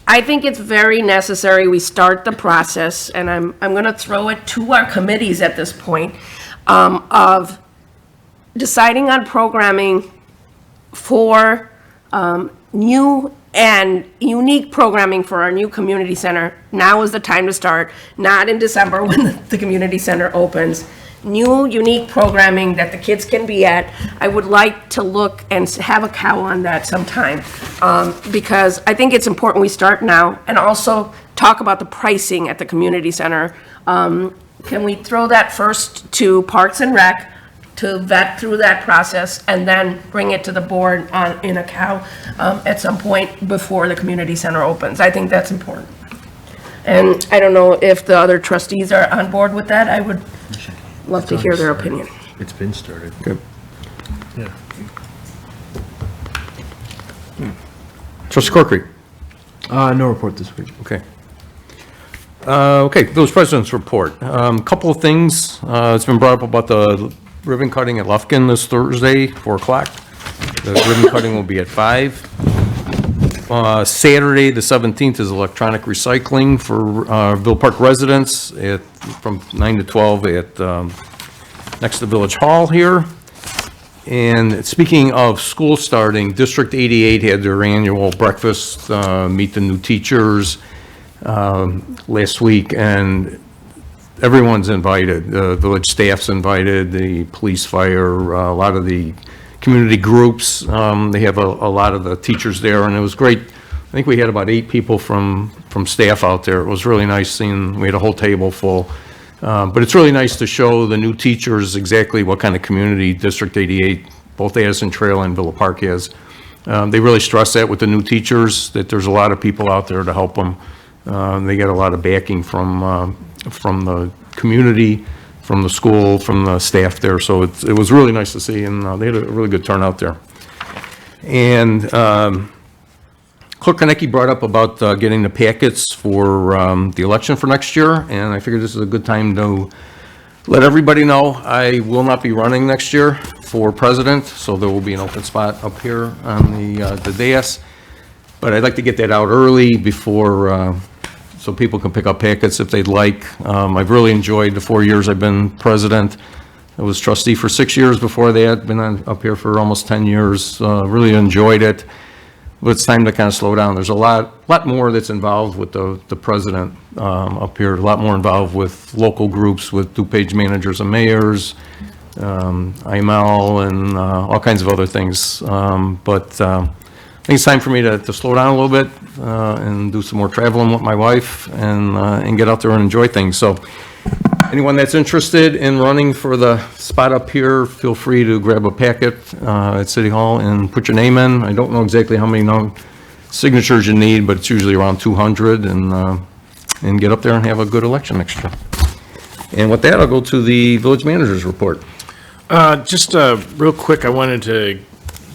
I think it's very necessary we start the process, and I'm going to throw it to our committees at this point, of deciding on programming for new and unique programming for our new community center. Now is the time to start, not in December when the community center opens. New, unique programming that the kids can be at. I would like to look and have a cow on that sometime, because I think it's important we start now, and also talk about the pricing at the community center. Can we throw that first to Parks and Rec to vet through that process, and then bring it to the board in a cow at some point before the community center opens? I think that's important. And I don't know if the other trustees are on board with that. I would love to hear their opinion. It's been started. Good. Yeah. Trustee Corkery? No report this week. Okay. Okay, Village President's report. Couple of things. It's been brought up about the ribbon cutting at Lufkin this Thursday, 4 o'clock. The ribbon cutting will be at 5. Saturday, the 17th, is electronic recycling for Villa Park residents from 9 to 12 at next to Village Hall here. And speaking of school starting, District 88 had their annual breakfast, meet the new teachers last week, and everyone's invited. The village staff's invited, the police, fire, a lot of the community groups. They have a lot of the teachers there, and it was great. I think we had about 8 people from staff out there. It was really nice seeing, we had a whole table full. But it's really nice to show the new teachers exactly what kind of community District 88, both Addison Trail and Villa Park is. They really stress that with the new teachers, that there's a lot of people out there to help them. They get a lot of backing from the community, from the school, from the staff there. So it was really nice to see, and they had a really good turnout there. And Clerk Konecki brought up about getting the packets for the election for next year, and I figured this is a good time to let everybody know I will not be running next year for president, so there will be an open spot up here on the dais. But I'd like to get that out early before, so people can pick up packets if they'd like. I've really enjoyed the 4 years I've been president. I was trustee for 6 years before that, been up here for almost 10 years, really enjoyed it. But it's time to kind of slow down. There's a lot more that's involved with the president up here, a lot more involved with local groups, with DuPage managers and mayors, IML, and all kinds of other things. But I think it's time for me to slow down a little bit and do some more traveling with my wife and get out there and enjoy things. So anyone that's interested in running for the spot up here, feel free to grab a packet at City Hall and put your name in. I don't know exactly how many signatures you need, but it's usually around 200, and get up there and have a good election next year. And with that, I'll go to the village manager's report. Just real quick, I wanted to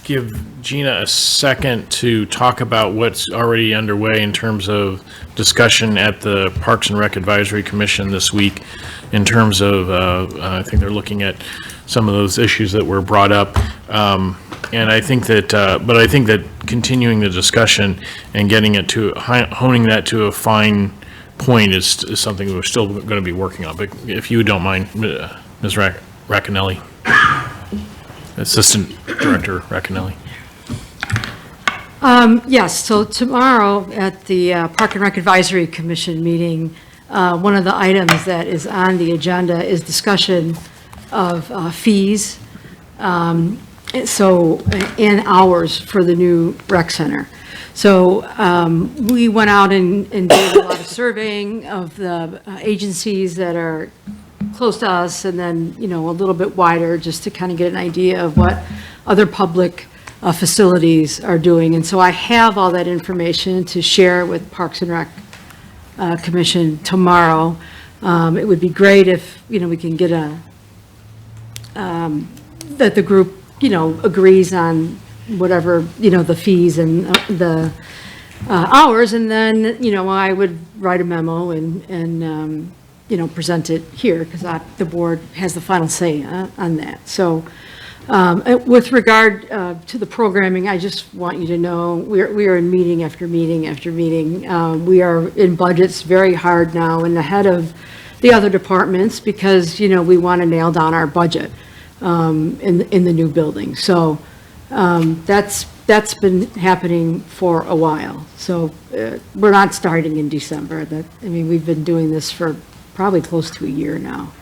give Gina a second to talk about what's already underway in terms of discussion at the Parks and Rec Advisory Commission this week, in terms of, I think they're looking at some of those issues that were brought up. And I think that, but I think that continuing the discussion and getting it to, honing that to a fine point is something we're still going to be working on. But if you don't mind, Ms. Racanelli. Assistant Director Racanelli. Yes, so tomorrow at the Park and Rec Advisory Commission meeting, one of the items that is on the agenda is discussion of fees, so, and hours for the new rec center. So we went out and did a lot of surveying of the agencies that are close to us, and then, you know, a little bit wider, just to kind of get an idea of what other public facilities are doing. And so I have all that information to share with Parks and Rec Commission tomorrow. It would be great if, you know, we can get that the group, you know, agrees on whatever, you know, the fees and the hours, and then, you know, I would write a memo and you know, present it here, because the board has the final say on that. So with regard to the programming, I just want you to know, we are in meeting after meeting after meeting. We are in budgets very hard now and ahead of the other departments, because, you know, we want to nail down our budget in the new building. So that's been happening for a while. So we're not starting in December. I mean, we've been doing this for probably close to a year now.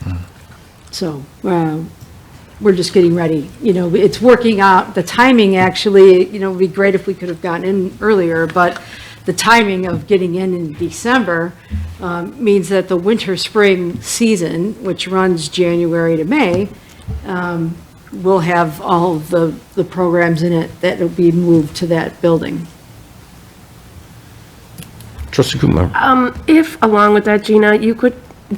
So we're just getting ready. You know, it's working out. The timing, actually, you know, would be great if we could have gotten in earlier, but the timing of getting in December means that the winter-spring season, which runs January to May, will have all of the programs in it that will be moved to that building. Trustee Kumar. If, along with that, Gina, you could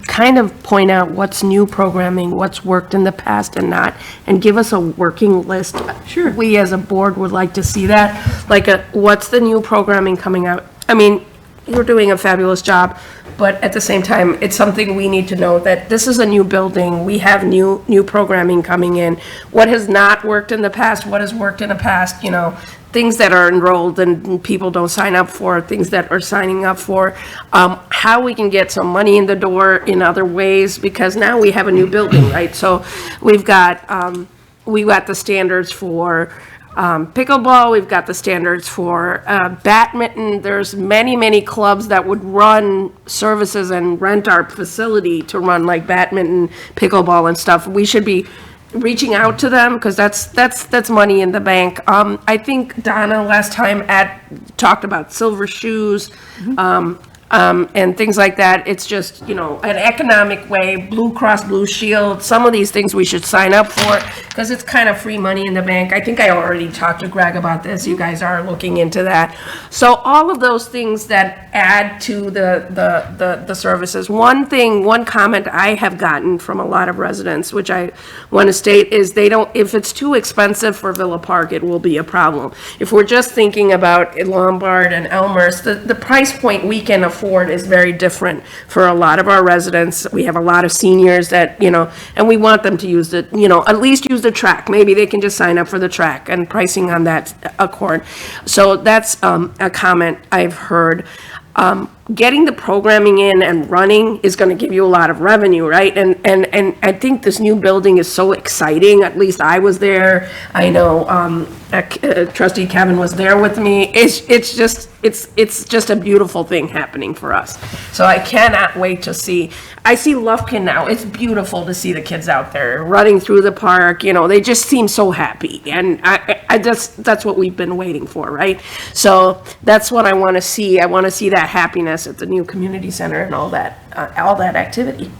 kind of point out what's new programming, what's worked in the past and not, and give us a working list. Sure. We as a board would like to see that, like what's the new programming coming out? I mean, you're doing a fabulous job, but at the same time, it's something we need to know, that this is a new building, we have new programming coming in. What has not worked in the past, what has worked in the past, you know, things that are enrolled and people don't sign up for, things that are signing up for, how we can get some money in the door in other ways, because now we have a new building, right? So we've got the standards for pickleball, we've got the standards for badminton. There's many clubs that would run services and rent our facility to run like badminton, pickleball and stuff. We should be reaching out to them, because that's money in the bank. I think Donna last time talked about Silver Shoes. and things like that. It's just, you know, an economic way, Blue Cross Blue Shield, some of these things we should sign up for, because it's kind of free money in the bank. I think I already talked to Greg about this. You guys are looking into that. So all of those things that add to the services. One comment I have gotten from a lot of residents, which I want to state, is they don't, if it's too expensive for Villa Park, it will be a problem. If we're just thinking about Lombard and Elmhurst, the price point we can afford is very different for a lot of our residents. We have a lot of seniors that, you know, and we want them to use the, you know, at least use the track. Maybe they can just sign up for the track, and pricing on that accord. So that's a comment I've heard. Getting the programming in and running is going to give you a lot of revenue, right? And I think this new building is so exciting. At least I was there. I know Trustee Kevin was there with me. It's just a beautiful thing happening for us. So I cannot wait to see. I see Lufkin now. It's beautiful to see the kids out there running through the park. You know, they just seem so happy, and that's what we've been waiting for, right? So that's what I want to see. I want to see that happiness at the new community center and all that activity.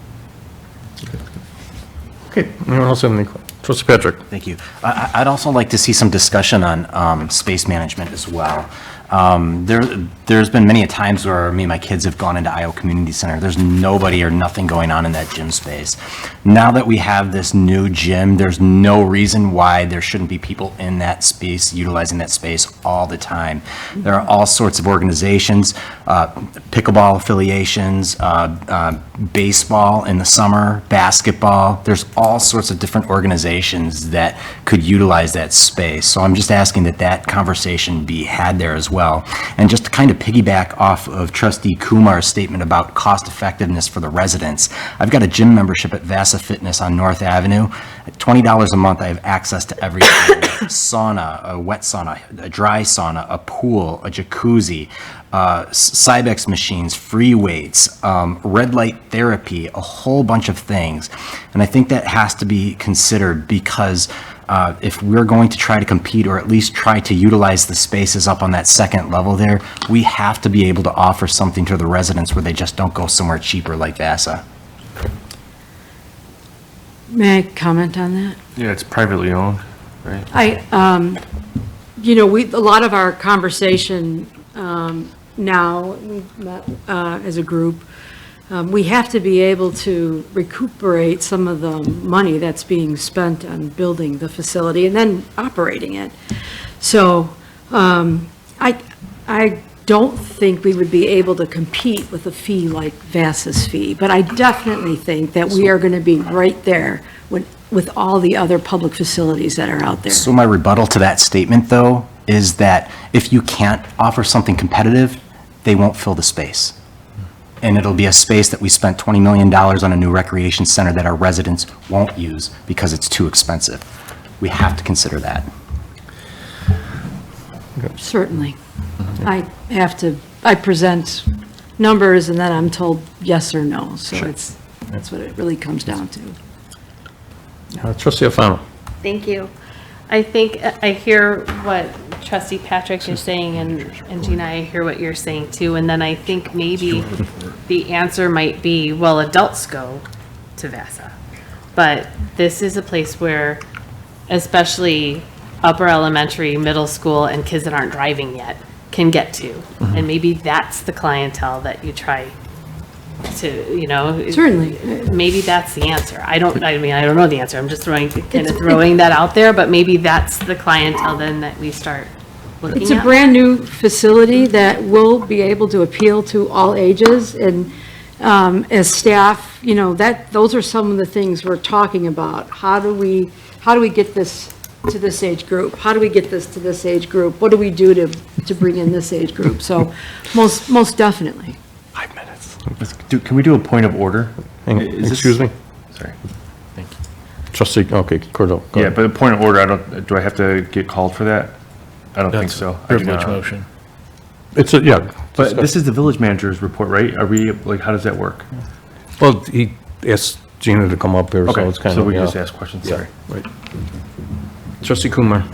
Okay, anyone else have any questions? Trustee Patrick? Thank you. I'd also like to see some discussion on space management as well. There's been many a times where me and my kids have gone into Iowa Community Center. There's nobody or nothing going on in that gym space. Now that we have this new gym, there's no reason why there shouldn't be people in that space, utilizing that space all the time. There are all sorts of organizations, pickleball affiliations, baseball in the summer, basketball. There's all sorts of different organizations that could utilize that space. So I'm just asking that conversation be had there as well. And just to kind of piggyback off of Trustee Kumar's statement about cost effectiveness for the residents, I've got a gym membership at Vasa Fitness on North Avenue. At $20 a month, I have access to everything: sauna, a wet sauna, a dry sauna, a pool, a jacuzzi, Cybex machines, free weights, red light therapy, a whole bunch of things. And I think that has to be considered, because if we're going to try to compete, or at least try to utilize the spaces up on that second level there, we have to be able to offer something to the residents where they just don't go somewhere cheaper like Vasa. May I comment on that? Yeah, it's privately owned, right? You know, a lot of our conversation now as a group, we have to be able to recuperate some of the money that's being spent on building the facility and then operating it. So I don't think we would be able to compete with a fee like Vasa's fee, but I definitely think that we are going to be right there with all the other public facilities that are out there. So my rebuttal to that statement, though, is that if you can't offer something competitive, they won't fill the space. And it'll be a space that we spent $20 million on a new recreation center that our residents won't use because it's too expensive. We have to consider that. Certainly. I present numbers and then I'm told yes or no. So Sure. that's what it really comes down to. Trustee Alfano? Thank you. I think I hear what Trustee Patrick is saying, and Gina, I hear what you're saying too. And then I think maybe the answer might be, well, adults go to Vasa. But this is a place where, especially upper elementary, middle school, and kids that aren't driving yet can get to. And maybe that's the clientele that you try to, you know. Certainly. Maybe that's the answer. I don't know the answer. I'm just throwing that out there, but maybe that's the clientele then that we start looking at. It's a brand-new facility that will be able to appeal to all ages, and as staff, you know, those are some of the things we're talking about. How do we get this to this age group? How do we get this to this age group? What do we do to bring in this age group? So most definitely. 5 minutes. Can we do a point of order? Excuse me? Sorry. Thank you. Trustee, okay, Cordell. go Yeah, ahead. but a point of order, do I have to get called for that? I don't think That's so. a I do privilege not. motion. It's yeah. But this is the village manager's report, right? Are we, like, how does that work? Well, he asked Gina to come up here, so Okay, it's kind of. so we can yeah. just ask questions, Yeah, sorry. right. Trustee Kumar?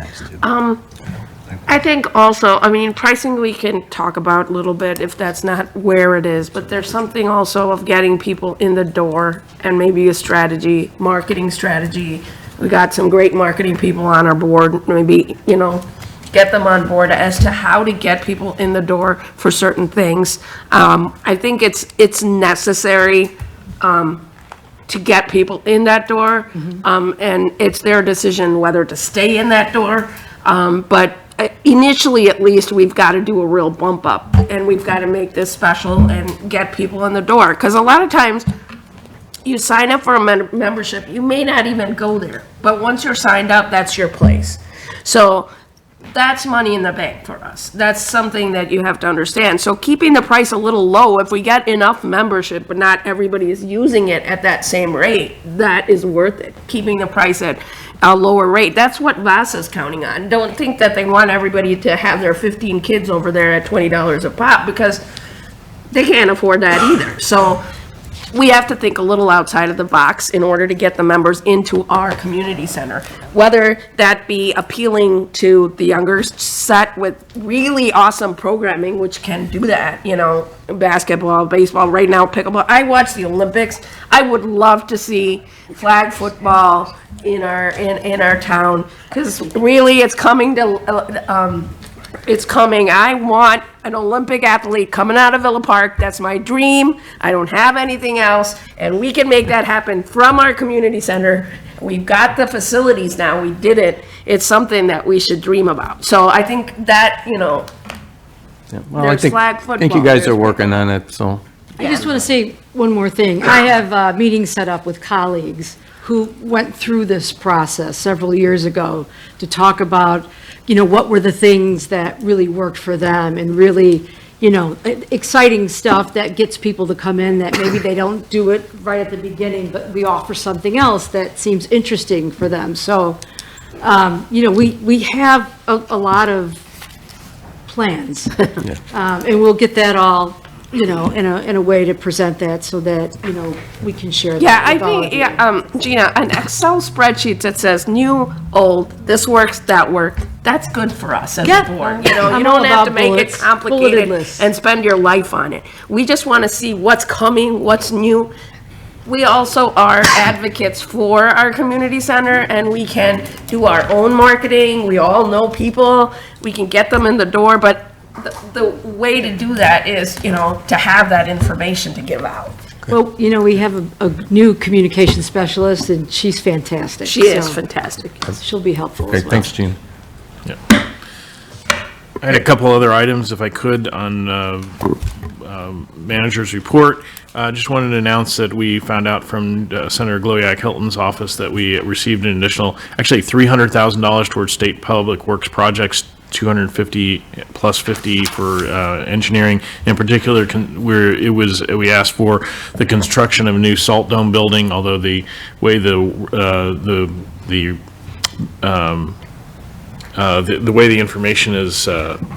I think also, I mean, pricing we can talk about a little bit if that's not where it is, but there's something also of getting people in the door and maybe a strategy, marketing strategy. We got some great marketing people on our board, maybe, you know, get them on board as to how to get people in the door for certain things. I think it's necessary, to get people in that door. And it's their decision whether to stay in that door. But initially, at least, we've got to do a real bump up, and we've got to make this special and get people in the door. Because a lot of times, you sign up for a membership, you may not even go there. But once you're signed up, that's your place. So that's money in the bank for us. That's something that you have to understand. So keeping the price a little low, if we get enough membership, but not everybody is using it at that same rate, that is worth it. Keeping the price at a lower rate. That's what VASA's counting on. Don't think that they want everybody to have their 15 kids over there at $20 a pop, because they can't afford that either. So we have to think a little outside of the box in order to get the members into our community center. Whether that be appealing to the younger set with really awesome programming, which can do that, you know, basketball, baseball, right now pickleball. I watch the Olympics. I would love to see flag football in our town, because really it's coming to it's coming. I want an Olympic athlete coming out of Villa Park. That's my dream. I don't have anything else, and we can make that happen from our community center. We've got the facilities now. We did it. It's something that we should dream about. So I think that, you know, Well, I there's think, flag I football. think you guys are there's- working on it, so. I just want to say one more thing. I have meetings set up with colleagues who went through this process several years ago to talk about, you know, what were the things that really worked for them, and really, you know, exciting stuff that gets people to come in, that maybe they don't do it right at the beginning, but we offer something else that seems interesting for them. So, you know, we have a lot of plans. And we'll get that all, you know, in a way to present that so that, you know, we can share that. Yeah, I with all of think, you. yeah, Gina, an Excel spreadsheet that says new, old, this works, that worked, that's good for us as Yeah. a board. You know, I'm you all don't have to about make it bullets, bulleted complicated lists. and spend your life on it. We just want to see what's coming, what's new. We also are advocates for our community center, and we can do our own marketing. We all know people. We can get them in the door, but the way to do that is, you know, to have that information to give out. Well, you know, we have a new communication specialist, and she's fantastic. She is so fantastic. She'll be helpful Okay, as well. thanks, Gene. I had a couple other items, if I could, on manager's report. Just wanted to announce that we found out from Senator Gloyak Hilton's office that we received an additional, actually $300,000 towards state public works projects, 250 plus 50 for engineering. In particular, we asked for the construction of a new salt dome building, although the way the way the information is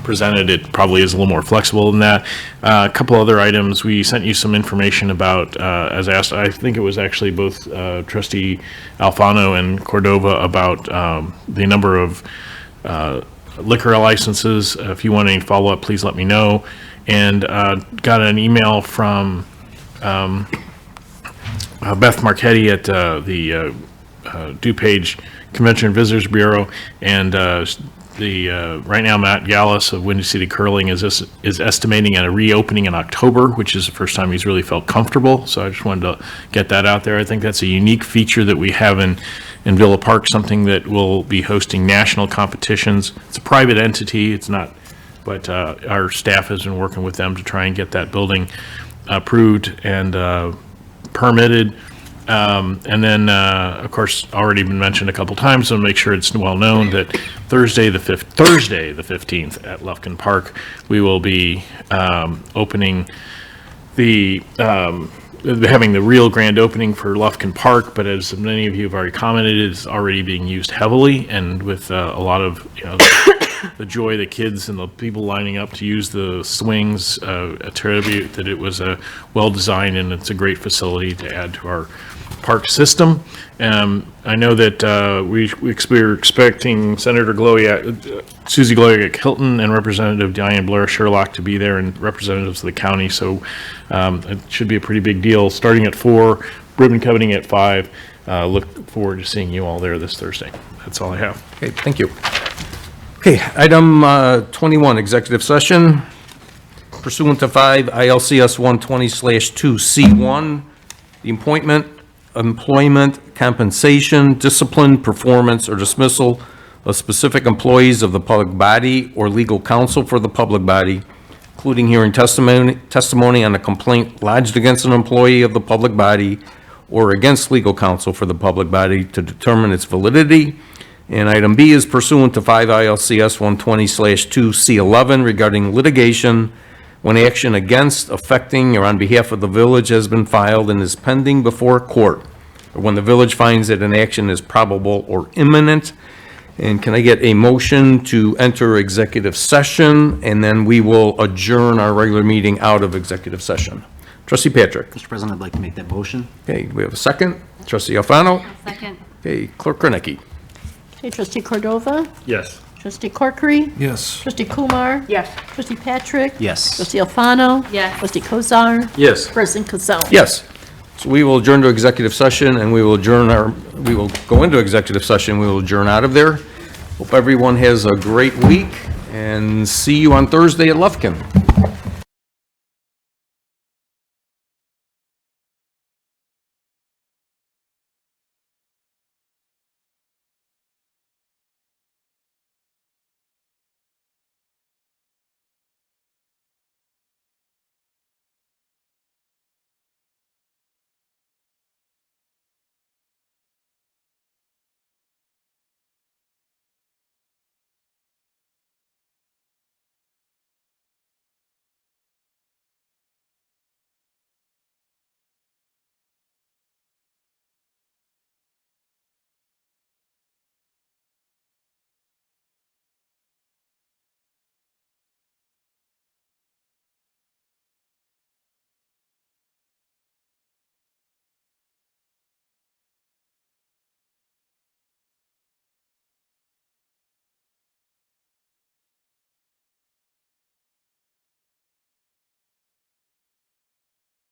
presented, it probably is a little more flexible than that. A couple other items, we sent you some information about, as asked, I think it was actually both trustee Alfano and Cordova, about the number of liquor licenses. If you want any follow-up, please let me know. And got an email from Beth Marchetti at the DuPage Convention and Visitors Bureau, and right now Matt Gallus of Windy City Curling is estimating at a reopening in October, which is the first time he's really felt comfortable. So I just wanted to get that out there. I think that's a unique feature that we have in Villa Park, something that will be hosting national competitions. It's a private entity, it's not, but our staff has been working with them to try and get that building approved and permitted. And then, of course, already been mentioned a couple times, so make sure it's well known that Thursday the 15th at Lufkin Park, we will be opening having the real grand opening for Lufkin Park, but as many of you have already commented, it's already being used heavily, and with a lot of, you know, the joy of the kids and the people lining up to use the swings, attribute that it was a well-designed, and it's a great facility to add to our park system. I know that we're expecting Senator Susie Gloria Hilton and Representative Diane Blair Sherlock to be there, and representatives of the county, so it should be a pretty big deal. Starting at 4, ribbon cutting at 5. Look forward to seeing you all there this Thursday. That's all I have. Okay, thank you. Okay, item 21, executive session. Pursuant to 5 ILCS 120/2C1, the employment, compensation, discipline, performance, or dismissal of specific employees of the public body or legal counsel for the public body, including hearing testimony on a complaint lodged against an employee of the public body or against legal counsel for the public body to determine its validity. And item B is pursuant to 5 ILCS 120/2C11 regarding litigation when action against, affecting, or on behalf of the village has been filed and is pending before court, or when the village finds that an action is probable or imminent. And can I get a motion to enter executive session, and then we will adjourn our regular meeting out of executive session? Trustee Patrick. Mr. President, I'd like to make that motion. Okay, do we have a second? Trustee Alfano? Second. Okay, Clerk Kornecki. Okay, Trustee Cordova? Yes. Trustee Corkery? Yes. Trustee Kumar? Yes. Trustee Patrick? Yes. Trustee Alfano? Yes. Trustee Kozar? Yes. President Kazal? Yes. So we will adjourn to executive session, and we will go into executive session, we will adjourn out of there. Hope everyone has a great week, and see you on Thursday at Lufkin.